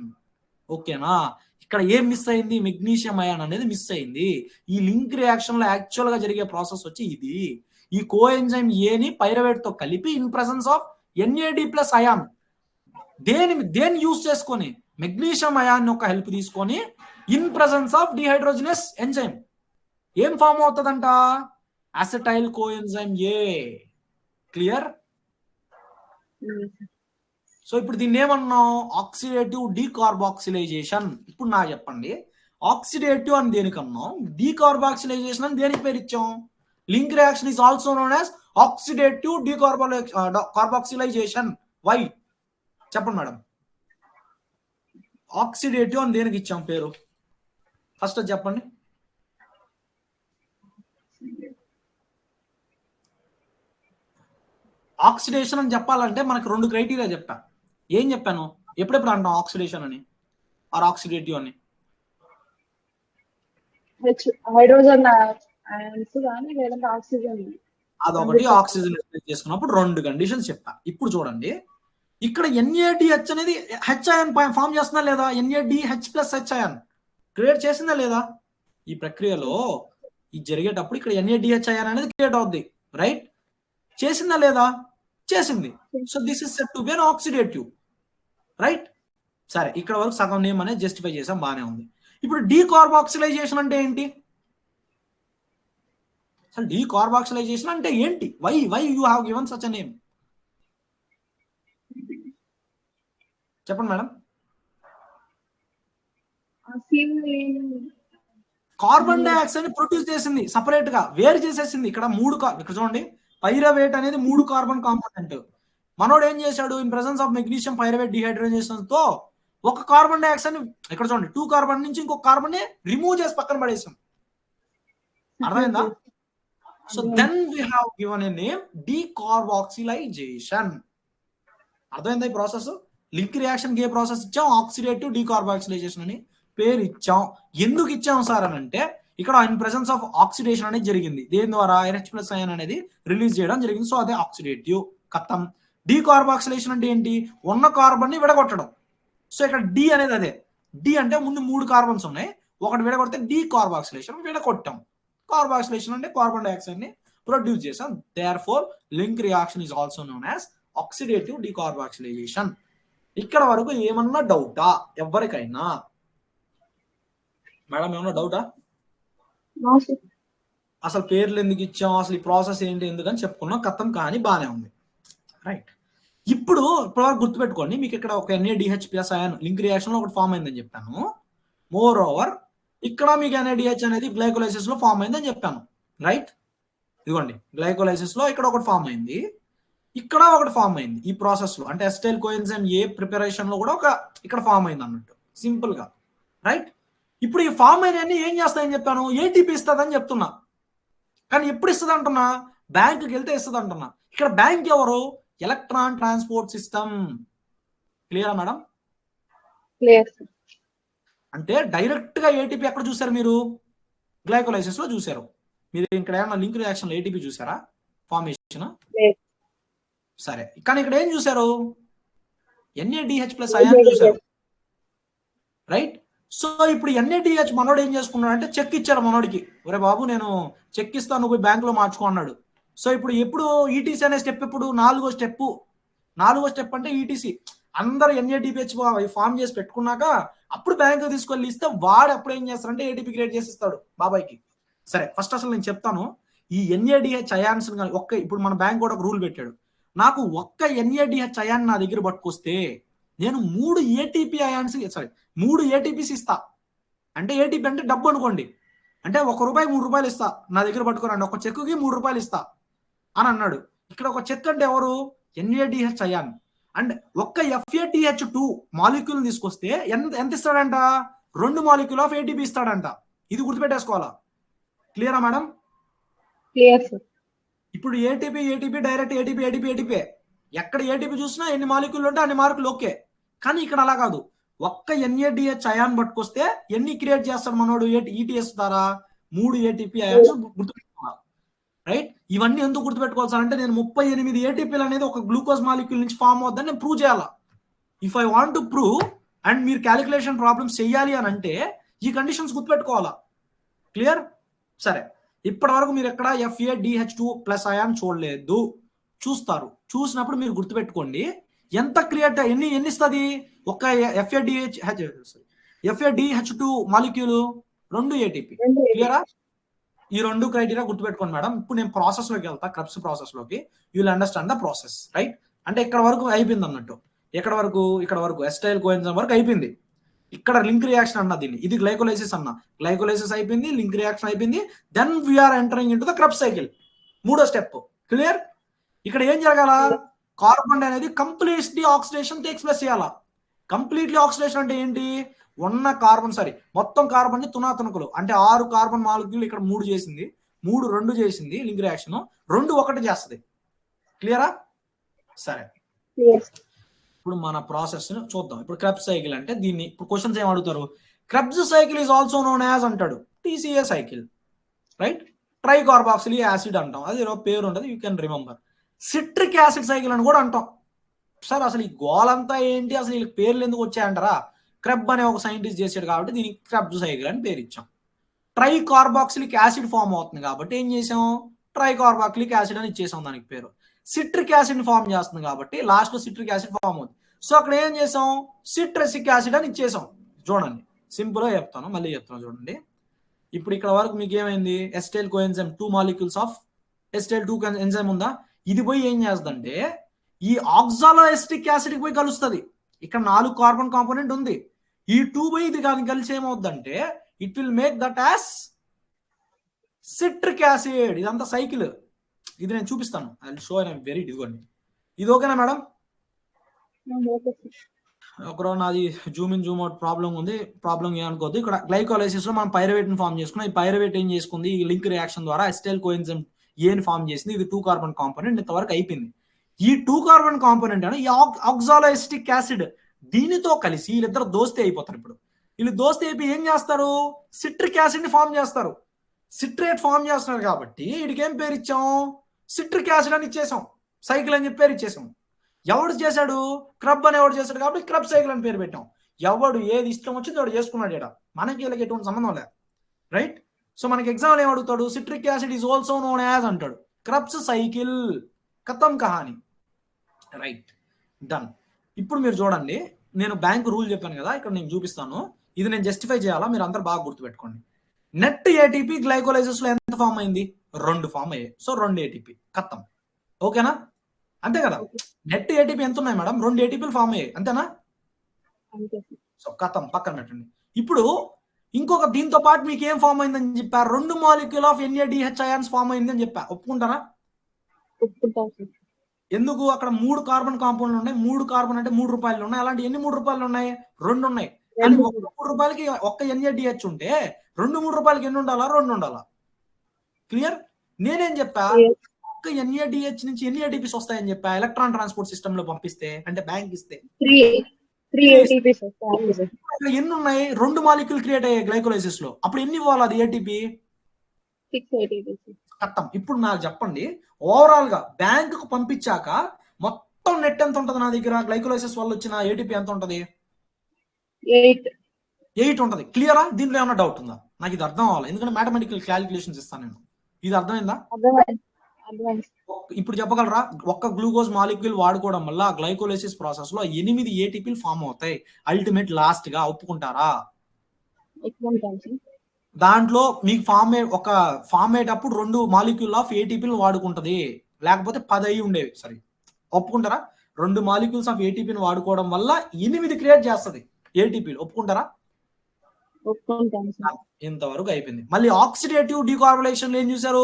S1: ఓకేనా? ఇక్కడ ఏం మిస్ అయింది? మెగ్నీషియం అయాన్ అనేది మిస్ అయింది. ఈ లింక్ రియాక్షన్ లో యాక్చువల్ గా జరిగే ప్రాసెస్ వచ్చి ఇది. ఈ కోఎంజైమ్ ఏని పైరవేట్ తో కలిపి in presence of NAD+ ion దేని యూజ్ చేసుకొని, మెగ్నీషియం అయాన్ ఒక హెల్ప్ తీసుకొని in presence of dehydrogenase enzyme ఏం ఫామ్ అవుతుందంట? Acetyl coenzyme A. Clear? So ఇప్పుడు దీన్ని ఏమన్నాం? ఆక్సిడేటివ్ డీకార్బాక్సిలైజేషన్. ఇప్పుడు నాకు చెప్పండి, ఆక్సిడేటివ్ అని దేనికి అన్నాం, డీకార్బాక్సిలైజేషన్ అని దేనికి పేరు ఇచ్చాం? Link reaction is also known as oxidative decarboxylation. Why? చెప్పండి మేడం. ఆక్సిడేటివ్ అని దేనికి ఇచ్చాం పేరు? ఫస్ట్ చెప్పండి. ఆక్సిడేషన్ అని చెప్పాలంటే మనకు 2 క్రైటీరియా చెప్పా. ఏం చెప్పాను? ఎప్పుడెప్పుడు అంటాం ఆక్సిడేషన్ అని ఆర్ ఆక్సిడేటివ్ అని?
S5: హైడ్రోజన్ అయాన్స్ గాని లేదంటే ఆక్సిజన్,
S1: అదొకటి. ఆక్సిజన్ చేసుకున్నప్పుడు 2 కండిషన్స్ చెప్పా. ఇప్పుడు చూడండి, ఇక్కడ NADH అనేది H అయాన్ ఫామ్ చేస్తుందా లేదా? NADH+H అయాన్ క్రియేట్ చేసిందా లేదా? ఈ ప్రక్రియలో ఇది జరిగేటప్పుడు ఇక్కడ NADH అయాన్ అనేది క్రియేట్ అవుద్ది. రైట్? చేసిందా లేదా? చేసింది. So this is set to be an oxidative, right? సరే, ఇక్కడ వరకు సగం నేమ్ అనేది జస్టిఫై చేసాం, బాగానే ఉంది. ఇప్పుడు డీకార్బాక్సిలైజేషన్ అంటే ఏంటి? అసలు డీకార్బాక్సిలైజేషన్ అంటే ఏంటి? Why you have given such a name? చెప్పండి మేడం. కార్బన్ డైఆక్సైడ్ ప్రొడ్యూస్ చేసింది సపరేట్ గా, వేరు చేసేసింది. ఇక్కడ ఇక్కడ చూడండి, పైరవేట్ అనేది 3 కార్బన్ కాంపోనెంట్. మనోడు ఏం చేశాడు? In presence of magnesium pyruvate dehydrogenation తో ఒక కార్బన్ డైఆక్సైడ్ ఇక్కడ చూడండి 2 కార్బన్ నుంచి ఇంకొక కార్బన్ ని రిమూవ్ చేసి పక్కన పడేసాం. అర్థమైందా? So then we have given a name decarboxylation. అర్థమైందా ఈ ప్రాసెస్? లింక్ రియాక్షన్ గే ప్రాసెస్ ఇచ్చాం, ఆక్సిడేటివ్ డీకార్బాక్సిలైజేషన్ అని పేరు ఇచ్చాం. ఎందుకు ఇచ్చాం సార్ అని అంటే, ఇక్కడ ఇన్ ప్రెసెన్స్ ఆఫ్ ఆక్సిడేషన్ అనేది జరిగింది. దేని ద్వారా? NH+ అయాన్ అనేది రిలీజ్ చేయడం జరిగింది. సో అదే ఆక్సిడేటివ్. కథం. డీకార్బాక్సిలేషన్ అంటే ఏంటి? ఉన్న కార్బన్ ని విడగొట్టడం. సో ఇక్కడ డి అనేది అదే. డి అంటే ముందు 3 కార్బన్స్ ఉన్నాయి, ఒకటి విడగొడితే డీకార్బాక్సిలేషన్, విడగొట్టాం. కార్బాక్సిలేషన్ అంటే కార్బన్ డైఆక్సైడ్ ని ప్రొడ్యూస్ చేసాం. Therefore link reaction is also known as oxidative decarboxylation. ఇక్కడ వరకు ఏమన్నా డౌటా ఎవరికైనా? మేడం ఏమన్నా డౌటా? అసలు పేర్లు ఎందుకు ఇచ్చాం, అసలు ఈ ప్రాసెస్ ఏంటి, ఎందుకని చెప్పుకున్నాం, కథం. కానీ బాగానే ఉంది, రైట్? ఇప్పుడు ఇప్పటివరకు గుర్తుపెట్టుకోండి, మీకు ఇక్కడ ఒక NADH+ అయాన్ లింక్ రియాక్షన్ లో ఒకటి ఫామ్ అయిందని చెప్పాను. మోర్ ఓవర్ ఇక్కడ మీకు NADH అనేది గ్లైకోలైసిస్ లో ఫామ్ అయిందని చెప్పాను, రైట్? ఇదిగోండి, గ్లైకోలైసిస్ లో ఇక్కడ ఒకటి ఫామ్ అయింది, ఇక్కడ ఒకటి ఫామ్ అయింది. ఈ ప్రాసెస్ లో అంటే అసిటైల్ కోఎంజైమ్ ఏ ప్రిపరేషన్ లో కూడా ఒక ఇక్కడ ఫామ్ అయింది అన్నట్టు, సింపుల్ గా, రైట్? ఇప్పుడు ఈ ఫామ్ అయినవన్నీ ఏం చేస్తాయని చెప్పాను? ATP ఇస్తుందని చెప్తున్నా. కానీ ఎప్పుడు ఇస్తుంది అంటున్నా? బ్యాంకుకి వెళ్తే ఇస్తుంది అంటున్నా. ఇక్కడ బ్యాంక్ ఎవరు? Electron transport system. క్లియరా మేడం?
S5: క్లియర్.
S1: అంటే డైరెక్ట్ గా ATP ఎక్కడ చూసారు మీరు? గ్లైకోలైసిస్ లో చూసారు. మీరు ఇక్కడ ఏమన్నా లింక్ రియాక్షన్ లో ATP చూసారా ఫార్మేషన్? సరే, కానీ ఇక్కడ ఏం చూసారు? NADH+ అయాన్ చూసారు, రైట్? సో ఇప్పుడు NADH మనోడు ఏం చేసుకున్నాడు అంటే చెక్ ఇచ్చారు మనోడికి. ఒరే బాబు, నేను చెక్ ఇస్తాను, నువ్వు బ్యాంకులో మార్చుకో అన్నాడు. సో ఇప్పుడు ETC అనే స్టెప్ ఇప్పుడు 4వ స్టెప్ అంటే ETC. అందరు NADH ఫామ్ చేసి పెట్టుకున్నాక అప్పుడు బ్యాంకు తీసుకెళ్ళి ఇస్తే వాడు అప్పుడు ఏం చేస్తారంటే ATP క్రియేట్ చేసి ఇస్తాడు బాబాయ్కి. సరే, ఫస్ట్ అసలు నేను చెప్తాను, ఈ NADH అయాన్స్ ఇప్పుడు మన బ్యాంక్ కూడా ఒక రూల్ పెట్టాడు. నాకు ఒక్క NADH అయాన్ నా దగ్గర పట్టుకొస్తే నేను 3 ATP అయాన్స్ 3 ATPs ఇస్తా. అంటే ATP అంటే డబ్బు అనుకోండి. అంటే ₹1 ₹3 ఇస్తా, నా దగ్గర పట్టుకోరండి, ఒక చెక్కుకి ₹3 ఇస్తా అని అన్నాడు. ఇక్కడ ఒక చెక్ అంటే ఎవరు? NADH ion. అండ్ ఒక్క FADH2 మాలిక్యూల్ తీసుకొస్తే ఎంత ఇస్తాడంట? 2 మాలిక్యూల్ ఆఫ్ ATP ఇస్తాడంట. ఇది గుర్తుపెట్టేసుకోవాలా. క్లియరా మేడం?
S5: Clear sir.
S1: ఇప్పుడు ATP డైరెక్ట్ ATP ఎక్కడ ATP చూసినా ఎన్ని మాలిక్యూల్ ఉంటే అన్ని మార్కులు ఓకే. కానీ ఇక్కడ అలా కాదు. ఒక్క NADH అయాన్ పట్టుకొస్తే ఎన్ని క్రియేట్ చేస్తాడు మనోడు? ETS ద్వారా 3 ATP అయాన్స్ గుర్తుపెట్టుకోవాలి, రైట్? ఇవన్నీ ఎందుకు గుర్తుపెట్టుకోవాలి అంటే, నేను 38 ATPలు అనేది ఒక గ్లూకోజ్ మాలిక్యూల్ నుంచి ఫామ్ అవుతుందని నేను ప్రూవ్ చేయాలా. If I want to prove and మీరు క్యాలిక్యులేషన్ ప్రాబ్లమ్స్ చెయ్యాలి అని అంటే ఈ కండిషన్స్ గుర్తుపెట్టుకోవాలా. క్లియర్? సరే, ఇప్పటి వరకు మీరు ఎక్కడ FADH2+ అయాన్ చూడలేదు, చూస్తారు. చూసినప్పుడు మీరు గుర్తుపెట్టుకోండి, ఎంత క్రియేట్ ఎన్ని ఇస్తుంది ఒక FADH2 మాలిక్యూల్? 2 ATP. క్లియరా? ఈ 2 క్రైటీరియా గుర్తుపెట్టుకోండి మేడం. ఇప్పుడు నేను ప్రాసెస్ లోకి వెళ్తా, క్రబ్స్ ప్రాసెస్ లోకి. You will understand the process, right? అంటే ఇక్కడ వరకు అయిపోయింది అన్నట్టు. ఇక్కడ వరకు అసిటైల్ కోఎంజైమ్ వరకు అయిపోయింది. ఇక్కడ లింక్ రియాక్షన్ అన్న దీన్ని, ఇది గ్లైకోలైసిస్ అన్న. గ్లైకోలైసిస్ అయిపోయింది, లింక్ రియాక్షన్ అయిపోయింది. Then we are entering into the Krebs cycle, 3వ స్టెప్. క్లియర్? ఇక్కడ ఏం జరగాల? కార్బన్ అనేది కంప్లీట్లీ ఆక్సిడేషన్ టేక్స్ ప్లేస్ చేయాలా. కంప్లీట్లీ ఆక్సిడేషన్ అంటే ఏంటి? ఉన్న కార్బన్ మొత్తం కార్బన్ ని తునాతునకులు అంటే 6 కార్బన్ మాలిక్యూల్ ఇక్కడ 3 చేసింది, 3 2 చేసింది లింక్ రియాక్షన్, 2 1 చేస్తుంది. క్లియరా? సరే, ఇప్పుడు మన ప్రాసెస్ చూద్దాం. ఇప్పుడు క్రెబ్స్ సైకిల్ అంటే దీన్ని ఇప్పుడు క్వశ్చన్స్ ఏం అడుగుతారు? Krebs cycle is also known as అంటాడు TCA cycle, right? Tricarboxylic acid అంటాం, అది పేరు ఉంటుంది, you can remember. Citric acid cycle అని కూడా అంటాం. సార్ అసలు ఈ గోలంతా ఏంటి, అసలు వీళ్ళకి పేర్లు ఎందుకు వచ్చాయంటారా? క్రెబ్ అనే ఒక సైంటిస్ట్ చేశాడు కాబట్టి దీనికి క్రెబ్స్ సైకిల్ అని పేరు ఇచ్చాం. ట్రైకార్బాక్సిలిక్ యాసిడ్ ఫామ్ అవుతుంది కాబట్టి ఏం చేసాం? ట్రైకార్బాక్సిలిక్ యాసిడ్ అని ఇచ్చేసాం దానికి పేరు. సిట్రిక్ యాసిడ్ ని ఫామ్ చేస్తుంది కాబట్టి లాస్ట్ లో సిట్రిక్ యాసిడ్ ఫామ్ అవుతుంది. సో అక్కడ ఏం చేసాం, సిట్రసిక్ యాసిడ్ అని ఇచ్చేసాం. చూడండి సింపుల్ గా చెప్తాను, మళ్ళీ చెప్తాను చూడండి. ఇప్పుడు ఇక్కడ వరకు మీకు ఏమైంది, acetyl coenzyme 2 molecules of acetyl 2 enzyme ఉందా, ఇది పోయి ఏం చేస్తుందంటే ఈ ఆక్సాలో ఎస్టిక్ యాసిడ్ పోయి కలుస్తుంది. ఇక్కడ 4 కార్బన్ కాంపోనెంట్ ఉంది, ఈ 2 పోయి ఇది కానీ కలిసి ఏమవుద్దంటే it will make that as citric acid. ఇదంతా సైకిల్, ఇది నేను చూపిస్తాను. I will show in very ఇదిగోండి. ఇది ఓకేనా మేడం? ఒకరోజు నాది zoom in zoom out problem ఉంది, ప్రాబ్లం ఏమనుకోవద్దు. ఇక్కడ గ్లైకోలైసిస్ లో మనం పైరవేట్ ని ఫామ్ చేసుకున్నాం. ఈ పైరవేట్ ఏం చేసుకుంది, ఈ లింక్ రియాక్షన్ ద్వారా ఎస్టైల్ కోఎన్జైమ్ ఏని ఫామ్ చేసింది. ఇది 2 కార్బన్ కాంపోనెంట్ ఇంతవరకు అయిపోయింది. ఈ 2 కార్బన్ కాంపోనెంట్ అని ఈ ఆక్సాలో ఎస్టిక్ యాసిడ్ దీనితో కలిసి వీళ్ళిద్దరు దోస్తీ అయిపోతారు. ఇప్పుడు వీళ్ళు దోస్తీ అయిపోయి ఏం చేస్తారు, సిట్రిక్ యాసిడ్ ని ఫామ్ చేస్తారు. సిట్రేట్ ఫామ్ చేస్తున్నారు కాబట్టి వీడికి ఏం పేరు ఇచ్చాం, సిట్రిక్ యాసిడ్ అని ఇచ్చేసాం. సైకిల్ అని చెప్పి పేరు ఇచ్చేసాం. ఎవడు చేశాడు, క్రబ్ అని ఎవడు చేశాడు కాబట్టి క్రబ్ సైకిల్ అని పేరు పెట్టాం. ఎవడు ఏది ఇష్టం వచ్చింది వాడు చేసుకున్నాడు. ఇక్కడ మనకి వీళ్ళకి ఎటువంటి సంబంధం లేదు, రైట్? సో మనకి ఎగ్జామ్ ఏం అడుగుతాడు, citric acid is also known as అంటాడు. క్రబ్స్ సైకిల్, కథం కహాని, రైట్? డన్. ఇప్పుడు మీరు చూడండి, నేను బ్యాంక్ రూల్ చెప్పాను కదా, ఇక్కడ నేను చూపిస్తాను. ఇది నేను జస్టిఫై చేయాలా, మీరు అందరు బాగా గుర్తుపెట్టుకోండి. నెట్ ఏటీపీ గ్లైకోలైసిస్ లో ఎంత ఫామ్ అయింది, 2 ఫామ్ అయ్యాయి. సో 2 ఏటీపీ కథం. ఓకేనా? అంతే కదా. నెట్ ఏటీపీ ఎంత ఉన్నాయి మేడం, 2 ఏటీపీలు ఫామ్ అయ్యాయి, అంతేనా? సో కథం, పక్కన పెట్టండి. ఇప్పుడు ఇంకొక దీంతో పాటు మీకు ఏం ఫామ్ అయిందని చెప్పా, 2 molecule of NADH ions form అయింది అని చెప్పా. ఒప్పుకుంటారా? ఎందుకు, అక్కడ 3 కార్బన్ కాంపౌండ్లు ఉన్నాయి. 3 కార్బన్ అంటే 3 రూపాయలు ఉన్నాయి. అలాంటి ఎన్ని 3 రూపాయలు ఉన్నాయి, 2 ఉన్నాయి. కానీ 3 రూపాయలకి ఒక్క NADH ఉంటే 2 రూపాయలకి ఎన్ని ఉండాలా, 2 ఉండాలా. క్లియర్? నేనేం చెప్పా, ఒక్క NADH నుంచి ఎన్ని ATPs వస్తాయని చెప్పా, ఎలక్ట్రాన్ ట్రాన్స్పోర్ట్ సిస్టమ్ లో పంపిస్తే, అంటే బ్యాంక్ ఇస్తే
S5: 3 ATPs వస్తాయి.
S1: అక్కడ ఎన్ని ఉన్నాయి, 2 మాలిక్యూల్ క్రియేట్ అయ్యాయి గ్లైకోలైసిస్ లో. అప్పుడు ఎన్ని ఇవ్వాలి అది ఏటీపీ,
S5: 6 ATPs.
S1: కట్టం. ఇప్పుడు నాకు చెప్పండి, ఓవరాల్ గా బ్యాంక్ కు పంపించాక మొత్తం నెట్ ఎంత ఉంటది నా దగ్గర, గ్లైకోలైసిస్ వల్ల వచ్చిన ఏటీపీ ఎంత ఉంటది, 8 ఉంటది. క్లియరా? దీంట్లో ఏమైనా డౌట్ ఉందా? నాకు ఇది అర్థం అవ్వాలి, ఎందుకంటే మ్యాథమెటికల్ క్యాలిక్యులేషన్స్ ఇస్తాను నేను. ఇది అర్థమైందా? ఇప్పుడు చెప్పగలరా, ఒక్క గ్లూకోజ్ మాలిక్యూల్ వాడుకోవడం వల్ల గ్లైకోలైసిస్ ప్రాసెస్ లో 8 ఏటీపీలు ఫామ్ అవుతాయి అల్టిమేట్ లాస్ట్ గా. ఒప్పుకుంటారా? దాంట్లో మీకు ఒక ఫామ్ అయ్యేటప్పుడు 2 మాలిక్యూల్ ఆఫ్ ఏటీపీలు వాడుకుంటది, లేకపోతే 10 అయ్యి ఉండేవి. సరే, ఒప్పుకుంటారా? 2 మాలిక్యూల్స్ ఆఫ్ ఏటీపీని వాడుకోవడం వల్ల 8 క్రియేట్ చేస్తుంది ఏటీపీలు. ఒప్పుకుంటారా? ఇంతవరకు అయిపోయింది. మళ్ళీ ఆక్సిడేటివ్ డీకార్బోలేషన్ ఏం చూసారు,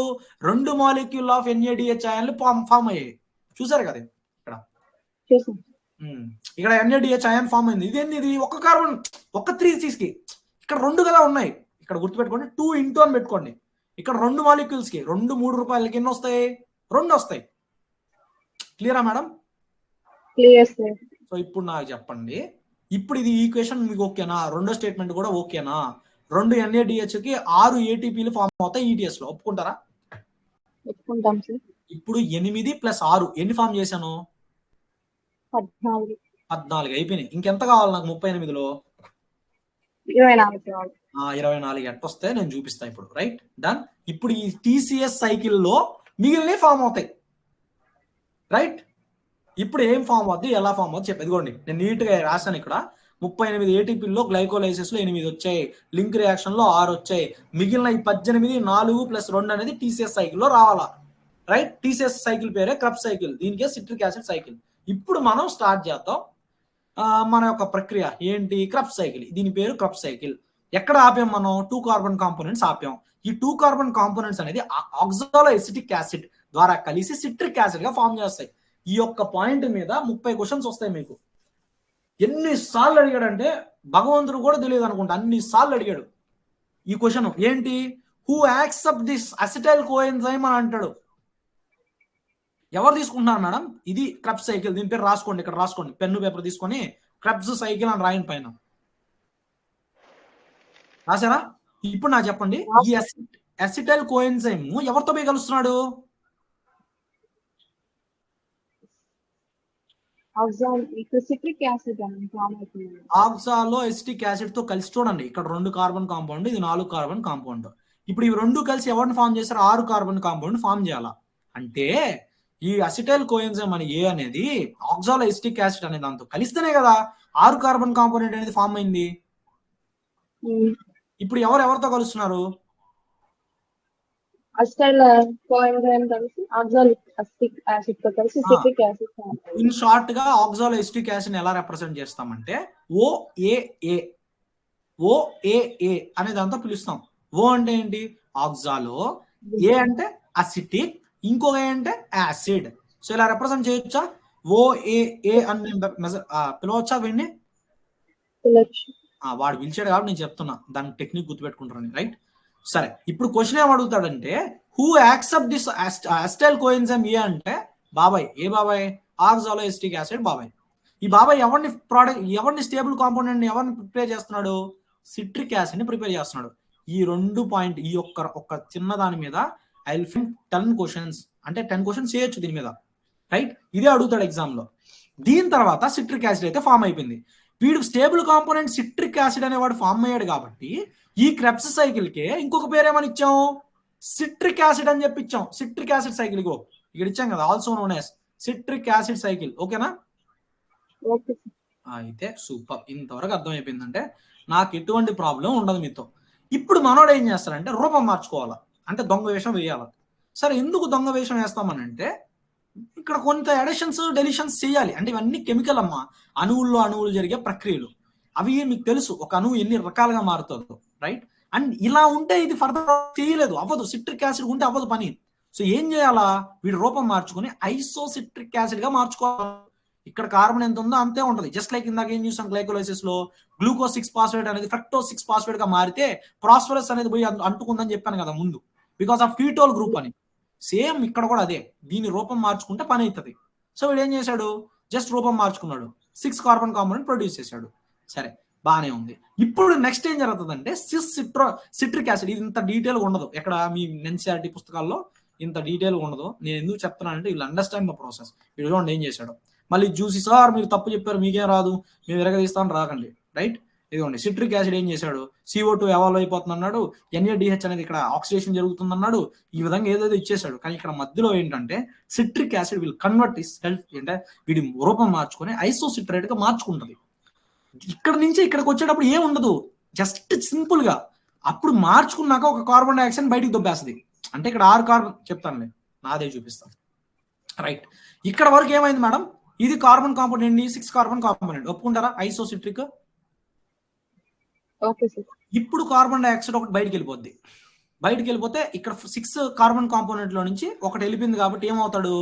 S1: 2 మాలిక్యూల్ ఆఫ్ NADH అయాన్లు ఫామ్ అయ్యాయి. చూసారు కదా ఇక్కడ, ఇక్కడ NADH అయాన్ ఫామ్ అయింది. ఇదేంది, ఇది ఒక కార్బన్, ఒక 3 కి ఇక్కడ 2 కదా ఉన్నాయి. ఇక్కడ గుర్తుపెట్టుకోండి, 2 ఇంటూ అని పెట్టుకోండి. ఇక్కడ 2 మాలిక్యూల్స్ కి 2 రూపాయలకి ఎన్ని వస్తాయి, 2 వస్తాయి. క్లియరా మేడం? సో ఇప్పుడు నాకు చెప్పండి, ఇప్పుడు ఇది ఈక్వేషన్ మీకు ఓకేనా, రెండో స్టేట్మెంట్ కూడా ఓకేనా? 2 NADH కి 6 ఏటీపీలు ఫామ్ అవుతాయి ETS లో. ఒప్పుకుంటారా? ఇప్పుడు 8 + 6 ఎన్ని ఫామ్ చేశాను, 14 అయిపోయినాయి. ఇంకెంత కావాలి నాకు 38లో? 24 ఎట్టొస్తే నేను చూపిస్తా ఇప్పుడు. Right, done. ఇప్పుడు ఈ TCS సైకిల్లో మిగిలిన ఫామ్ అవుతాయి. రైట్, ఇప్పుడు ఏం ఫామ్ అవుద్ది, ఎలా ఫామ్ అవుద్ది చెప్పి, ఇదిగోండి నేను నీట్ గా రాశాను. ఇక్కడ 38 ఏటీపీల్లో గ్లైకోలైసిస్ లో 8 వచ్చాయి, లింక్ రియాక్షన్ లో 6 వచ్చాయి. మిగిలిన ఈ 18, 4 + 2 అనేది TCS సైకిల్ లో రావాలా. రైట్, TCS సైకిల్ పేరే క్రబ్ సైకిల్, దీనికే సిట్రిక్ యాసిడ్ సైకిల్. ఇప్పుడు మనం స్టార్ట్ చేద్దాం మన యొక్క ప్రక్రియ ఏంటి, క్రబ్ సైకిల్. దీని పేరు క్రబ్ సైకిల్. ఎక్కడ ఆపాం మనం, 2 కార్బన్ కాంపోనెంట్స్ ఆపాం. ఈ 2 కార్బన్ కాంపోనెంట్స్ అనేది ఆక్సాలో ఎసిటిక్ యాసిడ్ ద్వారా కలిసి సిట్రిక్ యాసిడ్ గా ఫామ్ చేస్తాయి. ఈ యొక్క పాయింట్ మీద 30 క్వశ్చన్స్ వస్తాయి మీకు. ఎన్నిసార్లు అడిగాడంటే భగవంతుడు కూడా తెలియదు అనుకుంటా, అన్నిసార్లు అడిగాడు ఈ క్వశ్చన్. ఏంటి, who accept this acetyl coenzyme అని అంటాడు. ఎవరు తీసుకుంటున్నారు మేడం, ఇది క్రబ్ సైకిల్. దీని పేరు రాసుకోండి, ఇక్కడ రాసుకోండి, పెన్ను పేపర్ తీసుకొని క్రబ్స్ సైకిల్ అని రాయని పైన. రాసారా? ఇప్పుడు నాకు చెప్పండి, ఈ అసిటైల్ కోఎన్జైమ్ ఎవరితో పోయి కలుస్తున్నాడు, ఆక్సాలో ఎసిటిక్ యాసిడ్ తో కలిసి. చూడండి, ఇక్కడ 2 కార్బన్ కాంపౌండ్, ఇది 4 కార్బన్ కాంపౌండ్. ఇప్పుడు ఇవి 2 కలిసి ఎవరిని ఫామ్ చేస్తారు, 6 కార్బన్ కాంపౌండ్ ఫామ్ చేయాలా. అంటే ఈ అసిటైల్ కోఎంజైమ్ అని ఏ అనేది ఆక్సాలో ఎసిటిక్ యాసిడ్ అనే దాంతో కలిస్తేనే కదా 6 కార్బన్ కాంపోనెంట్ అనేది ఫామ్ అయింది. ఇప్పుడు ఎవరితో కలుస్తున్నారు?
S5: అసిటైల్ కోఎంజైమ్ కలిసి ఆక్సాలిక్ అసిటిక్ యాసిడ్ తో కలిసి సిట్రిక్ యాసిడ్.
S1: ఇన్ షార్ట్ గా ఆక్సాలో ఎసిటిక్ యాసిడ్ ఎలా రిప్రజెంట్ చేస్తామంటే OAA అనే దాంతో పిలుస్తాం. ఓ అంటే ఏంటి? ఆక్సాలో, ఏ అంటే అసిటిక్, ఇంకొక ఏ అంటే యాసిడ్. సో ఇలా రిప్రజెంట్ చేయొచ్చా? OAA అని పిలవచ్చా వీడిని? వాడు పిలిచాడు కాబట్టి నేను చెప్తున్నా, దాని టెక్నిక్ గుర్తుపెట్టుకుంటారని. రైట్, సరే. ఇప్పుడు క్వశ్చన్ ఏం అడుగుతాడంటే who accept this acetyl coenzyme A అంటే బాబాయ్. ఏ బాబాయ్? ఆక్సాలో ఎసిటిక్ యాసిడ్ బాబాయ్. ఈ బాబాయ్ ఎవరిని స్టేబుల్ కాంపౌండ్ ఎవరిని ప్రిపేర్ చేస్తున్నాడు? సిట్రిక్ యాసిడ్ ని ప్రిపేర్ చేస్తున్నాడు. ఈ 2 పాయింట్ ఈ ఒక్క చిన్న దాని మీద ఐ విల్ ఫిల్ 10 క్వశ్చన్స్, అంటే 10 క్వశ్చన్స్ చేయొచ్చు దీని మీద. రైట్, ఇదే అడుగుతాడు ఎగ్జామ్ లో. దీని తర్వాత సిట్రిక్ యాసిడ్ అయితే ఫామ్ అయిపోయింది. వీడు స్టేబుల్ కాంపోనెంట్ సిట్రిక్ యాసిడ్ అనేవాడు ఫామ్ అయ్యాడు కాబట్టి ఈ క్రెబ్స్ సైకిల్ కే ఇంకొక పేరు ఏమని ఇచ్చాం? సిట్రిక్ యాసిడ్ అని చెప్పి ఇచ్చాం. సిట్రిక్ యాసిడ్ సైకిల్ ఇక్కడ ఇచ్చాం కదా, also known as citric acid cycle. ఓకేనా? అయితే సూపర్. ఇంతవరకు అర్థమైపోయిందంటే నాకు ఎటువంటి ప్రాబ్లం ఉండదు మీతో. ఇప్పుడు మనోడు ఏం చేస్తారంటే రూపం మార్చుకోవాలా, అంటే దొంగ వేషం వేయాలి. సరే, ఎందుకు దొంగ వేషం వేస్తామని అంటే ఇక్కడ కొంత అడిషన్స్ డెలిషన్స్ చేయాలి. అంటే ఇవన్నీ కెమికల్ అమ్మా, అణువులు జరిగే ప్రక్రియలు. అవి మీకు తెలుసు, ఒక అణువు ఎన్ని రకాలుగా మారుతుందో. రైట్, అండ్ ఇలా ఉంటే ఇది ఫర్దర్ చేయలేదు, అవ్వదు. సిట్రిక్ యాసిడ్ ఉంటే అవ్వదు పని. సో ఏం చేయాలా? వీడి రూపం మార్చుకుని ఐసోసిట్రిక్ యాసిడ్ గా మార్చుకోవాలి. ఇక్కడ కార్బన్ ఎంత ఉందో అంతే ఉంటది. జస్ట్ లైక్ ఇందాక ఏం చూసాం గ్లైకోలైసిస్ లో గ్లూకోజ్ 6 ఫాస్ఫేట్ అనేది ఫ్రక్టోజ్ 6 ఫాస్ఫేట్ గా మారితే ప్రాస్పరస్ అనేది పోయి అంటుకుందని చెప్పాను కదా ముందు, బికాస్ ఆఫ్ కీటోల్ గ్రూప్ అని. సేమ్ ఇక్కడ కూడా అదే, దీని రూపం మార్చుకుంటే పని అవుతుంది. సో వీడు ఏం చేశాడు? జస్ట్ రూపం మార్చుకున్నాడు, 6 కార్బన్ కాంపోనెంట్ ప్రొడ్యూస్ చేశాడు. సరే, బాగానే ఉంది. ఇప్పుడు నెక్స్ట్ ఏం జరుగుతుందంటే సిట్రిక్ యాసిడ్. ఇది ఇంత డీటెయిల్గా ఉండదు ఎక్కడ మీ ఎన్సీఆర్టీ పుస్తకాల్లో, ఇంత డీటెయిల్గా ఉండదు. నేను ఎందుకు చెప్తున్నానంటే వీళ్ళు అండర్స్టాండ్ ద ప్రాసెస్. వీడు చూడండి ఏం చేశాడు. మళ్ళీ చూసి సార్ మీరు తప్పు చెప్పారు, మీకేం రాదు, మేము విరగదీస్తామని రాకండి. రైట్, ఇదిగోండి సిట్రిక్ యాసిడ్ ఏం చేశాడు? CO2 ఎవాల్వ్ అయిపోతుంది అన్నాడు, NaDH అనేది ఇక్కడ ఆక్సిడేషన్ జరుగుతుంది అన్నాడు, ఈ విధంగా ఏదేదో ఇచ్చేసాడు. కానీ ఇక్కడ మధ్యలో ఏంటంటే citric acid will convert is self, అంటే వీడి రూపం మార్చుకొని ఐసోసిట్రేట్ గా మార్చుకుంటది. ఇక్కడ నుంచి ఇక్కడికి వచ్చేటప్పుడు ఏం ఉండదు, జస్ట్ సింపుల్ గా అప్పుడు మార్చుకున్నాక ఒక కార్బన్ డైఆక్సైడ్ బయటికి దొబ్బేస్తుంది. అంటే ఇక్కడ 6 కార్బన్ చెప్తానులే, నాదే చూపిస్తాను. రైట్, ఇక్కడ వరకు ఏమైంది మేడం? ఇది కార్బన్ కాంపోనెంట్, 6 కార్బన్ కాంపోనెంట్, ఒప్పుకుంటారా? ఐసోసిట్రిక్. ఇప్పుడు కార్బన్ డైఆక్సైడ్ ఒకటి బయటికి వెళ్ళిపోద్ది. బయటికి వెళ్ళిపోతే ఇక్కడ 6 కార్బన్ కాంపోనెంట్ లో నుంచి ఒకటి వెళ్ళిపోయింది కాబట్టి ఏమవుతాడు?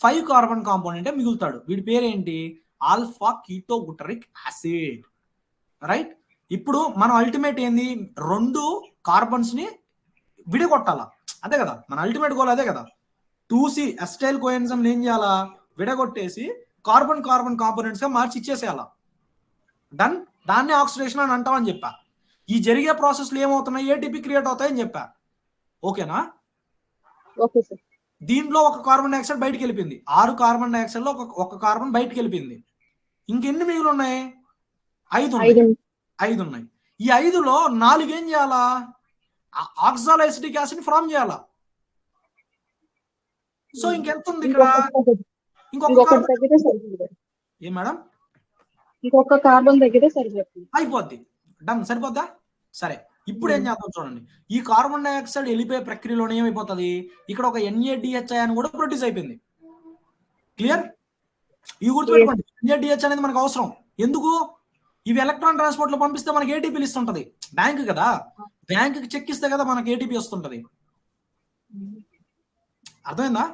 S1: 5 కార్బన్ కాంపోనెంటే మిగులుతాడు. వీడి పేరేంటి? Alpha కీటోగ్లుటరిక్ acid. రైట్, ఇప్పుడు మనం అల్టిమేట్ ఏంది? 2 కార్బన్స్ ని విడగొట్టాలా, అదే కదా మన అల్టిమేట్ గోల్, అదే కదా. 2C అసిటైల్ కోఎంజైమ్ ఏం చేయాలా? విడగొట్టేసి కార్బన్ కాంపోనెంట్స్ గా మార్చి ఇచ్చేసేయాలా. డన్. దాన్ని ఆక్సిడేషన్ అని అంటామని చెప్పా. ఈ జరిగే ప్రాసెస్ లో ఏమవుతున్నాయి? ATP క్రియేట్ అవుతాయని చెప్పా. ఓకేనా?
S5: Okay sir.
S1: దీంట్లో ఒక కార్బన్ డైఆక్సైడ్ బయటికి వెళ్ళిపోయింది. 6 కార్బన్ డైఆక్సైడ్ లో ఒక కార్బన్ బయటికి వెళ్ళిపోయింది. ఇంకెన్ని మిగిలి ఉన్నాయి? 5 ఉన్నాయి. ఈ 5లో 4 ఏం చేయాలా? ఆక్సాలో ఎసిటిక్ యాసిడ్ ఫామ్ చేయాలా. సో ఇంకెంత ఉంది ఇక్కడ? ఇంకొక ఏ మేడం?
S5: ఇంకొక కార్బన్ దగ్గరే సరిపోతుంది,
S1: అయిపోద్ది. డన్, సరిపోద్దా? సరే, ఇప్పుడు ఏం చేద్దాం చూడండి. ఈ కార్బన్ డైఆక్సైడ్ వెళ్ళిపోయే ప్రక్రియలో ఏమైపోతుంది? ఇక్కడ ఒక NaDH అని కూడా ప్రొడ్యూస్ అయిపోయింది. క్లియర్? ఇవి గుర్తుపెట్టుకోండి. NaDH అనేది మనకు అవసరం. ఎందుకు? ఇవి ఎలక్ట్రాన్ ట్రాన్స్పోర్ట్ లో పంపిస్తే మనకి ATP ఇస్తుంటది. బ్యాంక్ కదా, బ్యాంక్ కి చెక్ ఇస్తే కదా మనకి ATP వస్తుంటది. అర్థమైందా?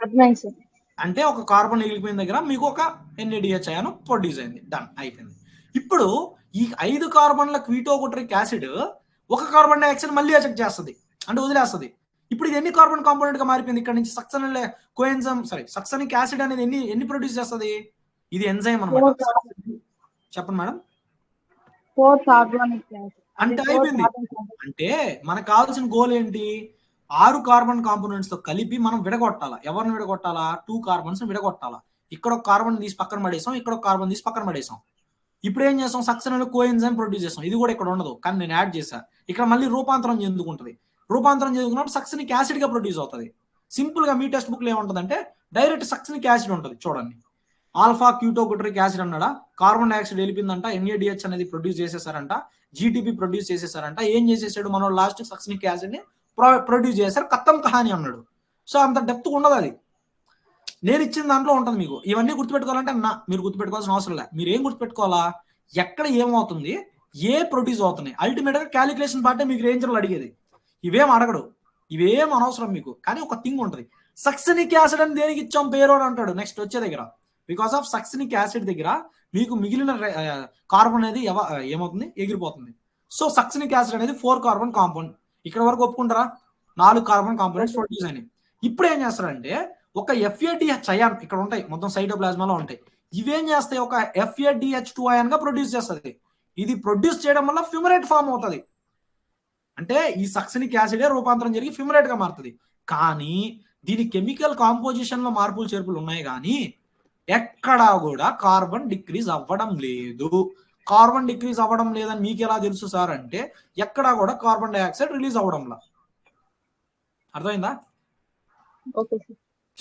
S5: అర్థమైంది సార్.
S1: అంటే ఒక కార్బన్ వెళ్ళిపోయిన దగ్గర మీకు ఒక NaDH అయాను ప్రొడ్యూస్ అయింది. డన్, అయిపోయింది. ఇప్పుడు ఈ 5 కార్బన్ల కీటోగ్లుటరిక్ యాసిడ్ ఒక కార్బన్ డైఆక్సైడ్ మళ్ళీ ఎజెక్ట్ చేస్తుంది, అంటే వదిలేస్తుంది. ఇప్పుడు ఇది ఎన్ని కార్బన్ కాంపోనెంట్ గా మారిపోయింది? ఇక్కడ నుంచి సక్సనిక్ యాసిడ్ అనేది ఎన్ని ప్రొడ్యూస్ చేస్తుంది? ఇది ఎంజైమ్ అన్నమాట. చెప్పండి మేడం.
S5: 4 కార్బనిక్ యాసిడ్
S1: అంటే అయిపోయింది. అంటే మనకు కావాల్సిన గోల్ ఏంటి? 6 కార్బన్ కాంపోనెంట్స్ తో కలిపి మనం విడగొట్టాలా. ఎవరిని విడగొట్టాలా? 2 కార్బన్స్ విడగొట్టాలా. ఇక్కడ ఒక కార్బన్ తీసి పక్కన పడేసాం, ఇక్కడ ఒక కార్బన్ తీసి పక్కన పడేసాం. ఇప్పుడు ఏం చేస్తాం? సక్సెనల్ కోఎంజైమ్ ప్రొడ్యూస్ చేస్తాం. ఇది కూడా ఇక్కడ ఉండదు, కానీ నేను యాడ్ చేశా. ఇక్కడ మళ్ళీ రూపాంతరం చెందుకుంటది. రూపాంతరం చెందుకున్నప్పుడు సక్సెనిక్ యాసిడ్ గా ప్రొడ్యూస్ అవుతుంది. సింపుల్ గా మీ టెక్స్ట్ బుక్ లో ఏముంటదంటే డైరెక్ట్ సక్సినిక్ యాసిడ్ ఉంటుంది చూడండి. ఆల్ఫా క్యూటోగ్లుటరిక్ యాసిడ్ అన్నాడా, కార్బన్ డైఆక్సైడ్ వెళ్ళిపోయిందంట, NADH అనేది ప్రొడ్యూస్ చేసేసారంట, GTP ప్రొడ్యూస్ చేసేసారంట. ఏం చేసేసాడు మనం లాస్ట్ సక్సినిక్ యాసిడ్ ని ప్రొడ్యూస్ చేశారు, కత్తం కహాని అన్నాడు. సో అంత డెప్త్ ఉండదు అది, నేను ఇచ్చిన దాంట్లో ఉంటుంది మీకు. ఇవన్నీ గుర్తుపెట్టుకోవాలంటే మీరు గుర్తుపెట్టుకోవాల్సిన అవసరం లేదు. మీరు ఏం గుర్తుపెట్టుకోవాలా, ఎక్కడ ఏమవుతుంది, ఏ ప్రొడ్యూస్ అవుతున్నాయి. అల్టిమేట్ గా క్యాలిక్యులేషన్ పార్టే మీకు రేంజర్లు అడిగేది. ఇవేం అడగడు, ఇవేం అనవసరం మీకు. కానీ ఒక థింగ్ ఉంటుంది, సక్సినిక్ యాసిడ్ అని దేనికి ఇచ్చాం పేరు అని అంటాడు నెక్స్ట్ వచ్చే దగ్గర. బికాస్ ఆఫ్ సక్సినిక్ యాసిడ్ దగ్గర మీకు మిగిలిన కార్బన్ అనేది ఏమవుతుంది, ఎగిరిపోతుంది. సో సక్సినిక్ యాసిడ్ అనేది 4 కార్బన్ కాంపౌండ్. ఇక్కడ వరకు ఒప్పుకుంటారా, 4 కార్బన్ కాంపౌండ్స్ ప్రొడ్యూస్ అయినాయి. ఇప్పుడు ఏం చేస్తారంటే ఒక FADH అయాన్ ఇక్కడ ఉంటాయి, మొత్తం సైటోప్లాజ్మాలో ఉంటాయి. ఇవేం చేస్తాయి, ఒక FADH2 అయాన్ గా ప్రొడ్యూస్ చేస్తుంది. ఇది ప్రొడ్యూస్ చేయడం వల్ల ఫ్యూమరేట్ ఫామ్ అవుతుంది. అంటే ఈ సక్సినిక్ యాసిడే రూపాంతరం జరిగి ఫ్యూమరేట్ గా మారుతుంది. కానీ దీని కెమికల్ కాంపోజిషన్ లో మార్పులు చేర్పులు ఉన్నాయి, కానీ ఎక్కడా కూడా కార్బన్ డిక్రీజ్ అవ్వడం లేదు. కార్బన్ డిక్రీజ్ అవ్వడం లేదని మీకు ఎలా తెలుసు సార్ అంటే, ఎక్కడా కూడా కార్బన్ డైఆక్సైడ్ రిలీజ్ అవ్వడంలా. అర్థమైందా?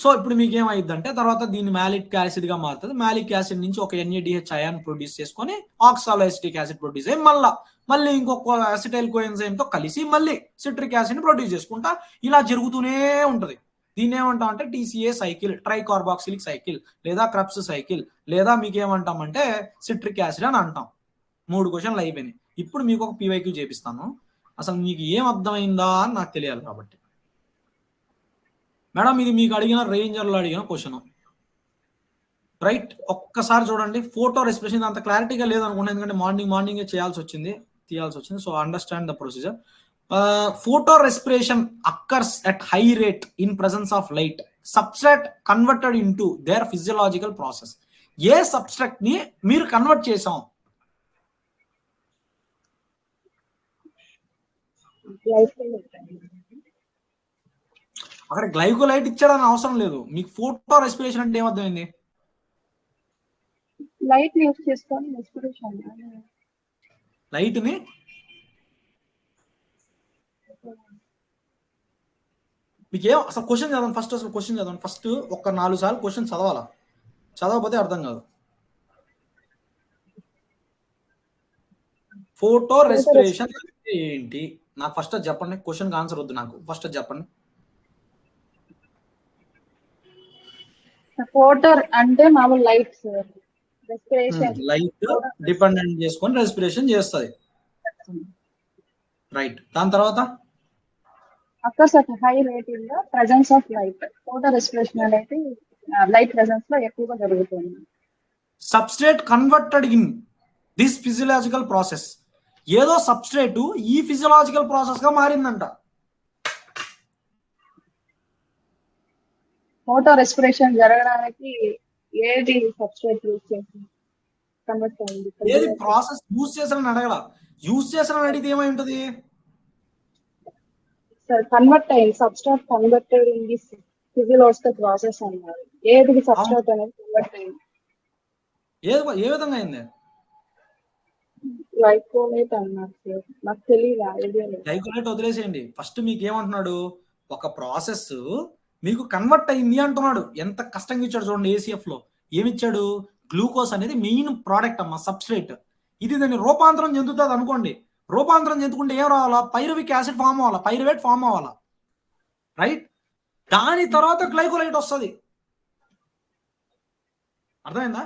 S1: సో ఇప్పుడు మీకు ఏమైందంటే తర్వాత దీన్ని మ్యాలిక్ యాసిడ్ గా మారుతుంది. మ్యాలిక్ యాసిడ్ నుంచి ఒక NADH అయాన్ ప్రొడ్యూస్ చేసుకొని ఆక్సాలోఎసిటిక్ యాసిడ్ ప్రొడ్యూస్ అయ్యి మళ్ళీ ఇంకొక అసిటైల్ కోఎంజైమ్ తో కలిసి మళ్ళీ సిట్రిక్ యాసిడ్ ప్రొడ్యూస్ చేసుకుంటా ఇలా జరుగుతూనే ఉంటది. దీన్ని ఏమంటాం అంటే TCA సైకిల్, ట్రైకార్బాక్సిలిక్ సైకిల్, లేదా క్రబ్స్ సైకిల్, లేదా మీకు ఏమంటామంటే సిట్రిక్ యాసిడ్ అని అంటాం. 3 క్వశ్చన్లు అయిపోయినాయి. ఇప్పుడు మీకు ఒక PYQ చేపిస్తాను. అసలు మీకు ఏం అర్థమైందా అని నాకు తెలియాలి కాబట్టి. మేడం ఇది మీకు అడిగిన రేంజర్లో అడిగిన క్వశ్చన్, రైట్? ఒక్కసారి చూడండి. ఫోటో రెస్పిరేషన్ అంత క్లారిటీగా లేదనుకుంటా, ఎందుకంటే మార్నింగే తీయాల్సి వచ్చింది. So understand the procedure. Photo respiration occurs at high rate in presence of light. Substrate converted into their physiological process. A subtract ని మీరు కన్వర్ట్ చేసాం? అక్కడ గ్లైకోలైట్ ఇచ్చాడని అవసరం లేదు. మీకు ఫోటో రెస్పిరేషన్ అంటే ఏమర్థమైంది?
S5: లైట్ యూస్ చేసుకొని రెస్పిరేషన్.
S1: లైట్ ని మీకు అసలు క్వశ్చన్ చదవండి ఫస్ట్. అసలు క్వశ్చన్ చదవండి ఫస్ట్. ఒక 4 సార్లు క్వశ్చన్ చదవాలా, చదవకపోతే అర్థం కాదు. ఫోటో రెస్పిరేషన్ అంటే ఏంటి నాకు ఫస్ట్ చెప్పండి. క్వశ్చన్ ఆన్సర్ వద్దు నాకు, ఫస్ట్ చెప్పండి.
S5: ఫోటో అంటే మామూలు light sir. Respiration
S1: light dependent చేసుకొని రెస్పిరేషన్ చేస్తుంది, రైట్? దాని తర్వాత
S5: occurs at high rate in the presence of light. Photo respiration అనేది లైట్ ప్రెసెన్స్ లో ఎక్కువగా జరుగుతుంది.
S1: Substrate converted in this physiological process. ఏదో సబ్స్ట్రేట్ ఈ ఫిజియలాజికల్ ప్రాసెస్ గా మారిందంట.
S5: ఫోటో రెస్పిరేషన్ జరగడానికి ఏది సబ్స్ట్రేట్ యూజ్ చేసి కన్వర్ట్ అయింది?
S1: ఏది ప్రాసెస్ యూజ్ చేసారని అడగల, యూజ్ చేసారని అడిగితే ఏమై ఉంటది?
S5: కన్వర్ట్ అయింది, substrate converted in this physiological process అన్నారు. ఏది సబ్స్ట్రాట్ అనేది కన్వర్ట్ అయింది?
S1: ఏ విధంగా అయింది?
S5: గ్లైకోలేట్ అన్నారు సార్, నాకు తెలియదు.
S1: గ్లైకోలేట్ వదిలేసేయండి. ఫస్ట్ మీకు ఏమంటున్నాడు, ఒక ప్రాసెస్ మీకు కన్వర్ట్ అయింది అంటున్నాడు. ఎంత కష్టంగా ఇచ్చాడు చూడండి. ACF లో ఏమిచ్చాడు? గ్లూకోజ్ అనేది మెయిన్ ప్రోడక్ట్ అమ్మా, సబ్స్ట్రేట్. ఇది దాన్ని రూపాంతరం చెందుతుంది అనుకోండి. రూపాంతరం చెందుకుంటే ఏం రావాలా? పైరువిక్ యాసిడ్ ఫామ్ అవ్వాలా, పైరువేట్ ఫామ్ అవ్వాలా, రైట్? దాని తర్వాత గ్లైకోలైట్ వస్తుంది. అర్థమైందా?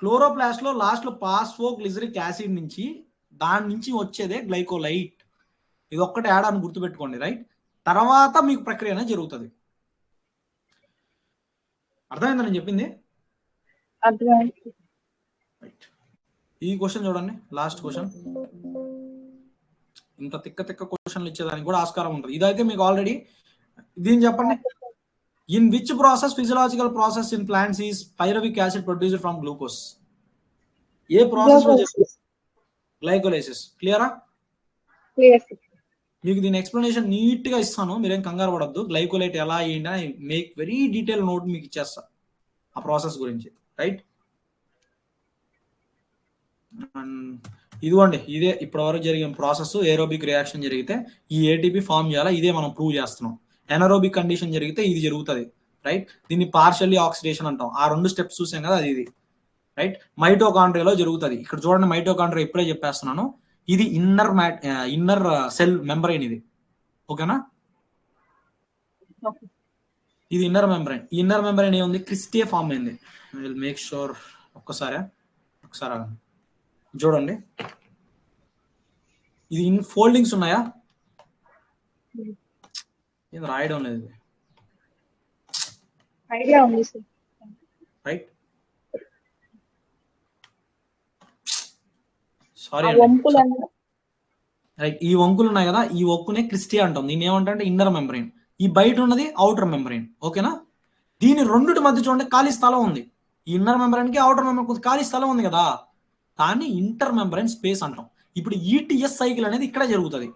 S1: క్లోరోప్లాస్ట్ లో లాస్ట్ లో పాస్ఫోగ్లిజరిక్ యాసిడ్ నుంచి దాని నుంచి వచ్చేదే గ్లైకోలైట్. ఇది ఒక్కటే యాడ్ అని గుర్తుపెట్టుకోండి, రైట్? తర్వాత మీకు ప్రక్రియ అనేది జరుగుతుంది. అర్థమైందా నేను చెప్పింది? రైట్. ఈ క్వశ్చన్ చూడండి, లాస్ట్ క్వశ్చన్. ఇంత తిక్క క్వశ్చన్లు ఇచ్చేదానికి కూడా ఆస్కారం ఉంటుంది. ఇదైతే మీకు ఆల్రెడీ. దీన్ని చెప్పండి. In which process physiological process in plants is pyruvic acid produced from glucose? A process లో చేస్తుంది? గ్లైకోలైసిస్. క్లియరా? మీకు దీని ఎక్స్ప్లెనేషన్ నీట్ గా ఇస్తాను, మీరేం కంగారు పడద్దు. గ్లైకోలైట్ ఎలా అయ్యింది మేక్ వెరీ డీటెయిల్ నోట్ మీకు ఇచ్చేస్తా ఆ ప్రాసెస్ గురించి, రైట్? ఇదిగోండి, ఇదే ఇప్పటి వరకు జరిగిన ప్రాసెస్. ఏరోబిక్ రియాక్షన్ జరిగితే ఈ ATP ఫామ్ చేయాలా, ఇదే మనం ప్రూవ్ చేస్తున్నాం. ఎనరోబిక్ కండిషన్ జరిగితే ఇది జరుగుతుంది, రైట్? దీన్ని పార్షియల్లీ ఆక్సిడేషన్ అంటాం. ఆ 2 స్టెప్స్ చూసాం కదా, అది ఇది, రైట్? మైటోకాండ్రియాలో జరుగుతుంది. ఇక్కడ చూడండి, మైటోకాండ్రియా ఇప్పుడే చెప్పేస్తున్నాను, ఇది ఇన్నర్ సెల్ మెంబ్రైన్ ఇది, ఓకేనా? ఇది ఇన్నర్ మెంబ్రైన్. ఈ ఇన్నర్ మెంబ్రైన్ ఏముంది, క్రిస్టియే ఫామ్ అయింది. విల్ మేక్ షూర్ ఒకసారి చూడండి, ఇది ఇన్ ఫోల్డింగ్స్ ఉన్నాయా? ఇది రాయడం లేదు,
S5: ఐడియా ఉంది సార్,
S1: రైట్? Sorry, right. ఈ వంకులు ఉన్నాయి కదా, ఈ వంకునే క్రిస్టియా అంటాం. దీన్ని ఏమంటే ఇన్నర్ మెంబ్రైన్. ఈ బయట ఉన్నది అవుటర్ మెంబ్రైన్, ఓకేనా? దీని రెండుటి మధ్య చూడండి ఖాళీ స్థలం ఉంది. ఈ ఇన్నర్ మెంబ్రైన్ కి అవుటర్ మెంబ్రైన్ ఖాళీ స్థలం ఉంది కదా, దాన్ని ఇంటర్ మెంబ్రైన్ స్పేస్ అంటాం. ఇప్పుడు ఈటీఎస్ సైకిల్ అనేది ఇక్కడే జరుగుతుంది.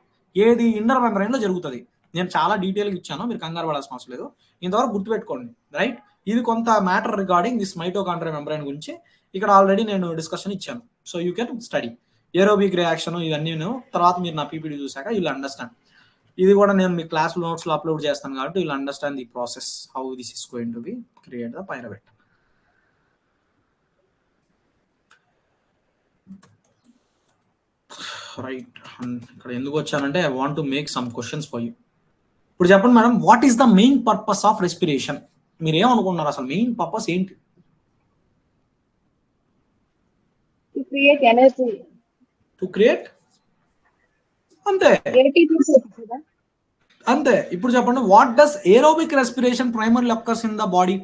S1: ఏది, ఇన్నర్ మెంబ్రైన్ లో జరుగుతుంది. నేను చాలా డీటెయిల్గా ఇచ్చాను, మీరు కంగారు పడాల్సిన అవసరం లేదు. ఇంతవరకు గుర్తుపెట్టుకోండి, రైట్? ఇది కొంత matter regarding this mitochondria membrane గురించి ఇక్కడ ఆల్రెడీ నేను డిస్కషన్ ఇచ్చాను. So you can study aerobic reaction ఇవన్నీ. తర్వాత మీరు నా పీపీటీ చూసాక యూల్ అండర్స్టాండ్. ఇది కూడా నేను మీ క్లాస్ నోట్స్ లో అప్లోడ్ చేస్తాను కాబట్టి you'll understand the process, how this is going to be create the pyruvate. Right, ఇక్కడ ఎందుకు వచ్చానంటే I want to make some questions for you. ఇప్పుడు చెప్పండి madam, what is the main purpose of respiration? మీరు ఏమనుకుంటున్నారు, అసలు మెయిన్ పర్పస్ ఏంటి?
S5: To create energy.
S1: To create, అంతే అంతే. ఇప్పుడు చెప్పండి, what does aerobic respiration primary occurs in the body?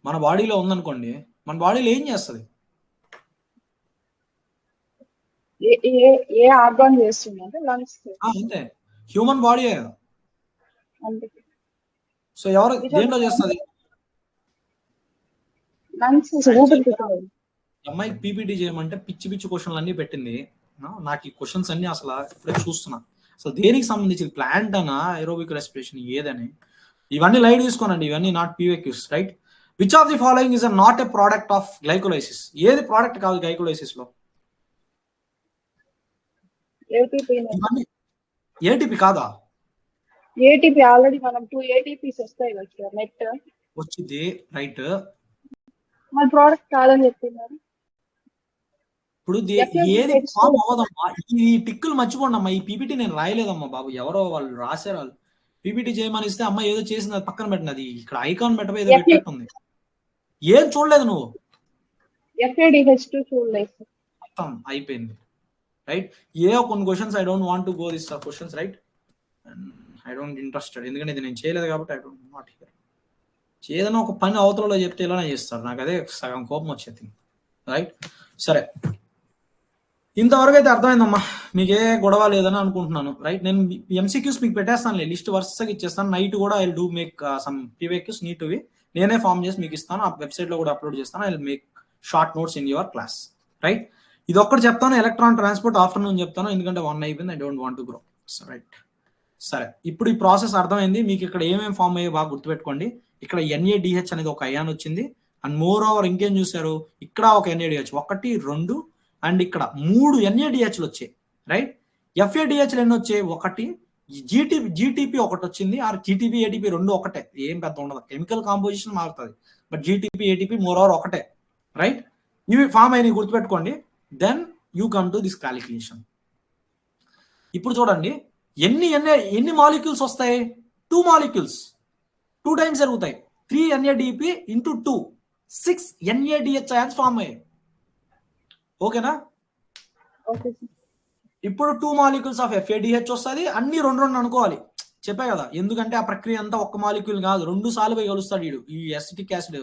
S1: మన బాడీలో ఉందనుకోండి, మన బాడీలో ఏం చేస్తుంది?
S5: ఏ ఆర్గాన్ చేస్తుంది అంటే లంగ్స్,
S1: అంతే. Human body. సో ఎవరు దేంట్లో చేస్తుంది? అమ్మాయికి పీపీటీ చేయమంటే పిచ్చి పిచ్చి క్వశ్చన్లు అన్ని పెట్టింది. నాకు ఈ క్వశ్చన్స్ అన్ని అసలు ఇప్పుడే చూస్తున్నా, అసలు దేనికి సంబంధించి ప్లాంట్ అనా ఏరోబిక్ రెస్పిరేషన్ ఏదని, ఇవన్నీ లైట్ తీసుకోనండి, ఇవన్నీ not PYQs, right? Which of the following is not a product of glycolysis? ఏది ప్రోడక్ట్ కాదు గ్లైకోలైసిస్ లో? ఏటీపీ కాదా?
S5: ఏటీపీ ఆల్రెడీ మనం 2 ఏటీపీస్ వస్తాయి కదా నెట్
S1: వచ్చింది, రైట్?
S5: మన ప్రోడక్ట్ కాదని చెప్తున్నారు.
S1: ఇప్పుడు ఏది ఫామ్ అవ్వదమ్మా. ఈ టిక్కులు మర్చిపోండి అమ్మా, ఈ పీపీటీ నేను రాయలేదమ్మా బాబు, ఎవరో వాళ్ళు రాశారు. వాళ్ళు పీపీటీ చేయమని ఇస్తే అమ్మ ఏదో చేసింది, అది పక్కన పెట్టినది, ఇక్కడ ఐకాన్ పెట్టబో ఏదో పెట్టేట్టుంది. ఏం చూడలేదు నువ్వు?
S5: FADH2 చూడలేదు.
S1: మొత్తం అయిపోయింది, రైట్? కొన్ని questions I don't want to go this questions, right? I don't interested, ఎందుకంటే ఇది నేను చేయలేదు కాబట్టి ఐ డోంట్ నాట్ హియర్. ఏదైనా ఒక పని అవతలలో చెప్తే ఇలానే చేస్తారు, నాకు అదే సగం కోపం వచ్చేది, రైట్? సరే, ఇంతవరకు అయితే అర్థమైందమ్మా, మీకు ఏ గొడవ లేదని అనుకుంటున్నాను, రైట్? నేను ఎంసీక్యూస్ మీకు పెట్టేస్తాను, లిస్ట్ వరుసగా ఇచ్చేస్తాను. నైట్ కూడా I do make some PYQs need to be, నేనే ఫామ్ చేసి మీకు ఇస్తాను, ఆ వెబ్సైట్ లో కూడా అప్లోడ్ చేస్తాను. I will make short notes in your class, right? ఇది ఒక్కటి చెప్తాను, ఎలక్ట్రాన్ ట్రాన్స్పోర్ట్ ఆఫ్టర్నూన్ చెప్తాను, ఎందుకంటే 1 అయిపోయింది, I don't want to grow, right? సరే, ఇప్పుడు ఈ ప్రాసెస్ అర్థమైంది మీకు. ఇక్కడ ఏమేమి ఫామ్ అయ్యో బాగా గుర్తుపెట్టుకోండి. ఇక్కడ NADH అనేది ఒక అయాన్ వచ్చింది, అండ్ మోర్ ఓవర్ ఇంకేం చూసారు, ఇక్కడ ఒక NADH 1, 2 అండ్ ఇక్కడ 3 NADHలు వచ్చాయి, రైట్? FADHలు ఎన్ని వచ్చాయి? 1. GTP ఒకటి వచ్చింది, ఆర్ GTP ATP రెండు ఒకటే, ఏం పెద్ద ఉండదు, కెమికల్ కాంపోజిషన్ మారుతుంది, but GTP ATP moreover ఒకటే, రైట్? ఇవి ఫామ్ అయినవి గుర్తుపెట్టుకోండి. Then you come to this calculation. ఇప్పుడు చూడండి, ఎన్ని మాలిక్యూల్స్ వస్తాయి? 2 మాలిక్యూల్స్ 2 టైమ్స్ జరుగుతాయి. 3 NADP into 2 6 NADH ions form అయ్యాయి, ఓకేనా? ఇప్పుడు 2 మాలిక్యూల్స్ ఆఫ్ FADH వస్తుంది, అన్ని 2 అనుకోవాలి, చెప్పా కదా, ఎందుకంటే ఆ ప్రక్రియ అంతా ఒక్క మాలిక్యూల్ కాదు, 2 సార్లు పోయి కలుస్తాడు వీడు. ఈ ఎసిటిక్ యాసిడ్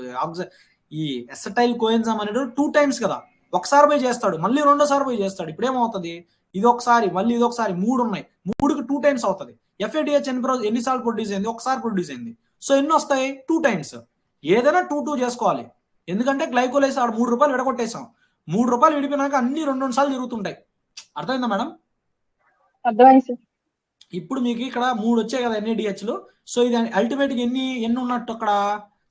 S1: ఈ ఎసటైల్ కోఎన్జైమ్ అనేది 2 టైమ్స్ కదా, ఒకసారి పోయి చేస్తాడు, మళ్ళీ 2వ పోయి చేస్తాడు. ఇప్పుడు ఏమవుతుంది, ఇది ఒకసారి మళ్ళీ ఇది ఒకసారి, 3 ఉన్నాయి, 3కి 2 టైమ్స్ అవుతుంది. FADH ఎన్నిసార్లు ప్రొడ్యూస్ అయింది? ఒకసారి ప్రొడ్యూస్ అయింది. సో ఎన్ని వస్తాయి? 2 టైమ్స్. ఏదైనా 2 చేసుకోవాలి, ఎందుకంటే గ్లైకోలైస్ ఆడ 3 రూపాయలు విడగొట్టేసాం, 3 రూపాయలు విడిపోయినాక అన్ని 2 సార్లు జరుగుతుంటాయి. అర్థమైందా మేడం?
S5: అర్థమైంది.
S1: ఇప్పుడు మీకు ఇక్కడ 3 వచ్చాయి కదా NADHలు. సో ఇది అల్టిమేట్ గా ఎన్ని ఉన్నట్టు, అక్కడ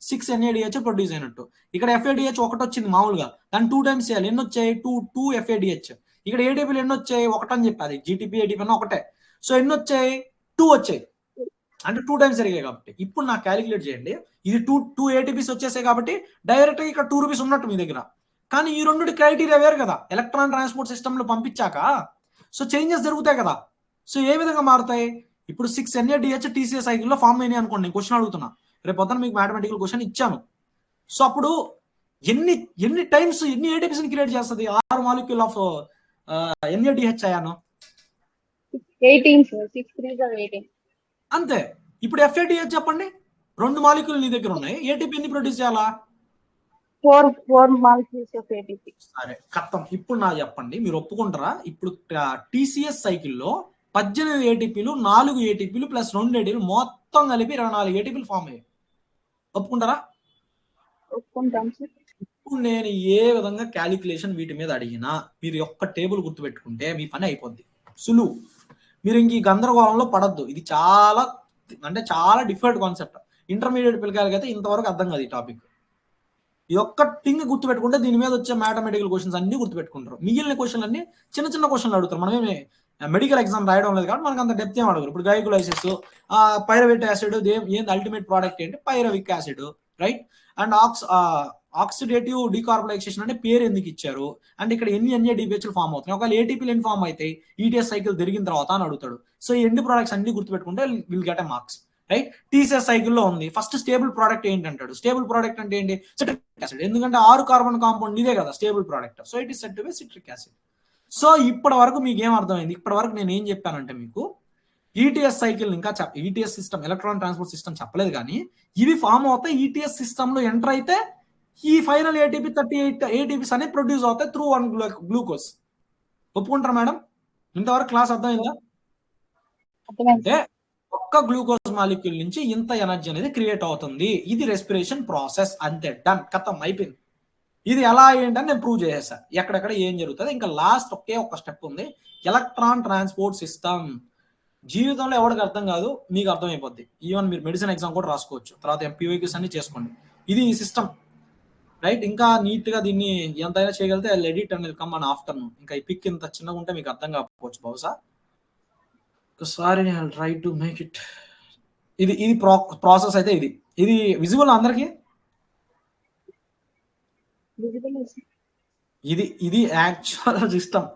S1: 6 NADH ప్రొడ్యూస్ అయినట్టు. ఇక్కడ FADH ఒకటి వచ్చింది మామూలుగా, దాన్ని 2 టైమ్స్ చేయాలి, ఎన్ని వచ్చాయి? 2 FADH. ఇక్కడ ఏటీపీలు ఎన్ని వచ్చాయి? 1 అని చెప్పి, అది జీటీపీ ఏటీపీ అన్న ఒకటే. సో ఎన్ని వచ్చాయి? 2 వచ్చాయి, అంటే 2 టైమ్స్ జరిగాయి కాబట్టి. ఇప్పుడు నాకు క్యాలిక్యులేట్ చేయండి, ఇది 2 ఏటీపీస్ వచ్చేసాయి కాబట్టి డైరెక్ట్గా ఇక్కడ 2 రూపీస్ ఉన్నట్టు మీ దగ్గర. కానీ ఈ రెండు క్రైటీరియా వేరు కదా, ఎలక్ట్రాన్ ట్రాన్స్పోర్ట్ సిస్టంలో పంపించాక సో చేంజెస్ జరుగుతాయి కదా. సో ఏ విధంగా మారుతాయి? ఇప్పుడు 6 NADH TCA సైకిల్లో ఫామ్ అయినాయి అనుకోండి, నేను క్వశ్చన్ అడుగుతున్నా, రేపు పొద్దున మీకు మ్యాథమెటికల్ క్వశ్చన్ ఇచ్చాను. సో అప్పుడు ఎన్ని టైమ్స్ ఎన్ని ఏటీపీస్ క్రియేట్ చేస్తుంది 6 molecule of NADH అయాను?
S5: 18 sir, 6 3s are 18.
S1: అంతే. ఇప్పుడు FADH చెప్పండి, 2 మాలిక్యూల్ నీ దగ్గర ఉన్నాయి, ఏటీపీ ఎన్ని ప్రొడ్యూస్ చేయాలా?
S5: 4 molecules of ATP.
S1: సరే కత్తం. ఇప్పుడు నా చెప్పండి, మీరు ఒప్పుకుంటారా? ఇప్పుడు TCS సైకిల్లో 18 ఏటీపీలు, 4 ఏటీపీలు ప్లస్ 2 ఏటీపీలు మొత్తం కలిపి 24 ఏటీపీలు ఫామ్ అయ్యాయి. ఒప్పుకుంటారా?
S5: ఒప్పుకుంటాం సార్.
S1: ఇప్పుడు నేను ఏ విధంగా క్యాలిక్యులేషన్ వీటి మీద అడిగినా మీరు ఒక్క టేబుల్ గుర్తుపెట్టుకుంటే మీ పని అయిపోద్ది, సులువు. మీరు ఇంక ఈ గందరగోళంలో పడద్దు. ఇది చాలా డిఫికల్ట్ కాన్సెప్ట్. ఇంటర్మీడియట్ పిల్లకాయలకి అయితే ఇంతవరకు అర్థం కాదు ఈ టాపిక్. ఈ ఒక్క థింగ్ గుర్తుపెట్టుకుంటే దీని మీద వచ్చే మ్యాథమెటికల్ క్వశ్చన్స్ అన్ని గుర్తుపెట్టుకుంటారు. మిగిలిన క్వశ్చన్లు అన్ని చిన్న క్వశ్చన్లు అడుగుతారు. మనమేమి మెడికల్ ఎగ్జామ్ రాయడం లేదు కాబట్టి మనకు అంత డెప్త్ ఏం అడగరు. ఇప్పుడు గైకోలైసిస్, పైరవేట్ యాసిడ్ ఏంది అల్టిమేట్ ప్రోడక్ట్ ఏంటి? Pyruvic acid, right? And oxidative decarbonisation అంటే పేరు ఎందుకు ఇచ్చారు, అంటే ఇక్కడ ఎన్ని NADPHలు ఫామ్ అవుతున్నాయి, ఒకవేళ ఏటీపీలు ఎన్ని ఫామ్ అయితే ఈటీఎస్ సైకిల్ జరిగిన తర్వాత అని అడుగుతాడు. సో ఈ ఎండ్ ప్రోడక్ట్స్ అన్ని గుర్తుపెట్టుకుంటే will get a marks, right? TCS సైకిల్లో ఉంది, ఫస్ట్ స్టేబుల్ ప్రోడక్ట్ ఏంటి అంటాడు. స్టేబుల్ ప్రోడక్ట్ అంటే ఏంటి? Citric acid. ఎందుకంటే 6 కార్బన్ కాంపౌండ్ ఇదే కదా stable product. So it is said to be citric acid. So ఇప్పటి వరకు మీకు ఏం అర్థమైంది? ఇప్పటి వరకు నేను ఏం చెప్పానంటే, మీకు ఈటీఎస్ సైకిల్ ఇంకా ETS system, electron transport system చెప్పలేదు, కానీ ఇవి ఫామ్ అవుతాయి. ఈటీఎస్ సిస్టమ్ లో ఎంటర్ అయితే ఈ ఫైనల్ ఏటీపీ 38 ఏటీపీస్ అనేది ప్రొడ్యూస్ అవుతాయి త్రూ 1 గ్లూకోజ్. ఒప్పుకుంటారా మేడం? ఇంతవరకు క్లాస్ అర్థమైందా? అంటే ఒక్క గ్లూకోజ్ మాలిక్యూల్ నుంచి ఇంత ఎనర్జీ అనేది క్రియేట్ అవుతుంది. ఇది రెస్పిరేషన్ ప్రాసెస్. అంతే, డన్, ఖతం, అయిపోయింది. ఇది ఎలా ఏంటని నేను ప్రూవ్ చేసేసా, ఎక్కడెక్కడ ఏం జరుగుతుంది. ఇంకా లాస్ట్ ఒకే ఒక స్టెప్ ఉంది, ఎలక్ట్రాన్ ట్రాన్స్పోర్ట్ సిస్టమ్. జీవితంలో ఎవరికి అర్థం కాదు, మీకు అర్థమైపోద్ది. ఈవెన్ మీరు మెడిసిన్ ఎగ్జామ్ కూడా రాసుకోవచ్చు, తర్వాత MPYQs అన్ని చేసుకోండి. ఇది ఈ సిస్టమ్, రైట్? ఇంకా నీట్ గా దీన్ని ఎంతైనా చేయగలిగితే edit and come on afternoon. ఇంకా ఈ పిక్ ఇంత చిన్నగా ఉంటే మీకు అర్థం కాకపోవచ్చు బహుశా. ఒకసారి నేను ట్రై టు మేక్ ఇట్. ఇది ప్రాసెస్ అయితే ఇది విజిబుల్ అందరికి. ఇది యాక్చువల్ సిస్టమ్,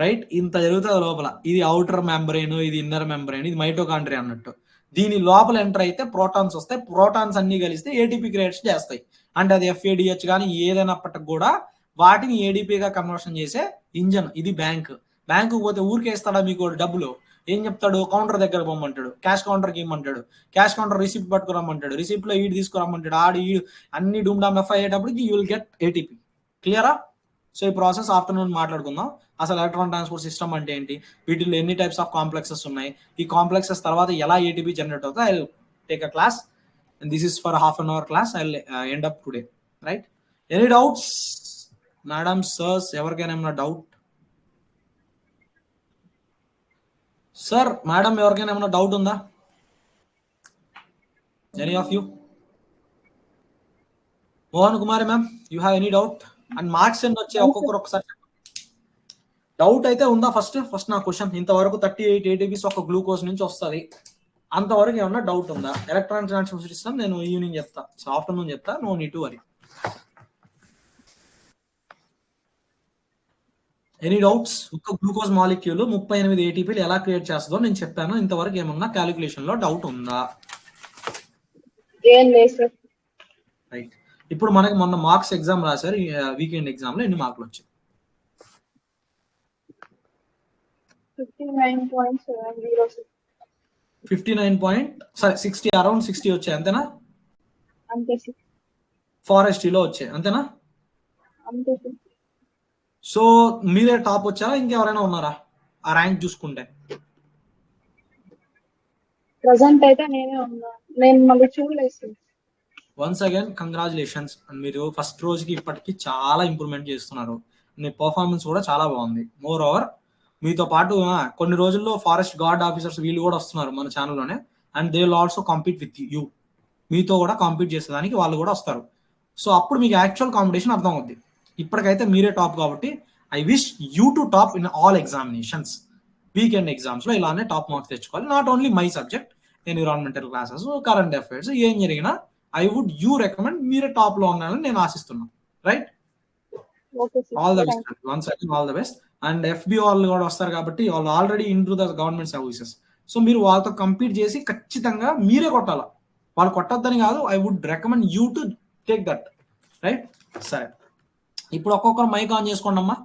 S1: రైట్? ఇంత జరుగుతుంది లోపల. ఇది అవుటర్ మెంబ్రెయిన్, ఇది ఇన్నర్ మెంబ్రెయిన్, ఇది మైటోకాండ్రియా అన్నట్టు. దీని లోపల ఎంటర్ అయితే ప్రోటాన్స్ వస్తాయి. ప్రోటాన్స్ అన్ని కలిస్తే ఏటీపీ క్రియేట్ చేస్తాయి. అంటే అది FADH కానీ ఏదైనప్పటికి కూడా వాటిని ఏడీపీగా కన్వర్షన్ చేసే ఇంజన్. ఇది బ్యాంకు పోతే ఊరికేస్తాడా మీకు డబ్బులు? ఏం చెప్తాడు? కౌంటర్ దగ్గర పోమంటాడు, క్యాష్ కౌంటర్కి ఇమ్మంటాడు, క్యాష్ కౌంటర్ రిసిప్ట్ పట్టుకురమ్మంటాడు, రిసిప్ట్ లో ఈడు తీసుకురమ్మంటాడు, ఈ అన్ని డూమ్ ఎఫ్ అయ్యేటప్పటికి యూ విల్ గెట్ ఏటీపీ. క్లియరా? సో ఈ ప్రాసెస్ ఆఫ్టర్నూన్ మాట్లాడుకుందాం. అసలు ఎలక్ట్రాన్ ట్రాన్స్పోర్ట్ సిస్టమ్ అంటే ఏంటి, వీటిలో ఎన్ని టైప్స్ ఆఫ్ కాంప్లెక్సెస్ ఉన్నాయి, ఈ కాంప్లెక్సెస్ తర్వాత ఎలా ఏటీపీ జనరేట్ అవుతుంది. I will take a class and this is for ½ an hour class. I will end up today, right? Any doubts madam, sirs? ఎవరికైనా ఏమైనా డౌట్? సార్, మేడం, ఎవరికైనా ఏమైనా doubt ఉందా? Any of you? Mohan Kumari ma'am, you have any doubt? And marks ఎన్ని వచ్చాయి ఒక్కొక్కరు ఒకసారి doubt అయితే ఉందా? ఫస్ట్ నా క్వశ్చన్, ఇంతవరకు 38 ఏటీపీస్ ఒక గ్లూకోజ్ నుంచి వస్తుంది, అంతవరకు ఏమన్నా డౌట్ ఉందా? ఎలక్ట్రాన్ ట్రాన్స్పోర్ట్ సిస్టమ్ నేను ఈవినింగ్ చెప్తా, ఆఫ్టర్నూన్ చెప్తా, no need to worry. Any doubts? ఒక గ్లూకోజ్ మాలిక్యూల్ 38 ఏటీపీలు ఎలా క్రియేట్ చేస్తుందో నేను చెప్పాను. ఇంతవరకు ఏమన్నా క్యాలిక్యులేషన్ లో డౌట్ ఉందా? రైట్. ఇప్పుడు మనకి మొన్న మార్క్స్ ఎగ్జామ్ రాశారు, వీకెండ్ ఎగ్జామ్ లో ఎన్ని మార్కులు వచ్చాయి? 60 అరౌండ్ 60 వచ్చాయి, అంతేనా? ఫారెస్ట్రీలో వచ్చాయి, అంతేనా? సో మీరే టాప్ వచ్చారా, ఇంకెవరైనా ఉన్నారా ఆ ర్యాంక్ చూసుకుంటే?
S5: ప్రెజెంట్ అయితే నేనే ఉన్నా, నేను మళ్ళీ చూడలేదు.
S1: Once again congratulations. మీరు ఫస్ట్ రోజుకి ఇప్పటికి చాలా ఇంప్రూవ్మెంట్ చేస్తున్నారు. మీ పర్ఫార్మెన్స్ కూడా చాలా బాగుంది. మోర్ ఓవర్ మీతో పాటు కొన్ని రోజుల్లో ఫారెస్ట్ గార్డ్ ఆఫీసర్స్ వీళ్ళు కూడా వస్తున్నారు మన ఛానల్లోనే, and they will also compete with you. మీతో కూడా కాంపీట్ చేసేదానికి వాళ్ళు కూడా వస్తారు. సో అప్పుడు మీకు యాక్చువల్ కాంపిటీషన్ అర్థం అవుద్ది. ఇప్పటికైతే మీరే టాప్ కాబట్టి I wish you to top in all examinations. Weekend exams లో ఇలానే టాప్ మార్క్స్ తెచ్చుకోవాలి. Not only my subject, environmental classes, current affairs, ఏం జరిగినా ఐ వుడ్ యూ రికమెండ్ మీరే టాప్ లో ఉండాలని నేను ఆశిస్తున్నాను. Right, all the best once again, all the best. And FB వాళ్ళు కూడా వస్తారు కాబట్టి వాళ్ళు already in to the government services. So మీరు వాళ్ళతో కంపీట్ చేసి ఖచ్చితంగా మీరే కొట్టాలా, వాళ్ళు కొట్టొద్దని కాదు. I would recommend you to take that. Right, సరే. ఇప్పుడు ఒక్కొక్కరు మైక్ ఆన్ చేసుకోండి అమ్మా.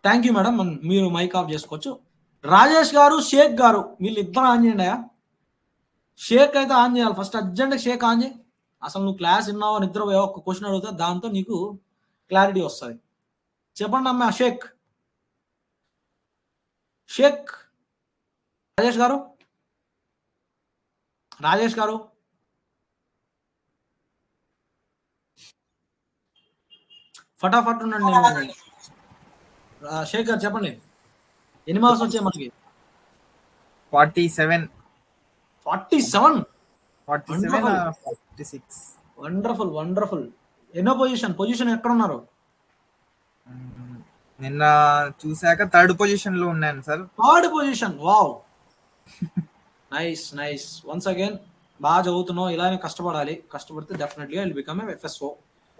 S1: థ్యాంక్ యూ మేడం, మీరు మైక్ ఆఫ్ చేసుకోవచ్చు. రాజేష్ గారు, షేక్ గారు, వీళ్ళు ఇద్దరు ఆన్ చేయండి. షేక్ అయితే ఆన్ చేయాలి ఫస్ట్, అర్జెంట్ షేక్ ఆన్ చేయి. అసలు నువ్వు క్లాస్ విన్నావో నిద్రపోయావో ఒక్క క్వశ్చన్ అడుగుతా, దాంతో నీకు క్లారిటీ వస్తుంది. చెప్పండి అమ్మా. షేక్, షేక్. రాజేష్ గారు, రాజేష్ గారు, ఫటాఫట్ ఉండండి. షేక్ గారు చెప్పండి, ఎన్ని మార్క్స్ వచ్చాయి మనకి?
S4: 47.
S1: 47.
S4: 47 46.
S1: Wonderful wonderful. ఎన్నో పొజిషన్ ఎక్కడ ఉన్నారు?
S4: నిన్న చూసాక 3rd పొజిషన్ లో ఉన్నాను sir.
S1: 3rd position. Wow, nice nice. Once again బాగా చదువుతున్నావు, ఇలానే కష్టపడాలి. కష్టపడితే definitely I will become a FSO.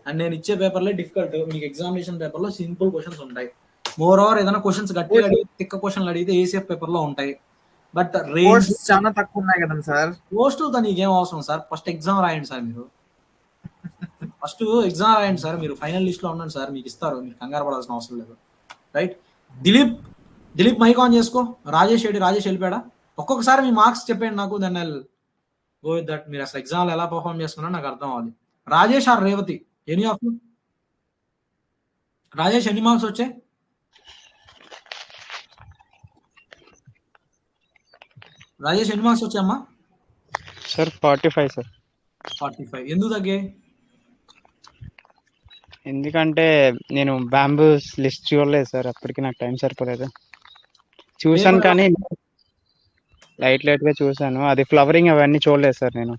S1: And నేను ఇచ్చే పేపర్లో డిఫికల్ట్, మీకు ఎగ్జామినేషన్ పేపర్లో సింపుల్ క్వశ్చన్స్ ఉంటాయి. మోర్ ఓవర్ ఏదైనా క్వశ్చన్స్ గట్టిగా అడిగితే, తిక్క క్వశ్చన్లు అడిగితే ఏసీఎఫ్ పేపర్ లో ఉంటాయి. బట్ రేంజ్
S4: చాలా తక్కువ ఉన్నాయి కదా సార్.
S1: పోస్టులతో నీకేం అవసరం సార్, ఫస్ట్ ఎగ్జామ్ రాయండి సార్. మీరు ఫస్ట్ ఎగ్జామ్ రాయండి సార్, మీరు ఫైనల్ లిస్ట్ లో ఉండండి సార్, మీకు ఇస్తారు, మీకు కంగారు పడాల్సిన అవసరం లేదు. రైట్, దిలీప్ మైక్ ఆన్ చేసుకో. రాజేష్ వెళ్ళిపోయాడా? ఒక్కొక్కసారి మీ మార్క్స్ చెప్పండి నాకు, then I will go with that. మీరు అసలు ఎగ్జామ్లో ఎలా పర్ఫార్మ్ చేస్తున్నారో నాకు అర్థం అవ్వాలి. Rajesh or Revathi, any of you? Rajesh ఎన్ని మార్క్స్ వచ్చాయి? రాజేష్ ఎన్ని మార్క్స్ వచ్చాయమ్మా?
S3: Sir 45 sir.
S1: 45. ఎందుకు తగ్గే?
S3: ఎందుకంటే నేను బ్యాంబూ లిస్ట్ చూడలేదు సార్, అప్పటికి నాకు టైం సరిపోలేదు. చూసాను కానీ లైట్ గా చూసాను, అది ఫ్లవరింగ్ అవన్నీ చూడలేదు సార్ నేను.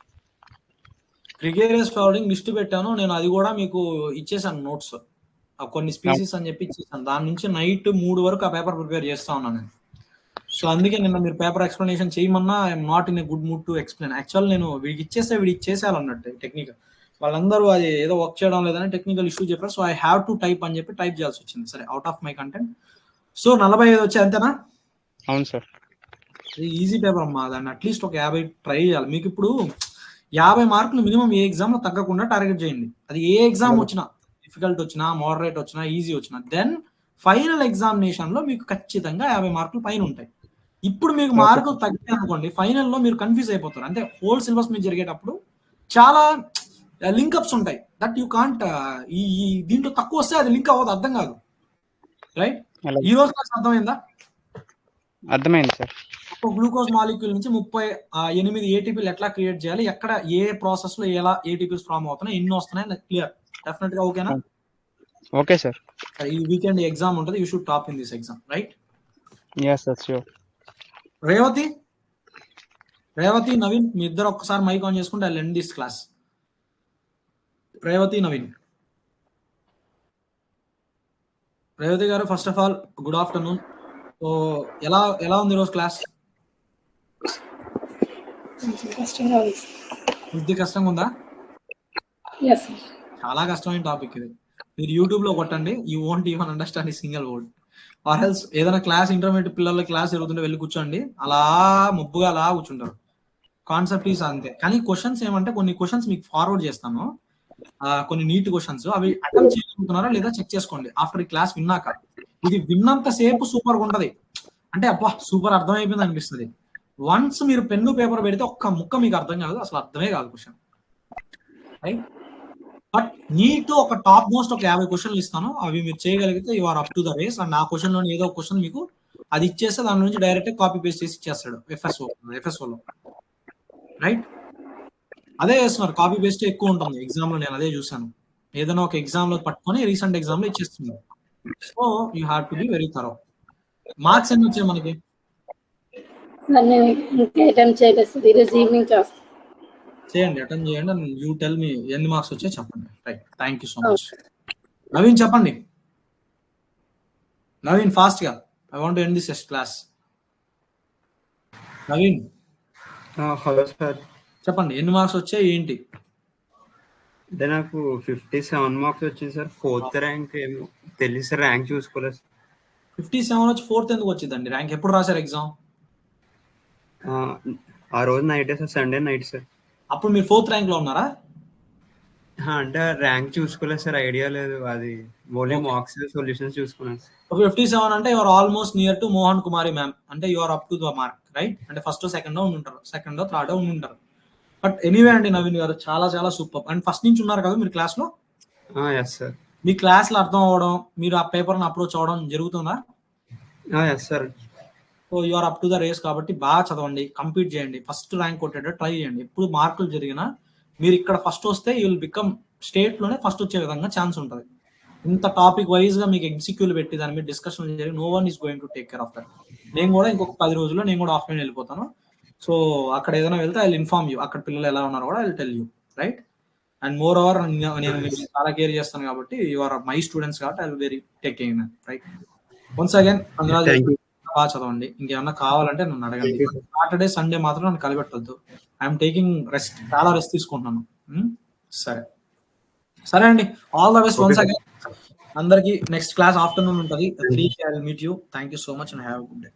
S1: గ్రిగేరియస్ ఫ్లవరింగ్ లిస్ట్ పెట్టాను నేను, అది కూడా మీకు ఇచ్చేసాను నోట్స్, కొన్ని స్పీసీస్ అని చెప్పి ఇచ్చేసాను. దాని నుంచి నైట్ 3 వరకు ఆ పేపర్ ప్రిపేర్ చేస్తా ఉన్నాను నేను. సో అందుకే నిన్న మీరు పేపర్ ఎక్స్ప్లెనేషన్ చేయమన్నా I'm not in a good mood to explain. Actual నేను వీడికి ఇచ్చేసేయాలన్నట్టు టెక్నిక్. వాళ్ళందరూ అది ఏదో వర్క్ చేయడం లేదని టెక్నికల్ ఇష్యూ చెప్పారు. So I have to type అని చెప్పి టైప్ చేయాల్సి వచ్చింది. సరే, out of my content. So 45 వచ్చాయి అంతేనా?
S3: అవును సార్.
S1: ఈజీ పేపర్ అమ్మా, దాన్ని అట్లీస్ట్ ఒక 50 ట్రై చేయాలి. మీకు ఇప్పుడు 50 మార్కులు మినిమం ఏ ఎగ్జామ్ లో తగ్గకుండా టార్గెట్ చేయండి. అది ఏ ఎగ్జామ్ వచ్చినా, డిఫికల్ట్ వచ్చినా, మోడరేట్ వచ్చినా, ఈజీ వచ్చినా, దెన్ ఫైనల్ ఎగ్జామినేషన్ లో మీకు ఖచ్చితంగా 50 మార్కులు పైన ఉంటాయి. ఇప్పుడు మీకు మార్కులు తగ్గాయి అనుకోండి, ఫైనల్ లో మీరు కన్ఫ్యూజ్ అయిపోతారు. అంటే హోల్ సిలబస్ మీద జరిగేటప్పుడు చాలా లింకప్స్ ఉంటాయి, దట్ యూ కాంట్. ఈ దీంట్లో తక్కువ వస్తే అది లింక్ అవ్వదు, అర్థం కాదు. రైట్, ఈ రోజు క్లాస్ అర్థమైందా?
S3: అర్థమైంది సార్.
S1: ఒక గ్లూకోజ్ మాలిక్యూల్ నుంచి 38 ఏటీపీలు ఎట్లా క్రియేట్ చేయాలి, ఎక్కడ ఏ ప్రాసెస్ లో ఎలా ఏటీపీస్ ఫామ్ అవుతున్నాయి, ఎన్ని వస్తున్నాయి, క్లియర్. డెఫినెట్ గా ఓకేనా?
S3: Okay sir.
S1: ఈ వీకెండ్ ఎగ్జామ్ ఉంటుంది, you should top in this exam. Right,
S3: yes sir, sure.
S1: Revathi, Naveen, మీ ఇద్దరు ఒక్కసారి మైక్ ఆన్ చేసుకుంటే I will end this class. Revathi, Naveen. Revathi గారు, first of all good afternoon. So ఎలా ఉంది ఈరోజు క్లాస్? కొద్ది కష్టంగా ఉందా? చాలా కష్టమైన టాపిక్ ఇది. మీరు యూట్యూబ్ లో కొట్టండి, యూ వోంట్ ఈవెన్ అండర్స్టాండ్ ఈ సింగిల్ వర్డ్. ఆర్ ఎల్స్ ఏదైనా క్లాస్, ఇంటర్మీడియట్ పిల్లల క్లాస్ జరుగుతుంటే వెళ్ళి కూర్చోండి, అలా ముబ్బుగా అలా కూర్చుంటారు. కాన్సెప్ట్ ఈస్ అంతే. కానీ క్వశ్చన్స్ ఏమంటే, కొన్ని క్వశ్చన్స్ మీకు ఫార్వర్డ్ చేస్తాను, కొన్ని నీట్ క్వశ్చన్స్, అవి అటెంప్ట్ చేయగలుగుతున్నారా లేదా చెక్ చేసుకోండి ఆఫ్టర్ ఈ క్లాస్ విన్నాక. ఇది విన్నంత సేపు సూపర్ గా ఉంటది, అంటే అబ్బా సూపర్ అర్థమైపోయింది అనిపిస్తుంది. వన్స్ మీరు పెన్ను పేపర్ పెడితే ఒక్క ముక్క మీకు అర్థం కాదు, అసలు అర్థమే కాదు క్వశ్చన్. రైట్, బట్ నీట్ ఒక టాప్ మోస్ట్ ఒక 50 క్వశ్చన్లు ఇస్తాను, అవి మీరు చేయగలిగితే you are up to the race. And ఆ క్వశ్చన్ లోని ఏదో క్వశ్చన్ మీకు అది ఇచ్చేస్తే దాని నుంచి డైరెక్ట్ కాపీ పేస్ట్ చేసి ఇచ్చేస్తాడు ఎఫ్ఎస్ఓలో. రైట్, అదే చేస్తున్నారు, కాపీ పేస్ట్ ఎక్కువ ఉంటుంది ఎగ్జామ్ లో, నేను అదే చూసాను. ఏదైనా ఒక ఎగ్జామ్ లో పట్టుకొని రీసెంట్ ఎగ్జామ్ లో ఇచ్చేస్తున్నారు. So you have to be very thorough. Marks ఎన్ని వచ్చాయి మనకి? చేయండి, అటెండ్ చేయండి, అండ్ యూ టెల్ మీ ఎన్ని మార్క్స్ వచ్చాయి చెప్పండి. Right, thank you so much. Naveen చెప్పండి. నవీన్ ఫాస్ట్ గా, I want to end this class. Naveen
S6: hello sir.
S1: చెప్పండి, ఎన్ని మార్క్స్ వచ్చాయి ఏంటి?
S6: అంటే నాకు 57 మార్క్స్ వచ్చింది సార్. 4th ర్యాంక్ ఏమో తెలియదు సార్, ర్యాంక్ చూసుకోలేదు సార్.
S1: 57 వచ్చి 4th ఎందుకు వచ్చిందండి ర్యాంక్? ఎప్పుడు రాశారు ఎగ్జామ్?
S6: ఆ రోజు నైటే సార్, సండే నైట్ సార్.
S1: అప్పుడు మీరు 4th ర్యాంక్ లో ఉన్నారా?
S6: అంటే ర్యాంక్ చూసుకోలేదు సార్, ఐడియా లేదు. అది ఓన్లీ మార్క్స్ సొల్యూషన్స్ చూసుకున్నాను సార్.
S1: 57 అంటే your almost near to Mohan Kumari ma'am. అంటే your up to the mark, right? అంటే ఫస్ట్ సెకండ్ ఉంటారు, సెకండ్ థర్డ్ ఉంటారు. బట్ ఎనీవే అండి నవీన్ గారు, చాలా చాలా సూపర్. అండ్ ఫస్ట్ నుంచి ఉన్నారు కదా మీరు క్లాస్ లో?
S6: Yes sir.
S1: మీ క్లాస్ లో అర్థం అవ్వడం, మీరు ఆ పేపర్ అప్రోచ్ అవ్వడం జరుగుతుందా?
S6: Yes sir.
S1: So you are up to the race కాబట్టి బాగా చదవండి, కంప్లీట్ చేయండి, ఫస్ట్ ర్యాంక్ కొట్టేటట్టు ట్రై చేయండి. ఎప్పుడు మార్కులు జరిగినా మీరు ఇక్కడ ఫస్ట్ వస్తే యూ విల్ బికమ్ స్టేట్ లోనే ఫస్ట్ వచ్చే విధంగా ఛాన్స్ ఉంటుంది. ఇంత టాపిక్ వైజ్ గా మీకు ఎగ్జిక్యూలు పెట్టి దాని మీద డిస్కషన్ జరిగి no one is going to take care of that. నేను కూడా ఇంకొక 10 రోజుల్లో నేను కూడా ఆఫ్లైన్ వెళ్ళిపోతాను. సో అక్కడ ఏదైనా వెళ్తే ఐ విల్ ఇన్ఫార్మ్ యూ, అక్కడ పిల్లలు ఎలా ఉన్నారో కూడా I will tell you, right? And more over నేను మీరు చాలా కేర్ చేస్తాను కాబట్టి యు ఆర్ మై స్టూడెంట్స్ కాబట్టి I will very taking, right? Once again బాగా చదవండి. ఇంకేమన్నా కావాలంటే నన్ను అడగండి. సాటర్డే సండే మాత్రం నన్ను కలిపెట్టద్దు. ఐఎమ్ టేకింగ్ రెస్ట్, చాలా రెస్ట్ తీసుకుంటున్నాను. సరే అండి, all the best once again. అందరికి నెక్స్ట్ క్లాస్ ఆఫ్టర్నూన్ ఉంటుంది 3 I will meet you. Thank you so much and have a good day.